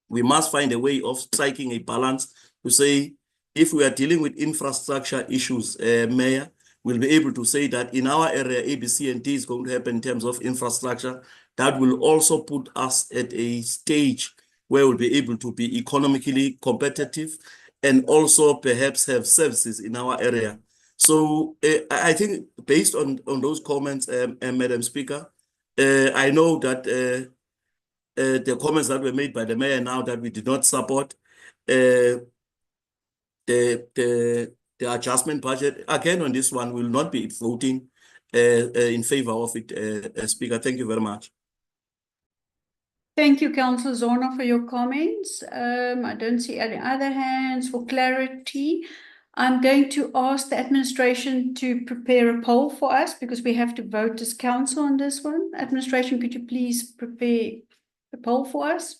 we must find a way of striking a balance to say, if we are dealing with infrastructure issues, Mayor, we'll be able to say that in our area, A, B, C, and D is going to happen in terms of infrastructure. That will also put us at a stage where we'll be able to be economically competitive and also perhaps have services in our area So I think based on those comments, Madam Speaker, I know that the comments that were made by the mayor now that we did not support the adjustment budget. Again, on this one, we will not be voting in favor of it, Speaker. Thank you very much. Thank you, Councillor Zona, for your comments. I don't see any other hands. For clarity, I'm going to ask the administration to prepare a poll for us because we have to vote as council on this one. Administration, could you please prepare a poll for us?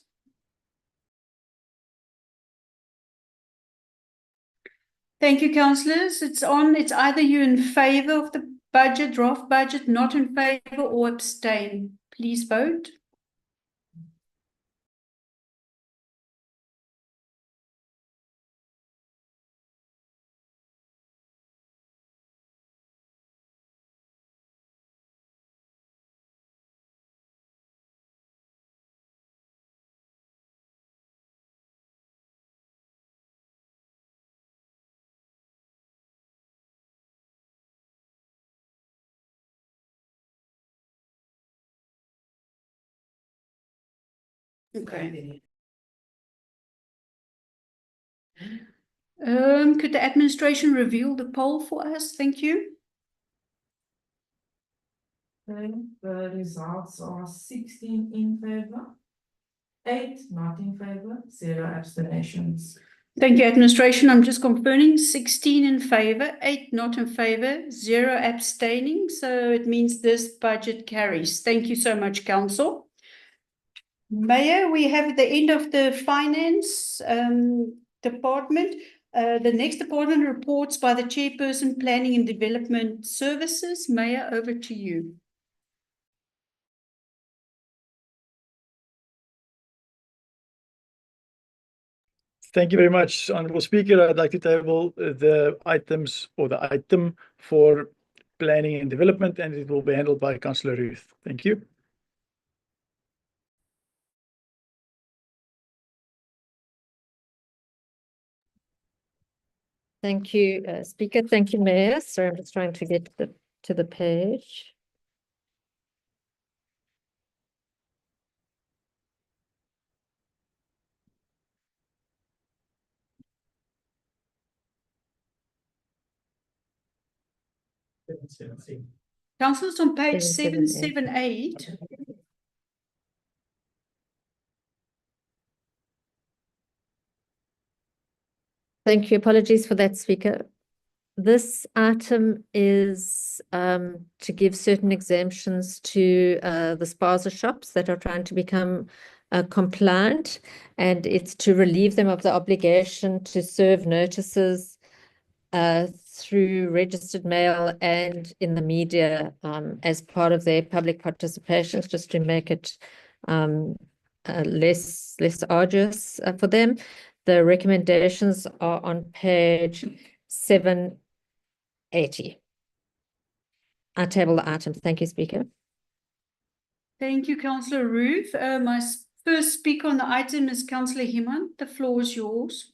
Thank you, councillors. It's on. It's either you in favor of the budget, draft budget, not in favor, or abstain. Please vote. Okay. Could the administration reveal the poll for us? Thank you. Okay, the results are 16 in favor, 8 not in favor, 0 abstentions. Thank you, administration. I'm just confirming 16 in favor, 8 not in favor, 0 abstaining. So it means this budget carries. Thank you so much, council. Mayor, we have the end of the finance department. The next department reports by the chairperson, Planning and Development Services. Mayor, over to you. Thank you very much, Honourable Speaker. I'd like to table the items or the item for planning and development, and it will be handled by Councillor Ruth. Thank you. Thank you, Speaker. Thank you, Mayor. So I'm just trying to get to the page. Councillors on page 778. 778. Thank you. Apologies for that, Speaker. This item is to give certain exemptions to the spaza shops that are trying to become compliant, and it's to relieve them of the obligation to serve notices through registered mail and in the media as part of their public participations, just to make it less arduous for them. The recommendations are on page 780. I table the item. Thank you, Speaker. Thank you, Councillor Ruth. My first speaker on the item is Councillor Himan. The floor is yours.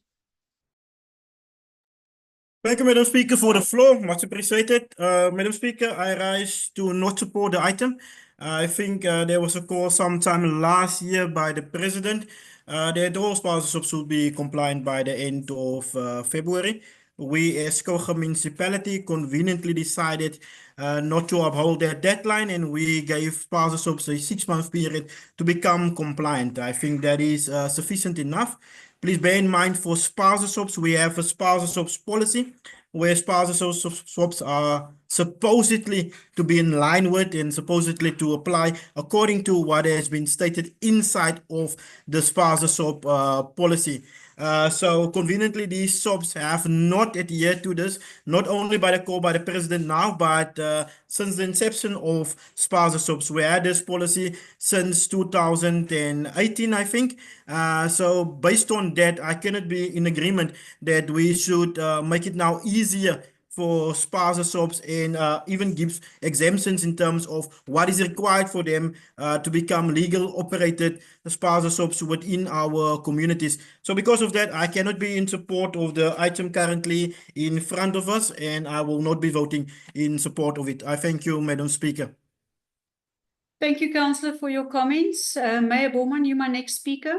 Thank you, Madam Speaker, for the floor. Much appreciated. Madam Speaker, I rise to not support the item. I think there was a call sometime last year by the President that all sponsorships will be compliant by the end of February. We as Koga municipality conveniently decided not to uphold that deadline, and we gave sponsorships a 6-month period to become compliant. I think that is sufficient enough. Please bear in mind for sponsorships, we have a sponsorships policy where sponsorships are supposedly to be in line with and supposedly to apply according to what has been stated inside of the sponsorship policy. So conveniently, these shops have not adhered to this, not only by the call by the President now, but since the inception of sponsorships. We had this policy since 2018, I think. So based on that, I cannot be in agreement that we should make it now easier for spaza shops and even gives exemptions in terms of what is required for them to become legal operated spaza shops within our communities. So because of that, I cannot be in support of the item currently in front of us, and I will not be voting in support of it. I thank you, Madam Speaker. Thank you, Councillor, for your comments. Mayor Bowman, you my next speaker.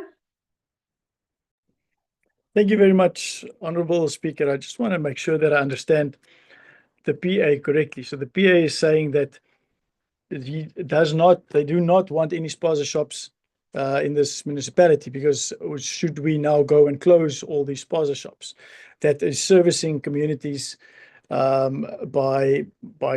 Thank you very much, Honourable Speaker. I just want to make sure that I understand the PA correctly. So the PA is saying that they do not want any spaza shops in this municipality, because should we now go and close all these spaza shops that is servicing communities by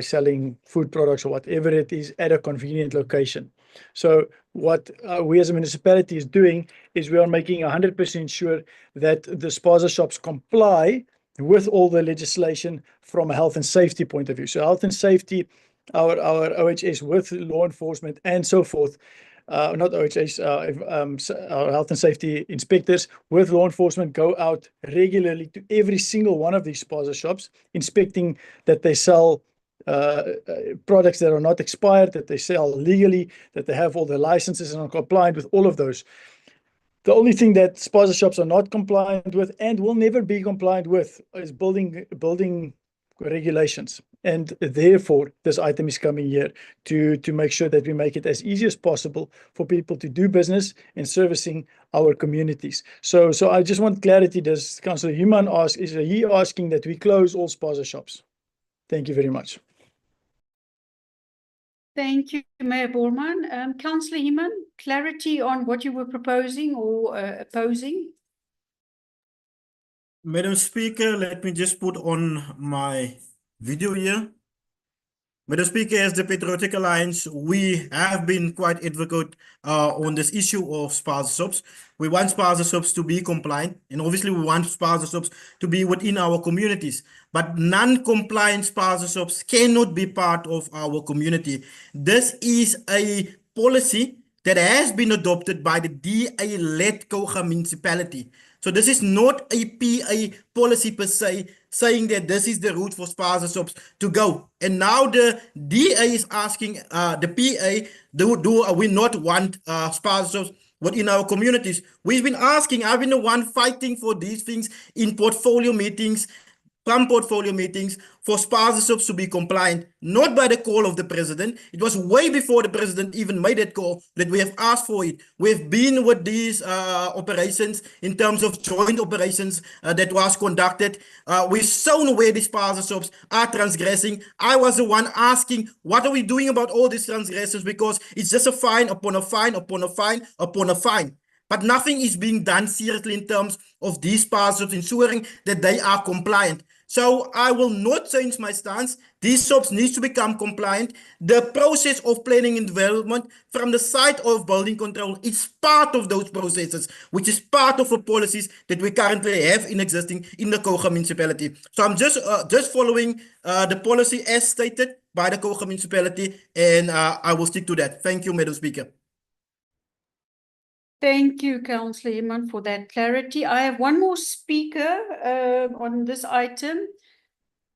selling food products or whatever it is at a convenient location. So what we as a municipality is doing is we are making 100% sure that the spaza shops comply with all the legislation from a health and safety point of view. So health and safety, our OHS with law enforcement and so forth, not OHS, our health and safety inspectors with law enforcement go out regularly to every single one of these spaza shops, inspecting that they sell products that are not expired, that they sell legally, that they have all their licenses and are compliant with all of those. The only thing that spaza shops are not compliant with and will never be compliant with is building regulations. And therefore, this item is coming here to make sure that we make it as easy as possible for people to do business in servicing our communities. So I just want clarity. Does Councillor Human ask, is he asking that we close all spaza shops? Thank you very much. Thank you, Mayor Bowman. Councillor Human, clarity on what you were proposing or opposing? Madam Speaker, let me just put on my video here. Madam Speaker, as the Patriotic Alliance, we have been quite advocate on this issue of spaza shops. We want spaza shops to be compliant, and obviously we want spaza shops to be within our communities. But non-compliant spaza shops cannot be part of our community. This is a policy that has been adopted by the DA-led Koga municipality. So this is not a PA policy per se, saying that this is the route for spaza shops to go. And now the DA is asking the PA, do we not want spaza shops within our communities? We've been asking, I've been the one fighting for these things in portfolio meetings, from portfolio meetings, for spaza shops to be compliant, not by the call of the president. It was way before the president even made that call that we have asked for it. We've been with these operations in terms of joint operations that was conducted. We've shown where these spaza shops are transgressing. I was the one asking, what are we doing about all these transgressions? Because it's just a fine upon a fine upon a fine upon a fine. But nothing is being done seriously in terms of these spaza shops, ensuring that they are compliant. So I will not change my stance. These shops need to become compliant. The process of planning and development from the side of building control is part of those processes, which is part of the policies that we currently have in existing in the Koga municipality. So I'm just following the policy as stated by the Koga municipality, and I will stick to that. Thank you, Madam Speaker. Thank you, Councillor Iman, for that clarity. I have one more speaker on this item.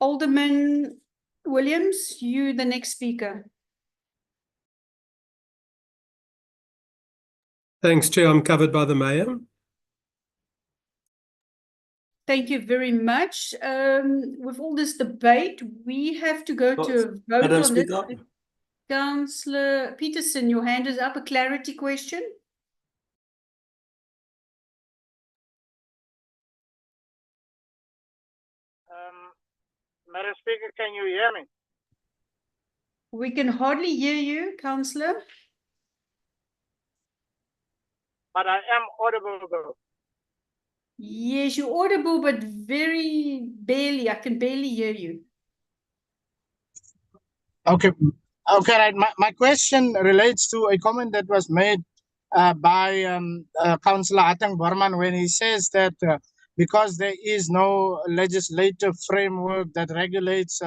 Alderman Williams, you the next speaker. Thanks, Chair. I'm covered by the Mayor. Thank you very much. With all this debate, we have to go to a vote Madam on this. Speaker. Councillor Peterson, your hand is up. A clarity question? Madam Speaker, can you hear me? We can hardly hear you, Councillor. But I am audible though. Yes, you're audible, but very barely. I can barely hear you. Okay, okay, right. My question relates to a comment that was made by Councillor Atang Borman when he says that because there is no legislative framework that regulates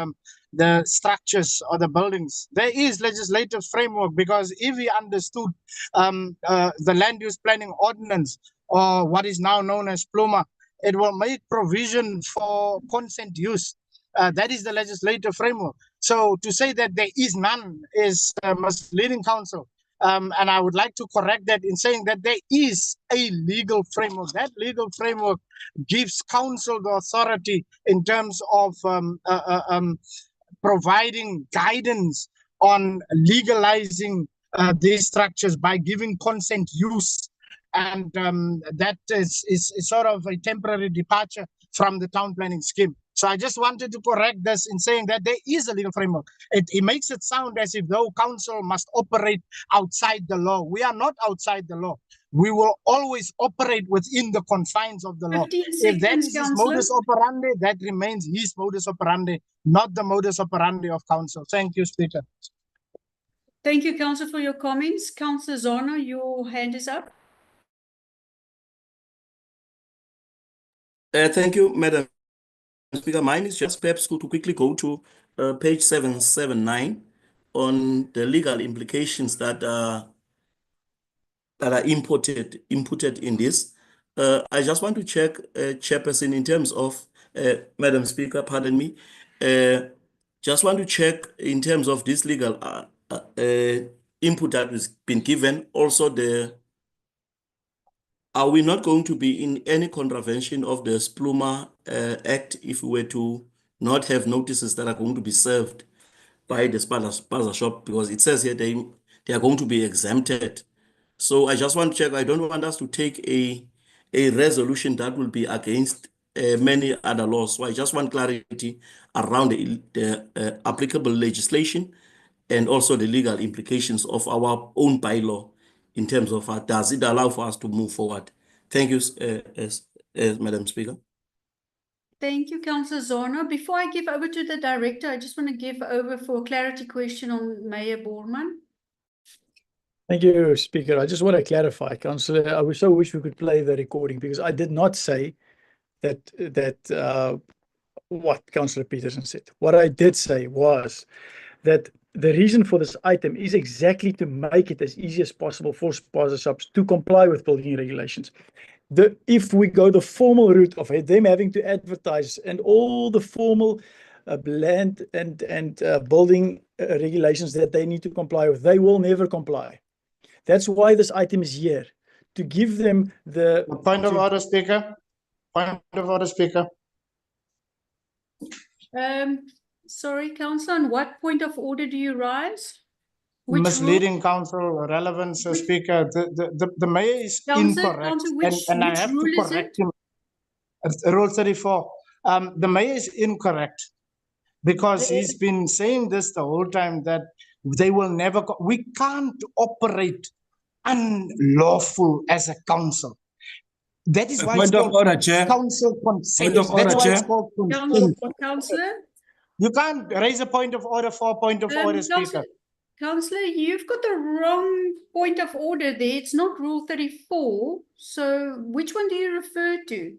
the structures or the buildings. There is legislative framework, because if we understood the land use planning ordinance, or what is now known as PLUMA, it will make provision for consent use. That is the legislative framework. So to say that there is none is misleading, counsel. And I would like to correct that in saying that there is a legal framework. That legal framework gives council the authority in terms of providing guidance on legalizing these structures by giving consent use. And that is sort of a temporary departure from the town planning scheme. So I just wanted to correct this in saying that there is a legal framework. It makes it sound as if though council must operate outside the law. We are not outside the law. We will always operate within the confines of the law. 15 If that seconds, is his Councillor. modus operandi, that remains his modus operandi, not the modus operandi of council. Thank you, Speaker. Thank you, Councillor, for your comments. Councillor Zona, your hand is up. Thank you, Madam Speaker. Mine is just perhaps to quickly go to page 779 on the legal implications that are inputted in this. I just want to check, Chairperson, in terms of, Madam Speaker, pardon me, just want to check in terms of this legal input that has been given, also are we not going to be in any contravention of the Spluma Act if we were to not have notices that are going to be served by the spaza shop? Because it says here they are going to be exempted. So I just want to check. I don't want us to take a resolution that will be against many other laws. So I just want clarity around the applicable legislation and also the legal implications of our own bylaw in terms of does it allow for us to move forward? Thank you, Madam Speaker. Thank you, Councillor Zona. Before I give over to the director, I just want to give over for a clarity question on Mayor Borman. Thank you, Speaker. I just want to clarify, Councillor. I so wish we could play the recording because I did not say that what Councillor Peterson said. What I did say was that the reason for this item is exactly to make it as easy as possible for spaza shops to comply with building regulations. If we go the formal route of them having to advertise and all the formal land and building regulations that they need to comply with, they will never comply. That's why this item is here, to give them the... Point of order, Speaker. Point of order, Speaker. Sorry, Councillor, on what point of order do you rise? Which Misleading rule? council relevance, Speaker. The mayor is incorrect, and I have to rule is correct it? him. It's Rule 34. The mayor is incorrect because he's been saying this the whole time that they will never. We can't operate unlawful as a council. That is why Point it's of called order, Chair. council consent. Point of order, That's why it's Chair. called consent. Councillor? You can't raise a point of order for a point of order, Speaker. Councillor, you've got the wrong point of order there. It's not Rule 34. So which one do you refer to?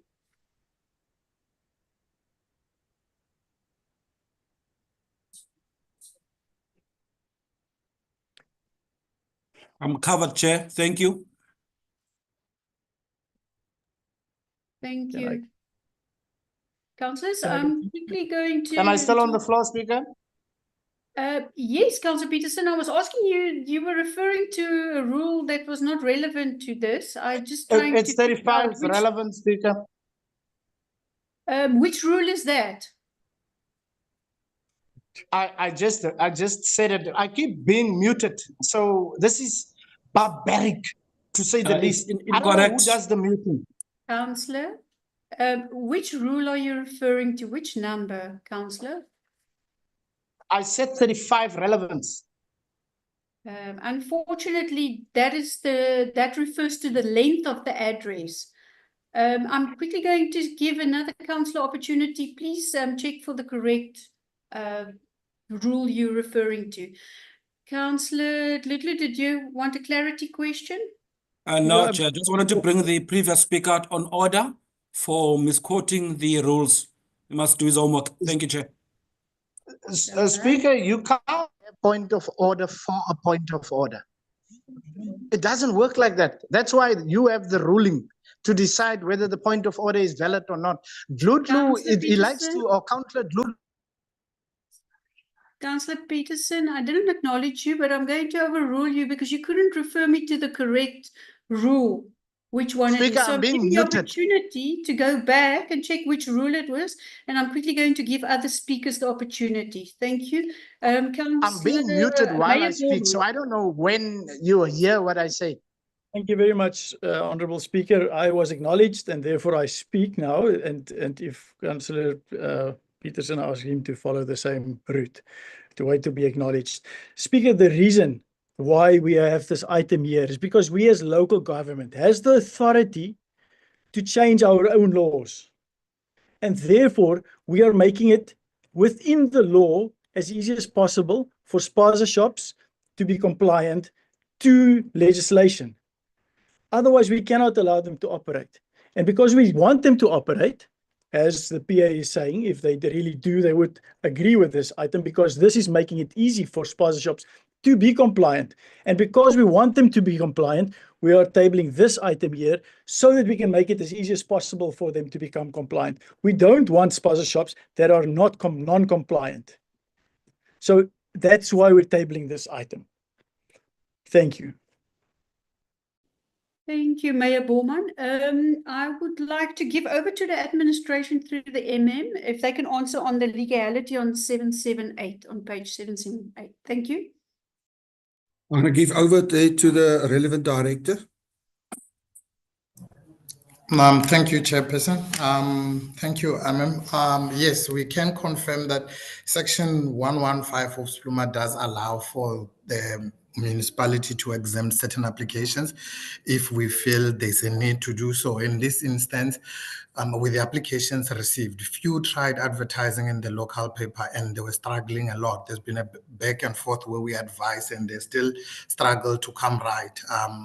I'm covered, Chair. Thank you. Thank you. Councillors, I'm quickly going to... Am I still on the floor, Speaker? Yes, Councillor Peterson, I was asking you, you were referring to a rule that was not relevant to this. I just trying It's to figure out 35 relevant, Speaker. Which rule is that? I just said it. I keep being muted. So this is barbaric, to say the least. I don't know who does the muting. Councillor, which rule are you referring to? Which number, Councillor? I said 35 relevance. Unfortunately, that refers to the length of the address. I'm quickly going to give another councillor opportunity. Please check for the correct rule you're referring to. Councillor Little, did you want a clarity question? No, Chair. Just wanted to bring the previous speaker on order for misquoting the rules. He must do his homework. Thank you, Chair. Speaker, you can't have a point of order for a point of order. It doesn't work like that. That's why you have the ruling to decide whether the point of order is valid or not. Dludlu, he likes to, or Councillor Dludlu Councillor Peterson, I didn't acknowledge you, but I'm going to overrule you because you couldn't refer me to the correct rule, which one it Speaker, is. So I'm I'm being giving the muted. opportunity to go back and check which rule it was, and I'm quickly going to give other speakers the opportunity. Thank you. I'm being muted Councillor while I Mayor speak, so Bowman. I don't know when you hear what I say. Thank you very much, Honourable Speaker. I was acknowledged and therefore I speak now. And if Councillor Peterson asks him to follow the same route, to wait to be acknowledged. Speaker, the reason why we have this item here is because we as local government has the authority to change our own laws. And therefore, we are making it within the law as easy as possible for spaza shops to be compliant to legislation. Otherwise, we cannot allow them to operate. And because we want them to operate, as the PA is saying, if they really do, they would agree with this item because this is making it easy for spaza shops to be compliant. And because we want them to be compliant, we are tabling this item here so that we can make it as easy as possible for them to become compliant. We don't want spaza shops that are not non-compliant. So that's why we're tabling this item. Thank you. Thank you, Mayor Bowman. I would like to give over to the administration through the MM if they can answer on the legality on 778, on page 778. Thank you. I'm going to give over to the relevant director. Thank you, Chairperson. Thank you, MM. Yes, we can confirm that Section 115 of SPLUMA does allow for the municipality to exempt certain applications if we feel there's a need to do so. In this instance, with the applications received, few tried advertising in the local paper and they were struggling a lot. There's been a back and forth where we advise and they still struggle to come right.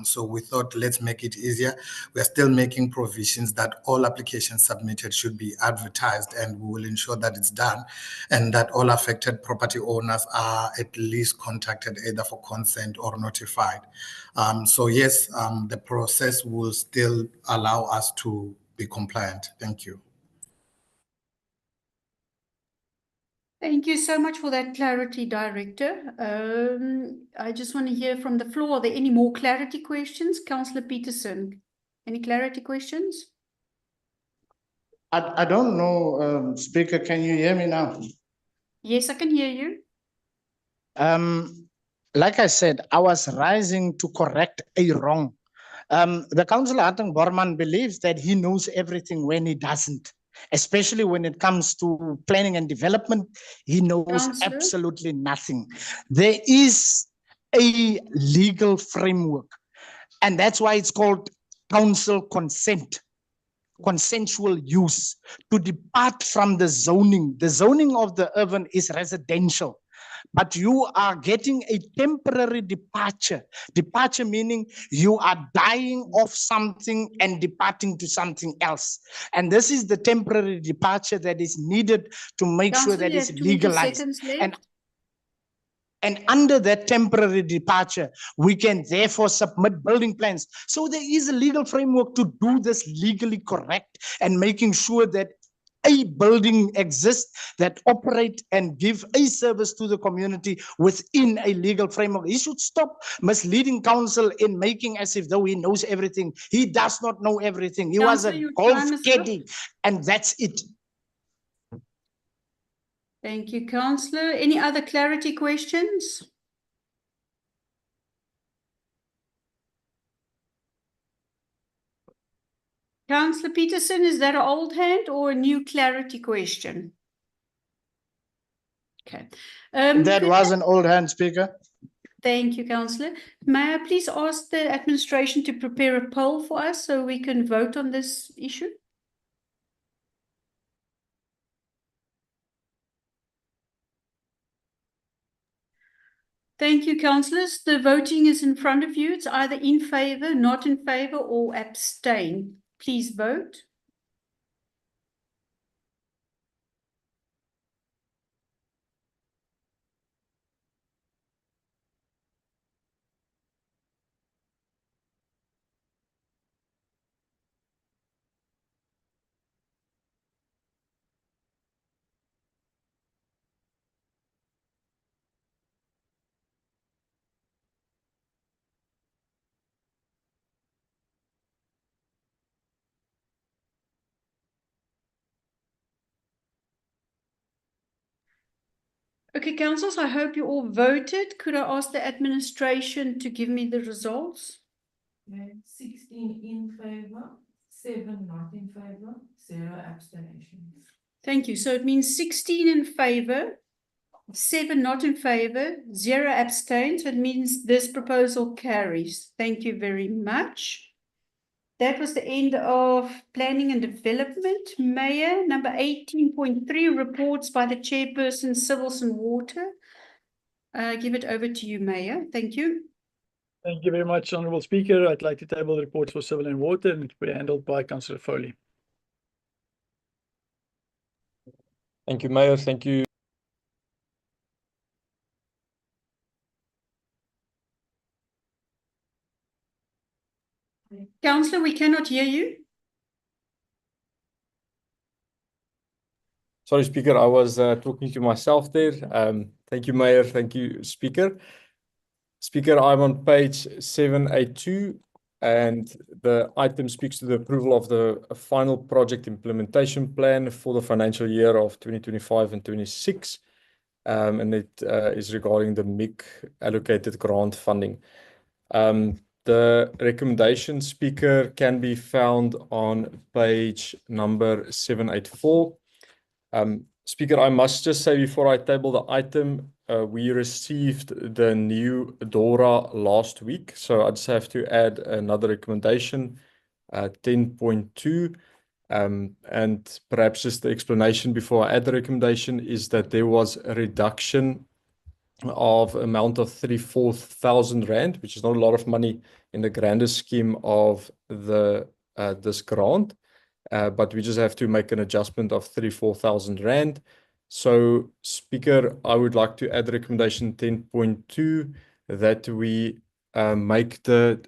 So we thought, let's make it easier. We're still making provisions that all applications submitted should be advertised, and we will ensure that it's done and that all affected property owners are at least contacted either for consent or notified. So yes, the process will still allow us to be compliant. Thank you. Thank you so much for that clarity, Director. I just want to hear from the floor. Are there any more clarity questions? Councillor Peterson, any clarity questions? I don't know, Speaker, can you hear me now? Yes, I can hear you. Like I said, I was rising to correct a wrong. The Councillor Atang Borman believes that he knows everything when he doesn't, especially when it comes to planning and development. He knows Councillor? absolutely nothing. There is a legal framework, and that's why it's called council consent. Consensual use to depart from the zoning. The zoning of the urban is residential, but you are getting a temporary departure. Departure meaning you are dying of something and departing to something else. And this is the temporary departure that is needed to make sure Councillor, that you it's have 20 legalized. seconds left. And under that temporary departure, we can therefore submit building plans. So there is a legal framework to do this legally correct and making sure that a building exists that operate and give a service to the community within a legal framework. He should stop misleading council in making as if though he knows everything. He does not know everything. He was Councillor, a your golf time is up. caddy, and that's it. Thank you, Councillor. Any other clarity questions? Councillor Peterson, is that an old hand or a new clarity question? Okay. That was an old hand, Speaker. Thank you, Councillor. May I please ask the administration to prepare a poll for us so we can vote on this issue? Thank you, councillors. The voting is in front of you. It's either in favour, not in favour, or abstain. Please vote. Okay, councillors, I hope you all voted. Could I ask the administration to give me the results? Okay, 16 in favor, 7 not in favor, 0 abstentions. Thank you. So it means 16 in favor, 7 not in favor, 0 abstained. So it means this proposal carries. Thank you very much. That was the end of planning and development. Mayor, number 18.3, reports by the chairperson, civils and water. Give it over to you, Mayor. Thank you. Thank you very much, Honourable Speaker. I'd like to table the reports for civil and water, and it will be handled by Councillor Foley. Thank you, Mayor. Thank you. Councillor, we cannot hear you. Sorry, Speaker, I was talking to myself there. Thank you, Mayor. Thank you, Speaker. Speaker, I'm on page 782, and the item speaks to the approval of the final project implementation plan for the financial year of 2025 and 26, and it is regarding the MIC allocated grant funding. The recommendation, Speaker, can be found on page number 784. Speaker, I must just say before I table the item, we received the new DORA last week, so I just have to add another recommendation, 10.2. And perhaps just the explanation before I add the recommendation is that there was a reduction of amount of 34,000 Rand, which is not a lot of money in the grander scheme of the this grant. But we just have to make an adjustment of 34,000 Rand. So, Speaker, I would like to add recommendation 10.2 that we make the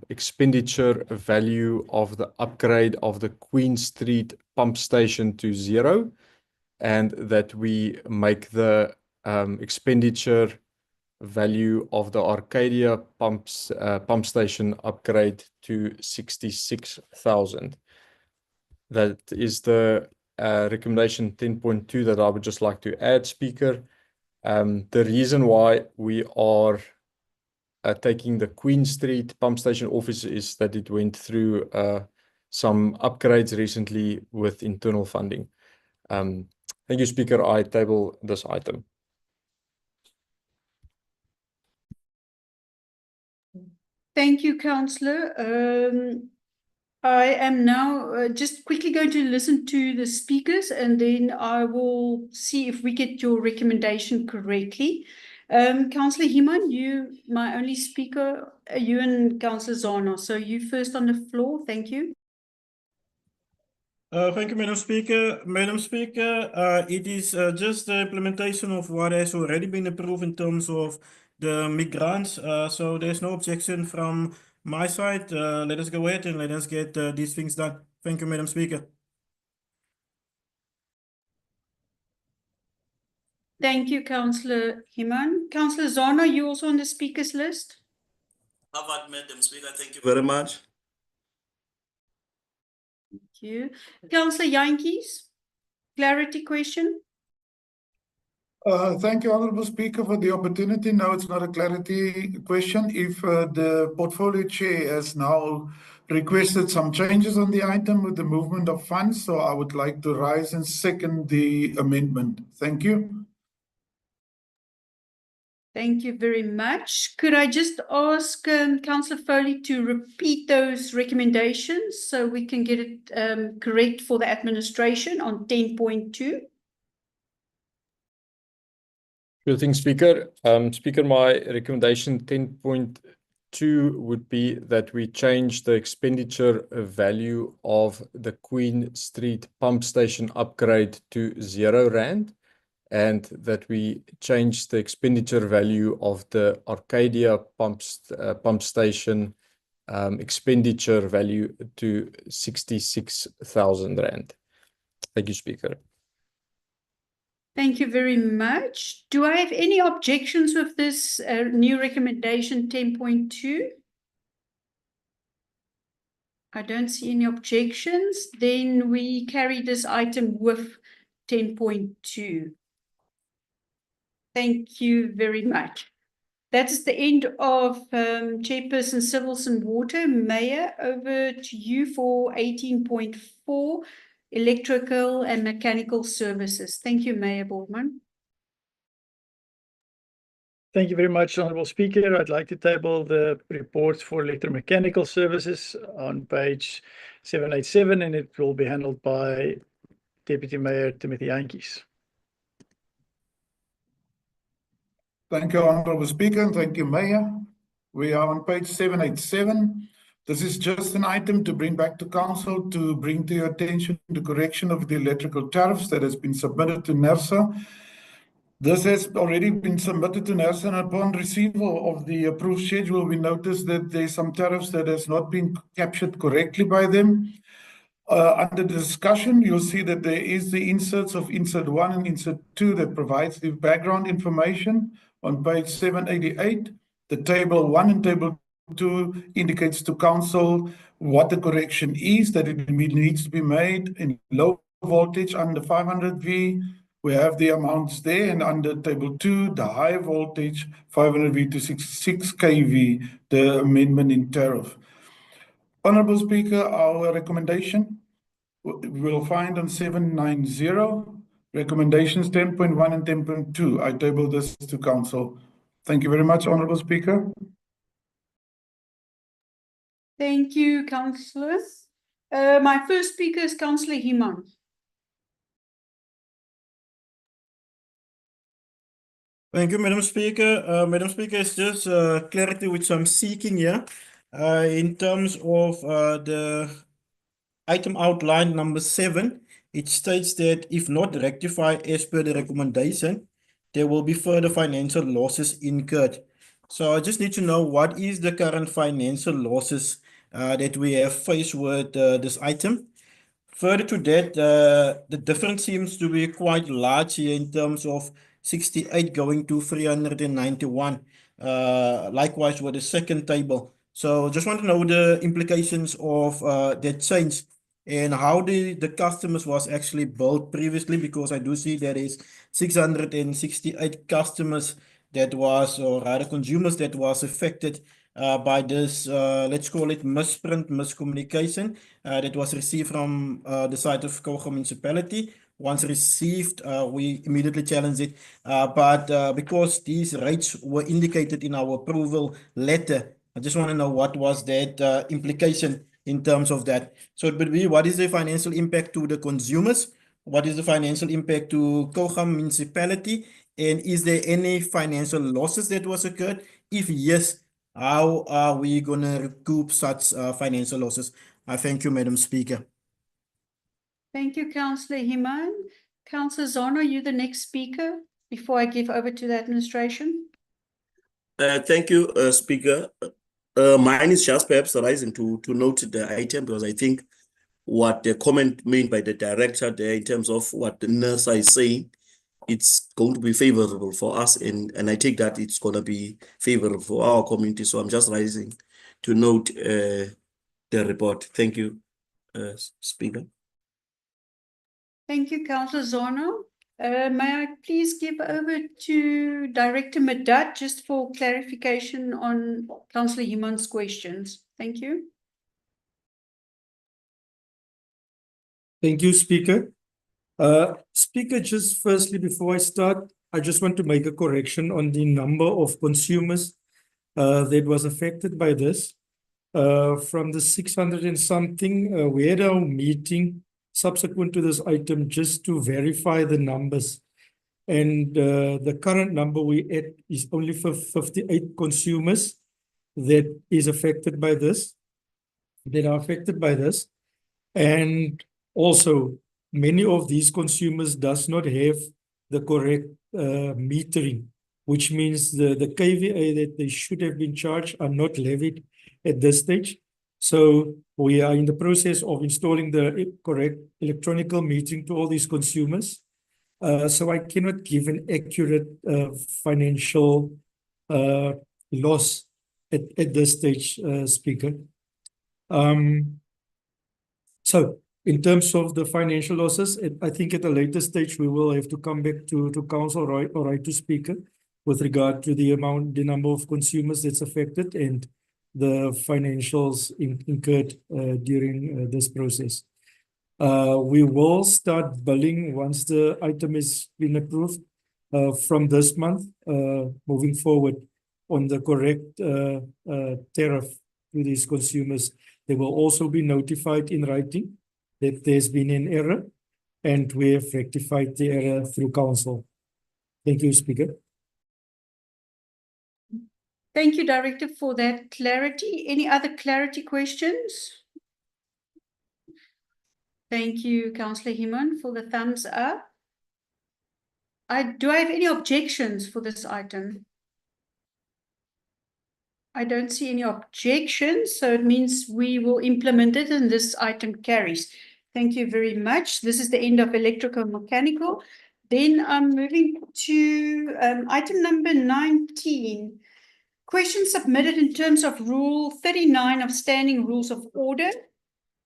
expenditure value of the upgrade of the Queen Street pump station to 0, and that we make the expenditure value of the Arcadia pump station upgrade to 66,000. That is the recommendation 10.2 that I would just like to add, Speaker. The reason why we are taking the Queen Street pump station office is that it went through some upgrades recently with internal funding. Thank you, Speaker. I table this item. Thank you, Councillor. I am now just quickly going to listen to the speakers, and then I will see if we get your recommendation correctly. Councillor Himan, you, my only speaker, you and Councillor Zana. So you first on the floor. Thank you. Thank you, Madam Speaker. Madam Speaker, it is just the implementation of what has already been approved in terms of the migrants. So there's no objection from my side. Let us go ahead and let us get these things done. Thank you, Madam Speaker. Thank you, Councillor Himan. Councillor Zana, you also on the speakers list? Covered, Madam Speaker. Thank you very much. Thank you. Councillor Jantjies, clarity question? Thank you, Honourable Speaker, for the opportunity. No, it's not a clarity question. If the portfolio chair has now requested some changes on the item with the movement of funds, so I would like to rise and second the amendment. Thank you. Thank you very much. Could I just ask Councillor Foley to repeat those recommendations so we can get it correct for the administration on 10.2? Sure thing, Speaker. Speaker, my recommendation 10.2 would be that we change the expenditure value of the Queen Street pump station upgrade to 0 Rand, and that we change the expenditure value of the Arcadia pump station expenditure value to 66,000 Rand. Thank you, Speaker. Thank you very much. Do I have any objections with this new recommendation 10.2? I don't see any objections. Then we carry this item with 10.2. Thank you very much. That is the end of Chairperson Civils and Water. Mayor, over to you for 18.4, Electrical and Mechanical Services. Thank you, Mayor Boardman. Thank you very much, Honourable Speaker. I'd like to table the report for electromechanical services on page 787, and it will be handled by Deputy Mayor Timothy Jantjies. Thank you, Honourable Speaker, and thank you, Mayor. We are on page 787. This is just an item to bring back to Council to bring to your attention the correction of the electrical tariffs that has been submitted to NERSA. This has already been submitted to NERSA, and upon receival of the approved schedule, we noticed that there's some tariffs that has not been captured correctly by them. Under the discussion, you'll see that there is the inserts of insert 1 and insert 2 that provides the background information on page 788. The table 1 and table 2 indicates to Council what the correction is, that it needs to be made in low voltage under 500 V. We have the amounts there, and under table 2, the high voltage 500 V to 66 kV, the amendment in tariff. Honourable Speaker, our recommendation we'll find on 790, recommendations 10.1 and 10.2. I table this to Council. Thank you very much, Honourable Speaker. Thank you, Councillors. My first speaker is Councillor Himan. Thank you, Madam Speaker. Madam Speaker, it's just clarity which I'm seeking here. In terms of the item outline number 7, it states that if not rectified as per the recommendation, there will be further financial losses incurred. So I just need to know what is the current financial losses that we have faced with this item. Further to that, the difference seems to be quite large here in terms of 68 going to 391. Likewise with the second table. So just want to know the implications of that change and how the customers was actually billed previously, because I do see there is 668 customers that was, or rather consumers that was affected by this, let's call it misprint, miscommunication that was received from the side of Kouga municipality. Once received, we immediately challenged it. But because these rates were indicated in our approval letter, I just want to know what was that implication in terms of that. So it would be, what is the financial impact to the consumers? What is the financial impact to Kouga municipality? And is there any financial losses that was occurred? If yes, how are we going to recoup such financial losses? I thank you, Madam Speaker. Thank you, Councillor Himan. Councillor Zono, you the next speaker before I give over to the administration. Thank you, Speaker. Mine is just perhaps arising to note the item, because I think what the comment made by the director there in terms of what the NERSA is saying, it's going to be favorable for us, and I take that it's going to be favorable for our community. So I'm just rising to note the report. Thank you, Speaker. Thank you, Councillor Zono. May I please give over to Director Madat just for clarification on Councillor Himan's questions. Thank you. Thank you, Speaker. Speaker, just firstly, before I start, I just want to make a correction on the number of consumers that was affected by this. From the 600 and something, we had our meeting subsequent to this item just to verify the numbers. And the current number we at is only for 58 consumers that is affected by this, that are affected by this. And also, many of these consumers does not have the correct metering, which means the KVA that they should have been charged are not levied at this stage. So we are in the process of installing the correct electronical metering to all these consumers. So I cannot give an accurate financial loss at this stage, Speaker. So In terms of the financial losses, I think at a later stage, we will have to come back to council or right to speaker with regard to the number of consumers that's affected and the financials incurred during this process. We will start billing once the item has been approved from this month, moving forward on the correct tariff to these consumers. They will also be notified in writing that there's been an error, and we have rectified the error through council. Thank you, Speaker. Thank you, Director, for that clarity. Any other clarity questions? Thank you, Councillor Himon, for the thumbs up. Do I have any objections for this item? I don't see any objections, so it means we will implement it and this item carries. Thank you very much. This is the end of electrical and mechanical. Then I'm moving to item number 19. Questions submitted in terms of Rule 39 of Standing Rules of Order.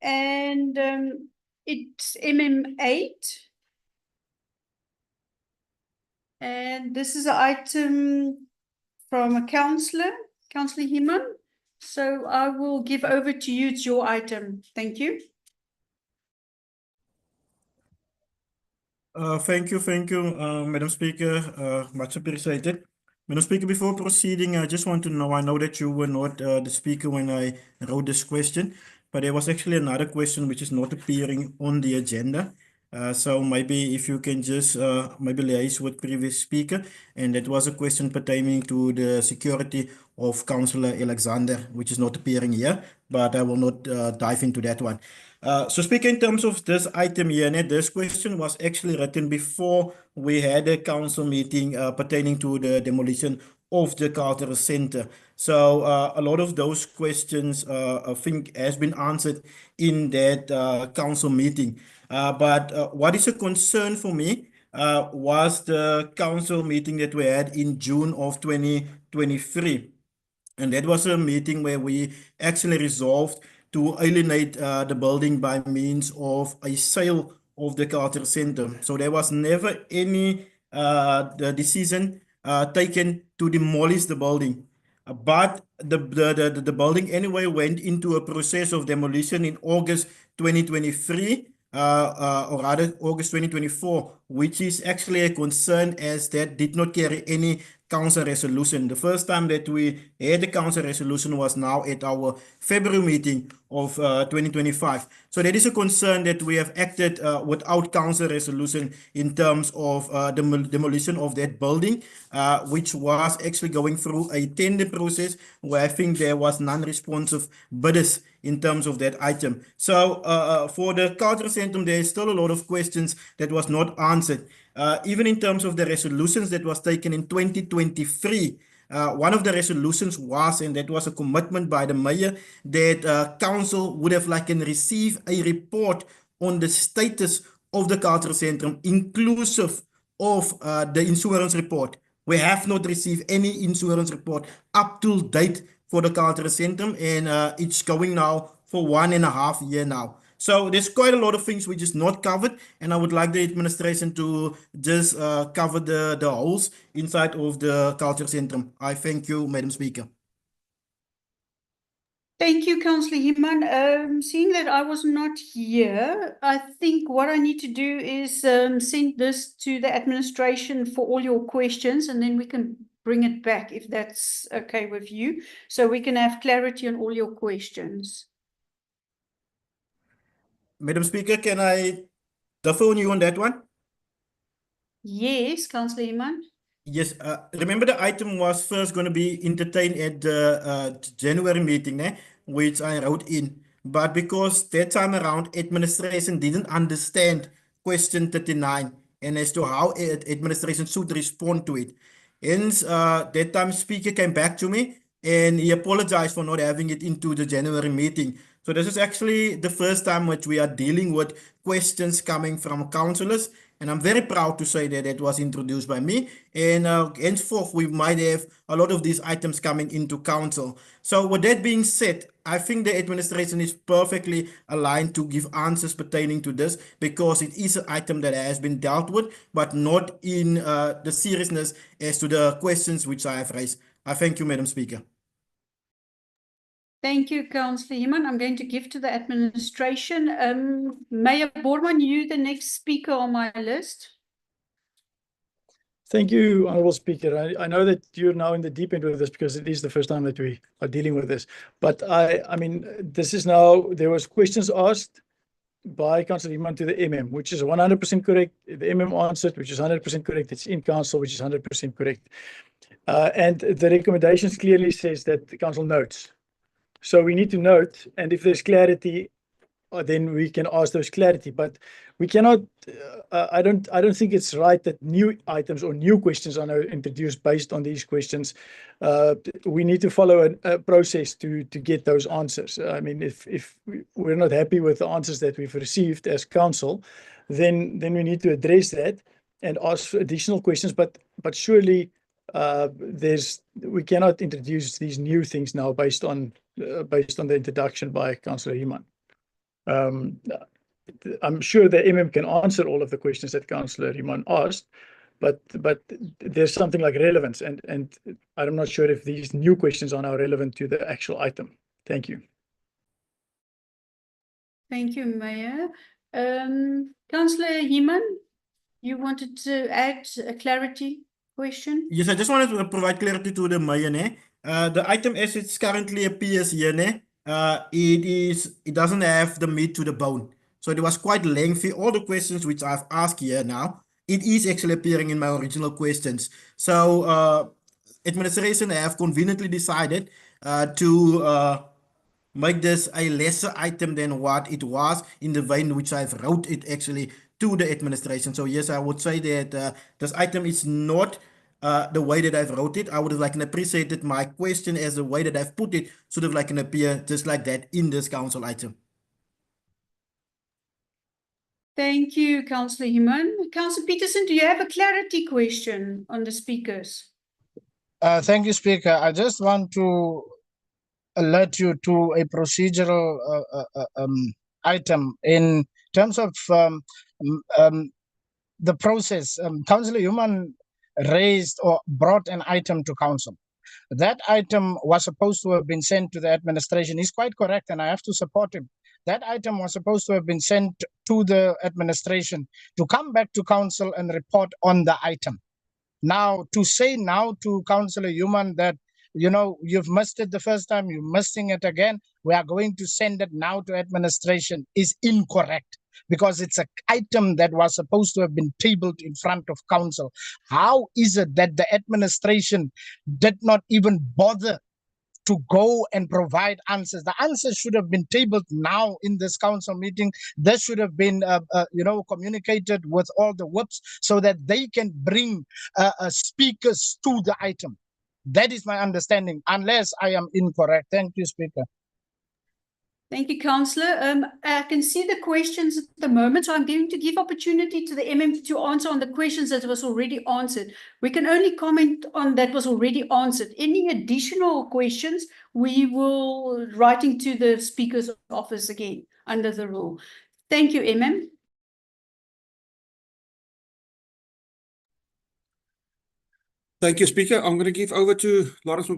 And it's MM8. And this is an item from a councillor, Councillor Himon. So I will give over to you. It's your item. Thank you. Thank you, Madam Speaker. Much appreciated. Madam Speaker, before proceeding, I just want to know, I know that you were not the speaker when I wrote this question, but there was actually another question which is not appearing on the agenda. So maybe if you can just maybe liaise with previous speaker, and that was a question pertaining to the security of Councillor Alexander, which is not appearing here, but I will not dive into that one. So speaking in terms of this item here, this question was actually written before we had a council meeting pertaining to the demolition of the Cultural Center. So a lot of those questions I think has been answered in that council meeting. But what is a concern for me was the council meeting that we had in June of 2023. And that was a meeting where we actually resolved to alienate the building by means of a sale of the culture center. So there was never any the decision taken to demolish the building. But the building anyway went into a process of demolition in August 2023. Or rather August 2024, which is actually a concern as that did not carry any council resolution. The first time that we had the council resolution was now at our February meeting of 2025. So that is a concern that we have acted without council resolution in terms of the demolition of that building, which was actually going through a tender process where I think there was non-responsive bidders in terms of that item. So for the cultural center, there is still a lot of questions that was not answered. Even in terms of the resolutions that was taken in 2023, one of the resolutions was, and that was a commitment by the mayor, that council would have like receive a report on the status of the cultural centre, inclusive of the insurance report. We have not received any insurance report up to date for the cultural centre, and it's going now for 1.5 years now. So there's quite a lot of things which is not covered, and I would like the administration to just cover the holes inside of the culture centre. I thank you, Madam Speaker. Thank you, Councillor Himon. Seeing that I was not here, I think what I need to do is send this to the administration for all your questions, and then we can bring it back if that's okay with you, so we can have clarity on all your questions. Madam Speaker, can I defer on you on that one? Yes, Councillor Himon. Yes, remember the item was first going to be entertained at the January meeting, which I wrote in. But because that time around, administration didn't understand question 39 and as to how administration should respond to it. Hence, that time speaker came back to me and he apologized for not having it into the January meeting. So this is actually the first time which we are dealing with questions coming from councillors. And I'm very proud to say that it was introduced by me. And henceforth, we might have a lot of these items coming into council. So with that being said, I think the administration is perfectly aligned to give answers pertaining to this because it is an item that has been dealt with, but not in the seriousness as to the questions which I have raised. I thank you, Madam Speaker. Thank you, Councillor Heeman. I'm going to give to the administration. Mayor Boorman, you the next speaker on my list. Thank you, Honourable Speaker. I know that you're now in the deep end with this because it is the first time that we are dealing with this. But I mean, this is now, there was questions asked by Councillor Heeman to the MM, which is 100% correct. The MM answered, which is 100% correct. It's in council, which is 100% correct. And the recommendations clearly says that the council notes. So we need to note, and if there's clarity, then we can ask those clarity. But we cannot. I don't think it's right that new items or new questions are now introduced based on these questions. We need to follow a process to get those answers. I mean, if we're not happy with the answers that we've received as council, then we need to address that and ask additional questions. But surely we cannot introduce these new things now based on the introduction by Councillor Heeman. I'm sure the MM can answer all of the questions that Councillor Heeman asked, but there's something like relevance, and I'm not sure if these new questions are now relevant to the actual item. Thank you. Thank you, Mayor. Councillor Heeman, you wanted to add a clarity question? Yes, I just wanted to provide clarity to the Mayor. The item as it currently appears here, it doesn't have the meat to the bone. So it was quite lengthy. All the questions which I've asked here now, it is actually appearing in my original questions. So administration have conveniently decided to make this a lesser item than what it was in the vein which I've wrote it actually to the administration. So yes, I would say that this item is not the way that I've wrote it. I would have like appreciated my question as the way that I've put it should have like appear just like that in this council item. Thank you, Councillor Heeman. Councillor Peterson, do you have a clarity question on the speakers? Thank you, Speaker. I just want to alert you to a procedural item in terms of the process. Councillor Heeman raised or brought an item to council. That item was supposed to have been sent to the administration. He's quite correct, and I have to support him. That item was supposed to have been sent to the administration to come back to council and report on the item. Now, to say now to Councillor Heeman that, you know, you've missed it the first time, you're missing it again, we are going to send it now to administration is incorrect, because it's an item that was supposed to have been tabled in front of council. How is it that the administration did not even bother to go and provide answers? The answers should have been tabled now in this council meeting. This should have been, communicated with all the whips so that they can bring speakers to the item. That is my understanding, unless I am incorrect. Thank you, Speaker. Thank you, Councillor. I can see the questions at the moment, so I'm going to give opportunity to the MM to answer on the questions that was already answered. We can only comment on that was already answered. Any additional questions, we will writing to the Speaker's office again under the rule. Thank you, MM. Thank you, Speaker. I'm going to give over to Lawrence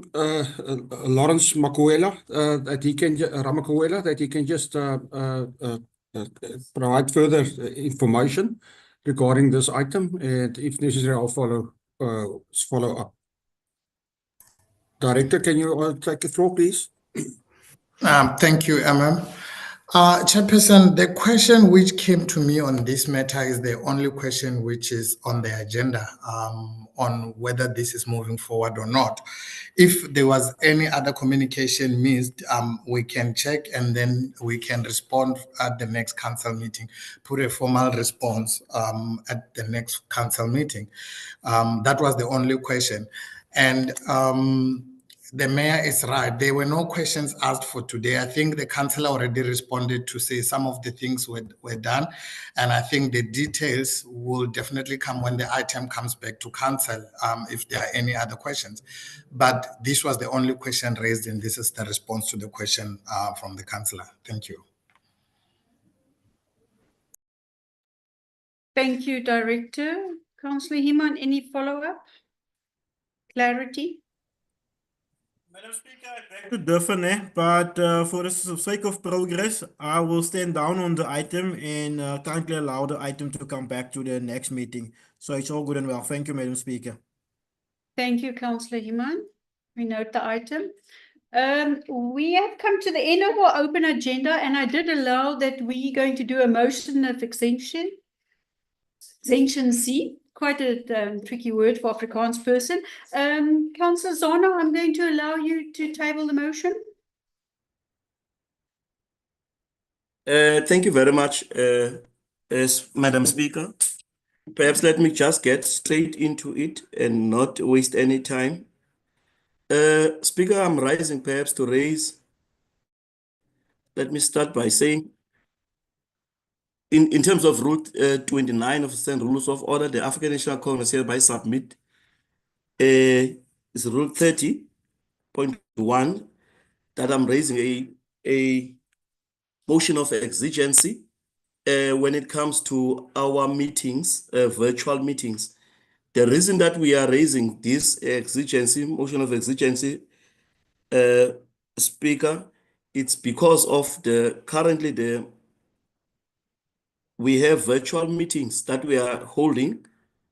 Makuela, that he can just provide further information regarding this item, and if necessary, I'll follow up. Director, can you take the floor, please? Thank you, MM. Chairperson, the question which came to me on this matter is the only question which is on the agenda, on whether this is moving forward or not. If there was any other communication missed, we can check and then we can respond at the next council meeting, put a formal response at the next council meeting. That was the only question. And the mayor is right. There were no questions asked for today. I think the councillor already responded to say some of the things were done. And I think the details will definitely come when the item comes back to council, if there are any other questions. But this was the only question raised, and this is the response to the question from the councillor. Thank you. Thank you, Director. Councillor Himan, any follow-up? Clarity? Madam Speaker, I beg to differ, but for the sake of progress, I will stand down on the item and kindly allow the item to come back to the next meeting. So it's all good and well. Thank you, Madam Speaker. Thank you, Councillor Himan. We note the item. We have come to the end of our open agenda, and I did allow that we're going to do a motion of exemption. Exemption C, quite a tricky word for Afrikaans person. Councillor Zana, I'm going to allow you to table the motion. Thank you very much, Madam Speaker. Perhaps let me just get straight into it and not waste any time. Speaker, I'm rising perhaps to raise. Let me start by saying, in terms of Rule 29 of the Standard Rules of Order, the African National Congress hereby submit is Rule 30.1 that I'm raising a motion of exigency when it comes to our meetings, virtual meetings. The reason that we are raising this exigency, motion of exigency, Speaker, it's because of we have virtual meetings that we are holding,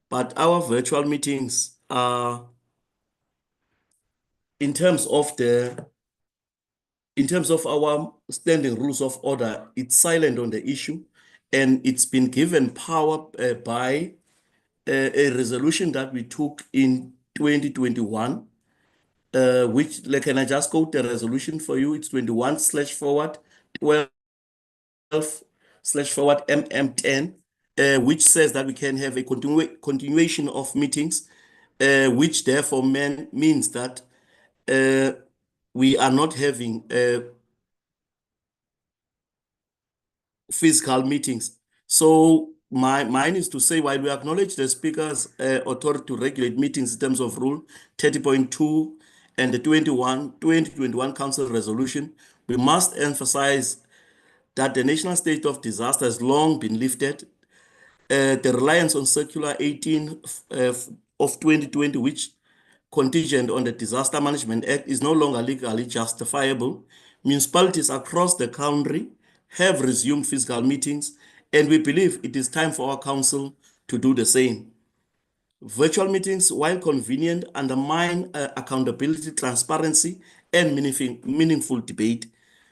but our virtual meetings are in terms of our standing rules of order, it's silent on the issue, and it's been given power by a resolution that we took in 2021, which, like, can I just quote the resolution for you? It's 21/forward 12/forward MM10, which says that we can have a continuation of meetings, which therefore means that we are not having physical meetings. So mine is to say, while we acknowledge the Speaker's authority to regulate meetings in terms of Rule 30.2 and the 2021 Council resolution, we must emphasize that the national state of disaster has long been lifted. The reliance on Circular 18 of 2020, which contingent on the Disaster Management Act, is no longer legally justifiable. Municipalities across the country have resumed physical meetings, and we believe it is time for our council to do the same. Virtual meetings, while convenient, undermine accountability, transparency, and meaningful debate.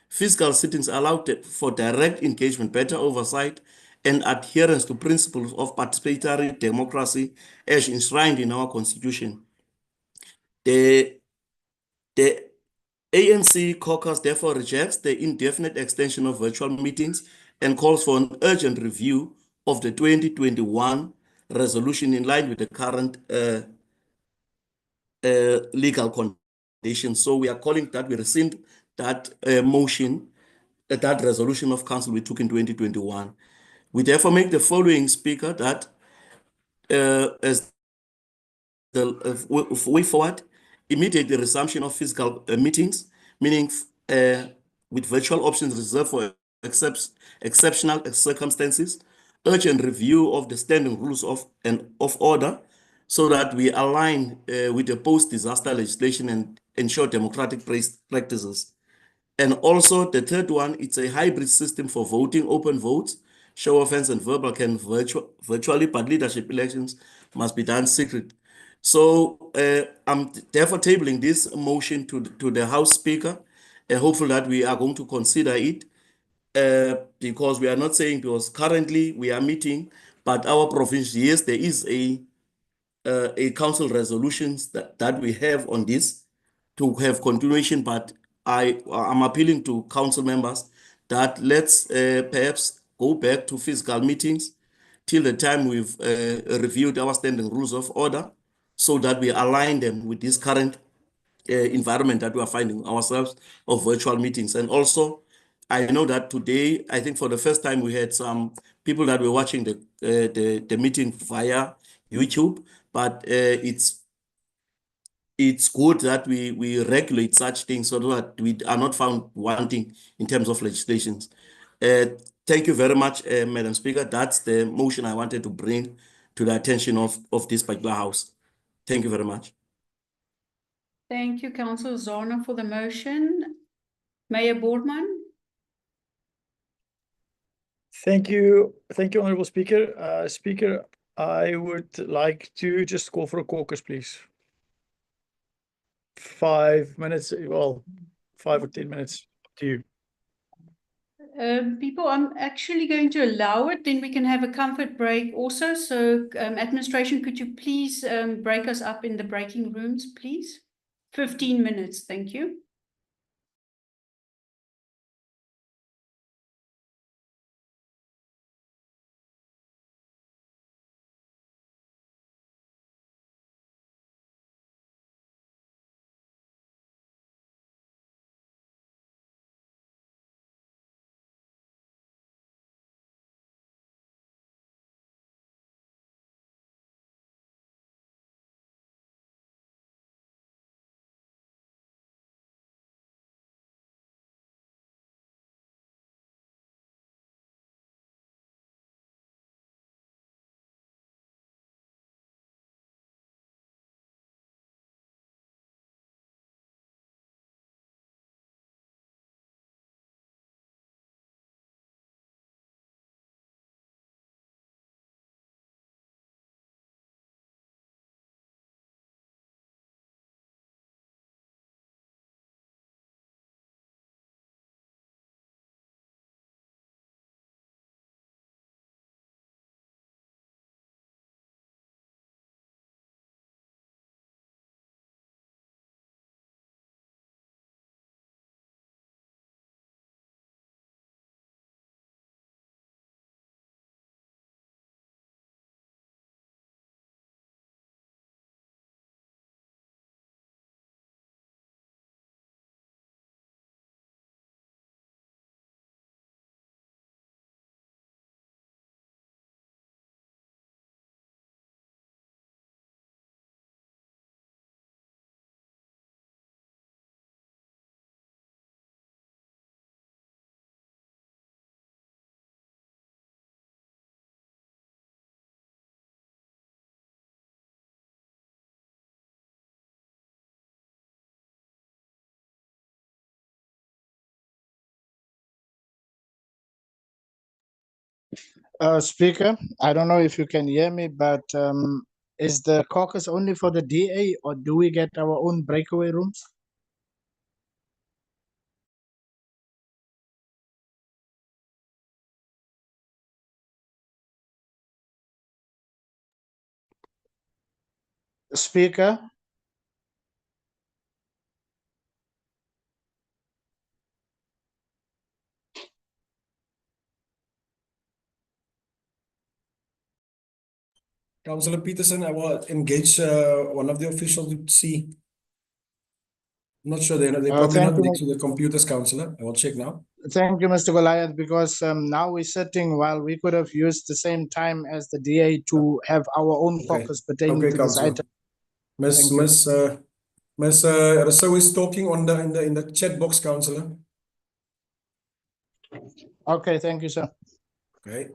Physical sittings allow for direct engagement, better oversight, and adherence to principles of participatory democracy as enshrined in our constitution. The ANC caucus therefore rejects the indefinite extension of virtual meetings and calls for an urgent review of the 2021 resolution in line with the current legal conditions. So we are calling that we rescind that motion, that resolution of council we took in 2021. We therefore make the following, Speaker, that as the way forward, immediate resumption of physical meetings, meaning with virtual options reserved for exceptional circumstances, urgent review of the standing rules of order, so that we align with the post-disaster legislation and ensure democratic practices. And also the third one, it's a hybrid system for voting, open votes, show of hands and verbal can virtually, but leadership elections must be done secret. So I'm therefore tabling this motion to the House Speaker, and hopeful that we are going to consider it, because we are not saying, because currently we are meeting, but our province, yes, there is a council resolutions that we have on this to have continuation, but I'm appealing to council members that let's perhaps go back to physical meetings till the time we've reviewed our standing rules of order, so that we align them with this current environment that we are finding ourselves of virtual meetings. And also, I know that today, I think for the first time, we had some people that were watching the meeting via YouTube, but it's good that we regulate such things so that we are not found wanting in terms of legislations. Thank you very much, Madam Speaker. That's the motion I wanted to bring to the attention of this particular House. Thank you very much. Thank you, Councillor Zana, for the motion. Mayor Boardman. Thank you, Honourable Speaker. Speaker, I would like to just call for a caucus, please. 5 minutes, well, 5 or 10 minutes to you. People, I'm actually going to allow it, then we can have a comfort break also. So administration, could you please break us up in the breaking rooms, please? 15 minutes, thank you. Speaker, I don't know if you can hear me, but is the caucus only for the DA or do we get our own breakaway rooms? Speaker, Councillor Peterson, I will engage one of the officials to see. I'm not sure they're probably thank not you. next to the computers, Councillor. I will check now. Thank you, Mr. Goliath, because now we're sitting while we could have used the same time as the DA to have our own caucus pertaining to this Councillor. item. Miss Rousseau is talking on in the chat box, Councillor. Okay, thank you, sir. Okay.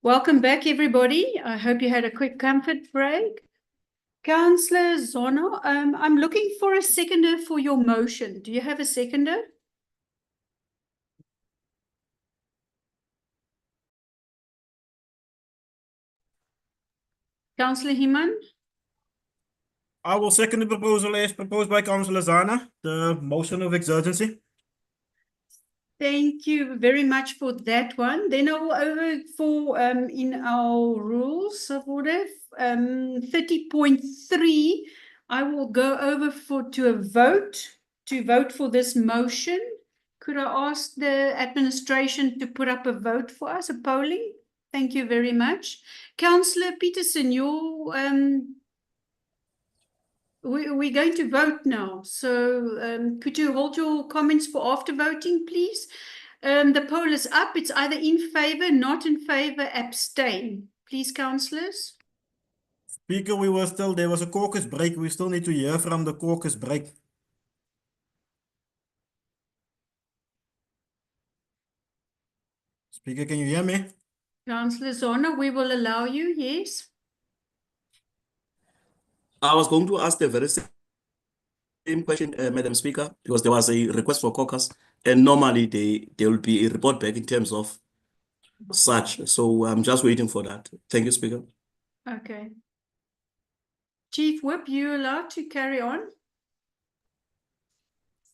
Welcome back, everybody. I hope you had a quick comfort break. Councillor Zono, I'm looking for a seconder for your motion. Do you have a seconder? Councillor Himan? I will second the proposal as proposed by Councillor Zana, the motion of exigency. Thank you very much for that one. Then I will over for in our rules of order 30.3. I will go over to a vote for this motion. Could I ask the administration to put up a vote for us, a polling? Thank you very much. Councillor Peterson, we're going to vote now. So could you hold your comments for after voting, please? The poll is up. It's either in favor, not in favor, abstain. Please, councillors. Speaker, there was a caucus break. We still need to hear from the caucus break. Speaker, can you hear me? Councillor Zono, we will allow you, yes. I was going to ask the very same question, Madam Speaker, because there was a request for caucus, and normally there will be a report back in terms of such. So I'm just waiting for that. Thank you, Speaker. Okay. Chief Whip, you allowed to carry on?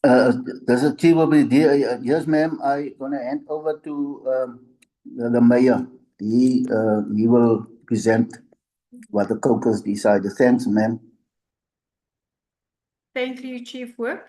There's a chief of the DA. Yes, ma'am. I'm gonna hand over to the mayor. He will present what the caucus decided. Thanks, ma'am. Thank you, Chief Whip.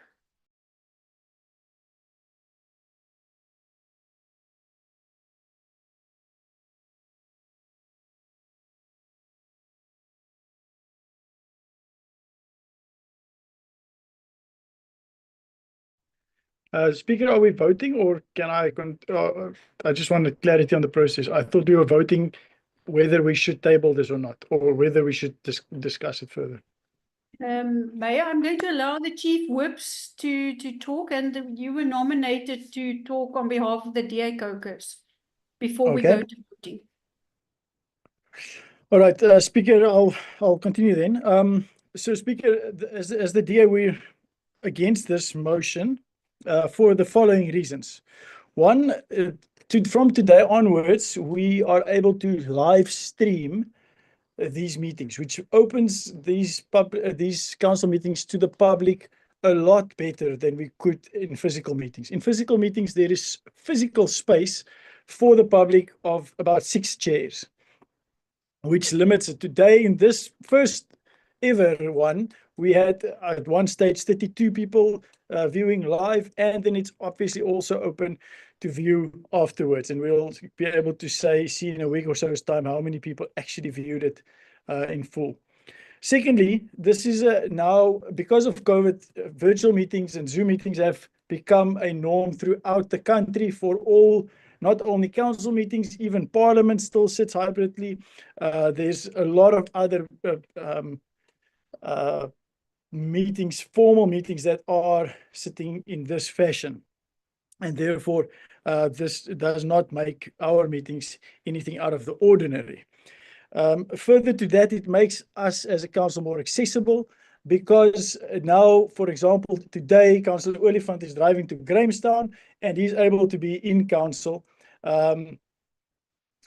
Speaker, are we voting, or can I just wanted clarity on the process. I thought we were voting whether we should table this or not, or whether we should discuss it further. Mayor, I'm going to allow the Chief Whips to talk, and you were nominated to talk on behalf of the DA caucus before we go to voting. All right, Speaker, I'll continue then. So, Speaker, as the DA, we're against this motion for the following reasons. One, from today onwards, we are able to live stream these meetings, which opens these council meetings to the public a lot better than we could in physical meetings. In physical meetings, there is physical space for the public of about 6 chairs, which limits it. Today, in this first ever one, we had at one stage 32 people viewing live, and then it's obviously also open to view afterwards, and we'll be able to see in a week or so's time how many people actually viewed it in full. Secondly, this is now, because of COVID, virtual meetings and Zoom meetings have become a norm throughout the country for all, not only council meetings, even parliament still sits hybridly. There's a lot of other meetings, formal meetings, that are sitting in this fashion. And therefore, this does not make our meetings anything out of the ordinary. Further to that, it makes us as a council more accessible, because now, for example, today, Councillor Olifant is driving to Grahamstown, and he's able to be in council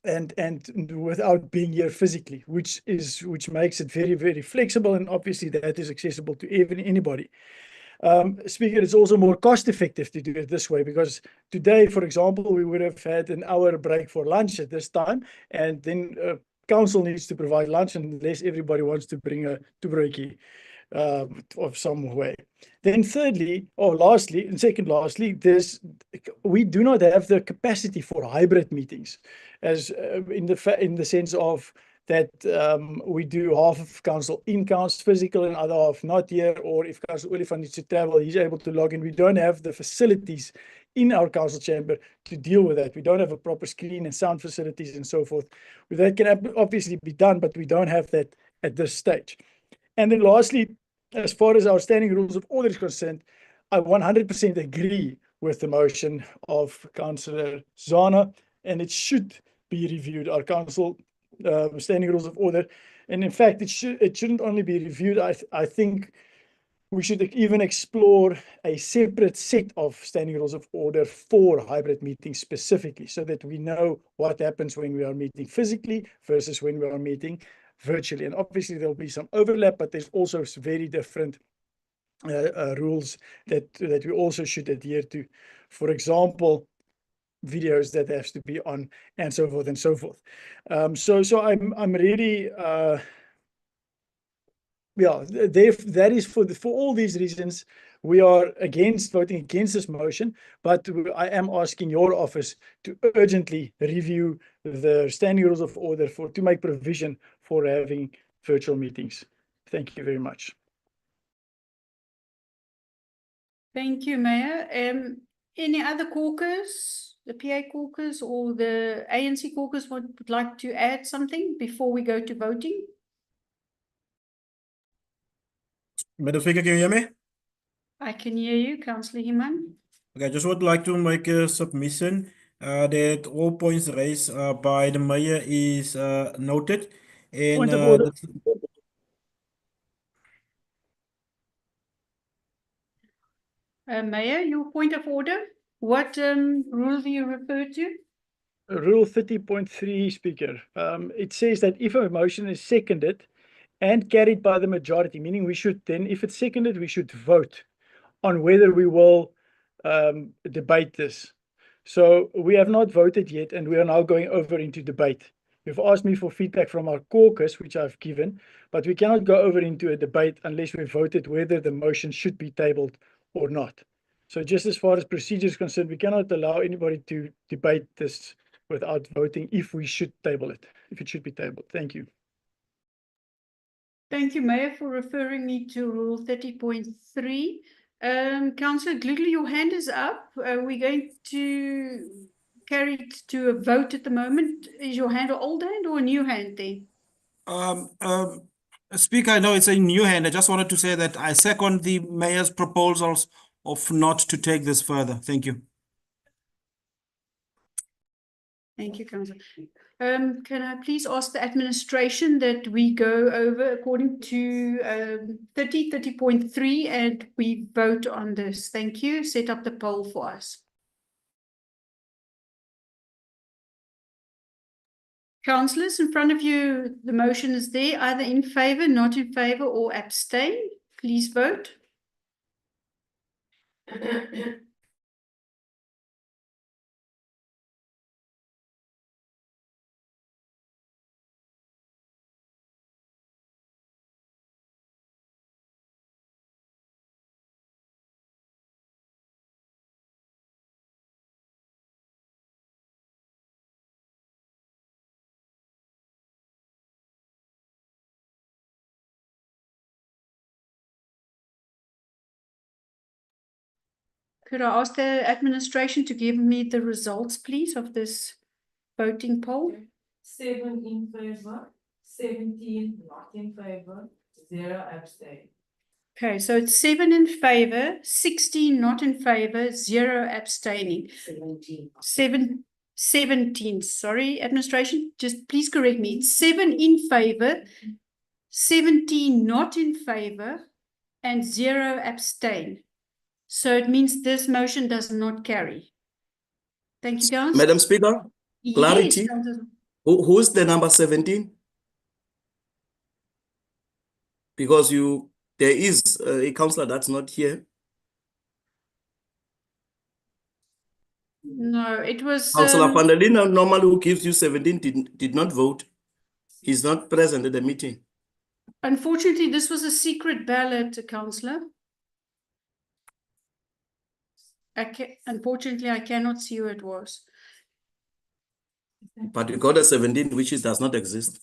and without being here physically, which makes it very, very flexible, and obviously that is accessible to anybody. Speaker, it's also more cost effective to do it this way, because today, for example, we would have had an hour break for lunch at this time, and then council needs to provide lunch unless everybody wants to bring a tubreki of some way. Then thirdly, or lastly, we do not have the capacity for hybrid meetings, as in the sense of that we do half of council in council physical and other half not here, or if Councillor Olifant needs to travel, he's able to log in. We don't have the facilities in our council chamber to deal with that. We don't have a proper screen and sound facilities and so forth. That can obviously be done, but we don't have that at this stage. And then lastly, as far as our standing rules of order is concerned, I 100% agree with the motion of Councillor Zana, and it should be reviewed. Our council standing rules of order, and in fact, it shouldn't only be reviewed. I think we should even explore a separate set of standing rules of order for hybrid meetings specifically, so that we know what happens when we are meeting physically versus when we are meeting virtually. And obviously there'll be some overlap, but there's also very different rules that we also should adhere to. For example, videos that has to be on, and so forth and so forth. So I'm really yeah, that is for all these reasons we are voting against this motion, but I am asking your office to urgently review the standing rules of order to make provision for having virtual meetings. Thank you very much. Thank you, Mayor. Any other caucus, the PA caucus or the ANC caucus would like to add something before we go to voting? Madam Speaker, can you hear me? I can hear you, Councillor Himan. Okay, I just would like to make a submission that all points raised by the mayor is noted. And Point of order. Mayor, your point of order, what rule do you refer to? Rule 30.3, Speaker. It says that if a motion is seconded and carried by the majority, meaning we should then, if it's seconded, we should vote on whether we will debate this. So we have not voted yet, and we are now going over into debate. You've asked me for feedback from our caucus, which I've given, but we cannot go over into a debate unless we've voted whether the motion should be tabled or not. So just as far as procedure is concerned, we cannot allow anybody to debate this without voting if we should table it, if it should be tabled. Thank you. Thank you, Mayor, for referring me to Rule 30.3. Councillor Glugly, your hand is up. We're going to carry it to a vote at the moment. Is your hand an old hand or a new hand there? Speaker, I know it's a new hand. I just wanted to say that I second the mayor's proposals of not to take this further. Thank you. Thank you, Councillor. Can I please ask the administration that we go over according to 30.3 and we vote on this? Thank you. Set up the poll for us. Councillors, in front of you, the motion is there, either in favour, not in favour, or abstain. Please vote. Could I ask the administration to give me the results, please, of this voting poll? 7 in favour, 17 not in favour, 0 abstain. Okay, so it's 7 in favour, 16 not in favour, 0 abstaining. 17, sorry, administration, just please correct me. It's 7 in favour, 17 not in favour, and 0 abstain. So it means this motion does not carry. Thank you, guys. Madam Speaker, clarity. Yes, Councillor. Who's the number 17? Because there is a councillor that's not here. No, it was Councillor van der Linden, normally who gives you 17, did not vote. He's not present at the meeting. unfortunately, this was a secret ballot, Councillor. Unfortunately, I cannot see who it was. But you got a 17, which does not exist.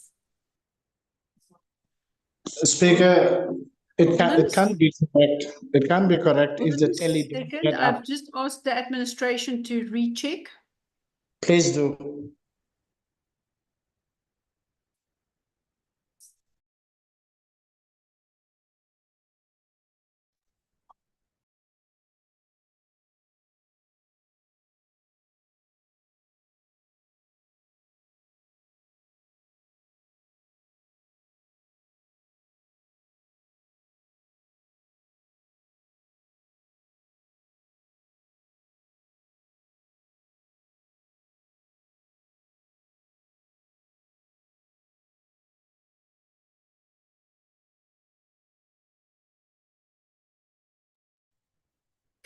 Speaker, it can be correct. It can be correct if the tally didn't Second, get up. I've just asked the administration to recheck. Please do.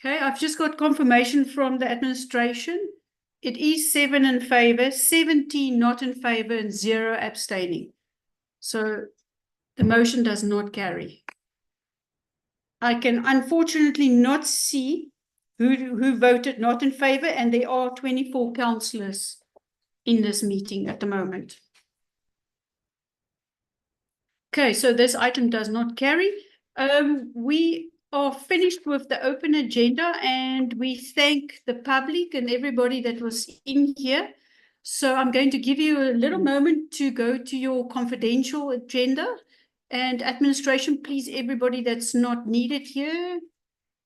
Okay, I've just got confirmation from the administration. It is 7 in favor, 17 not in favor, and 0 abstaining. So the motion does not carry. I can unfortunately not see who voted not in favor, and there are 24 councillors in this meeting at the moment. Okay, so this item does not carry. We are finished with the open agenda, and we thank the public and everybody that was in here. So I'm going to give you a little moment to go to your confidential agenda. And administration, please, everybody that's not needed here,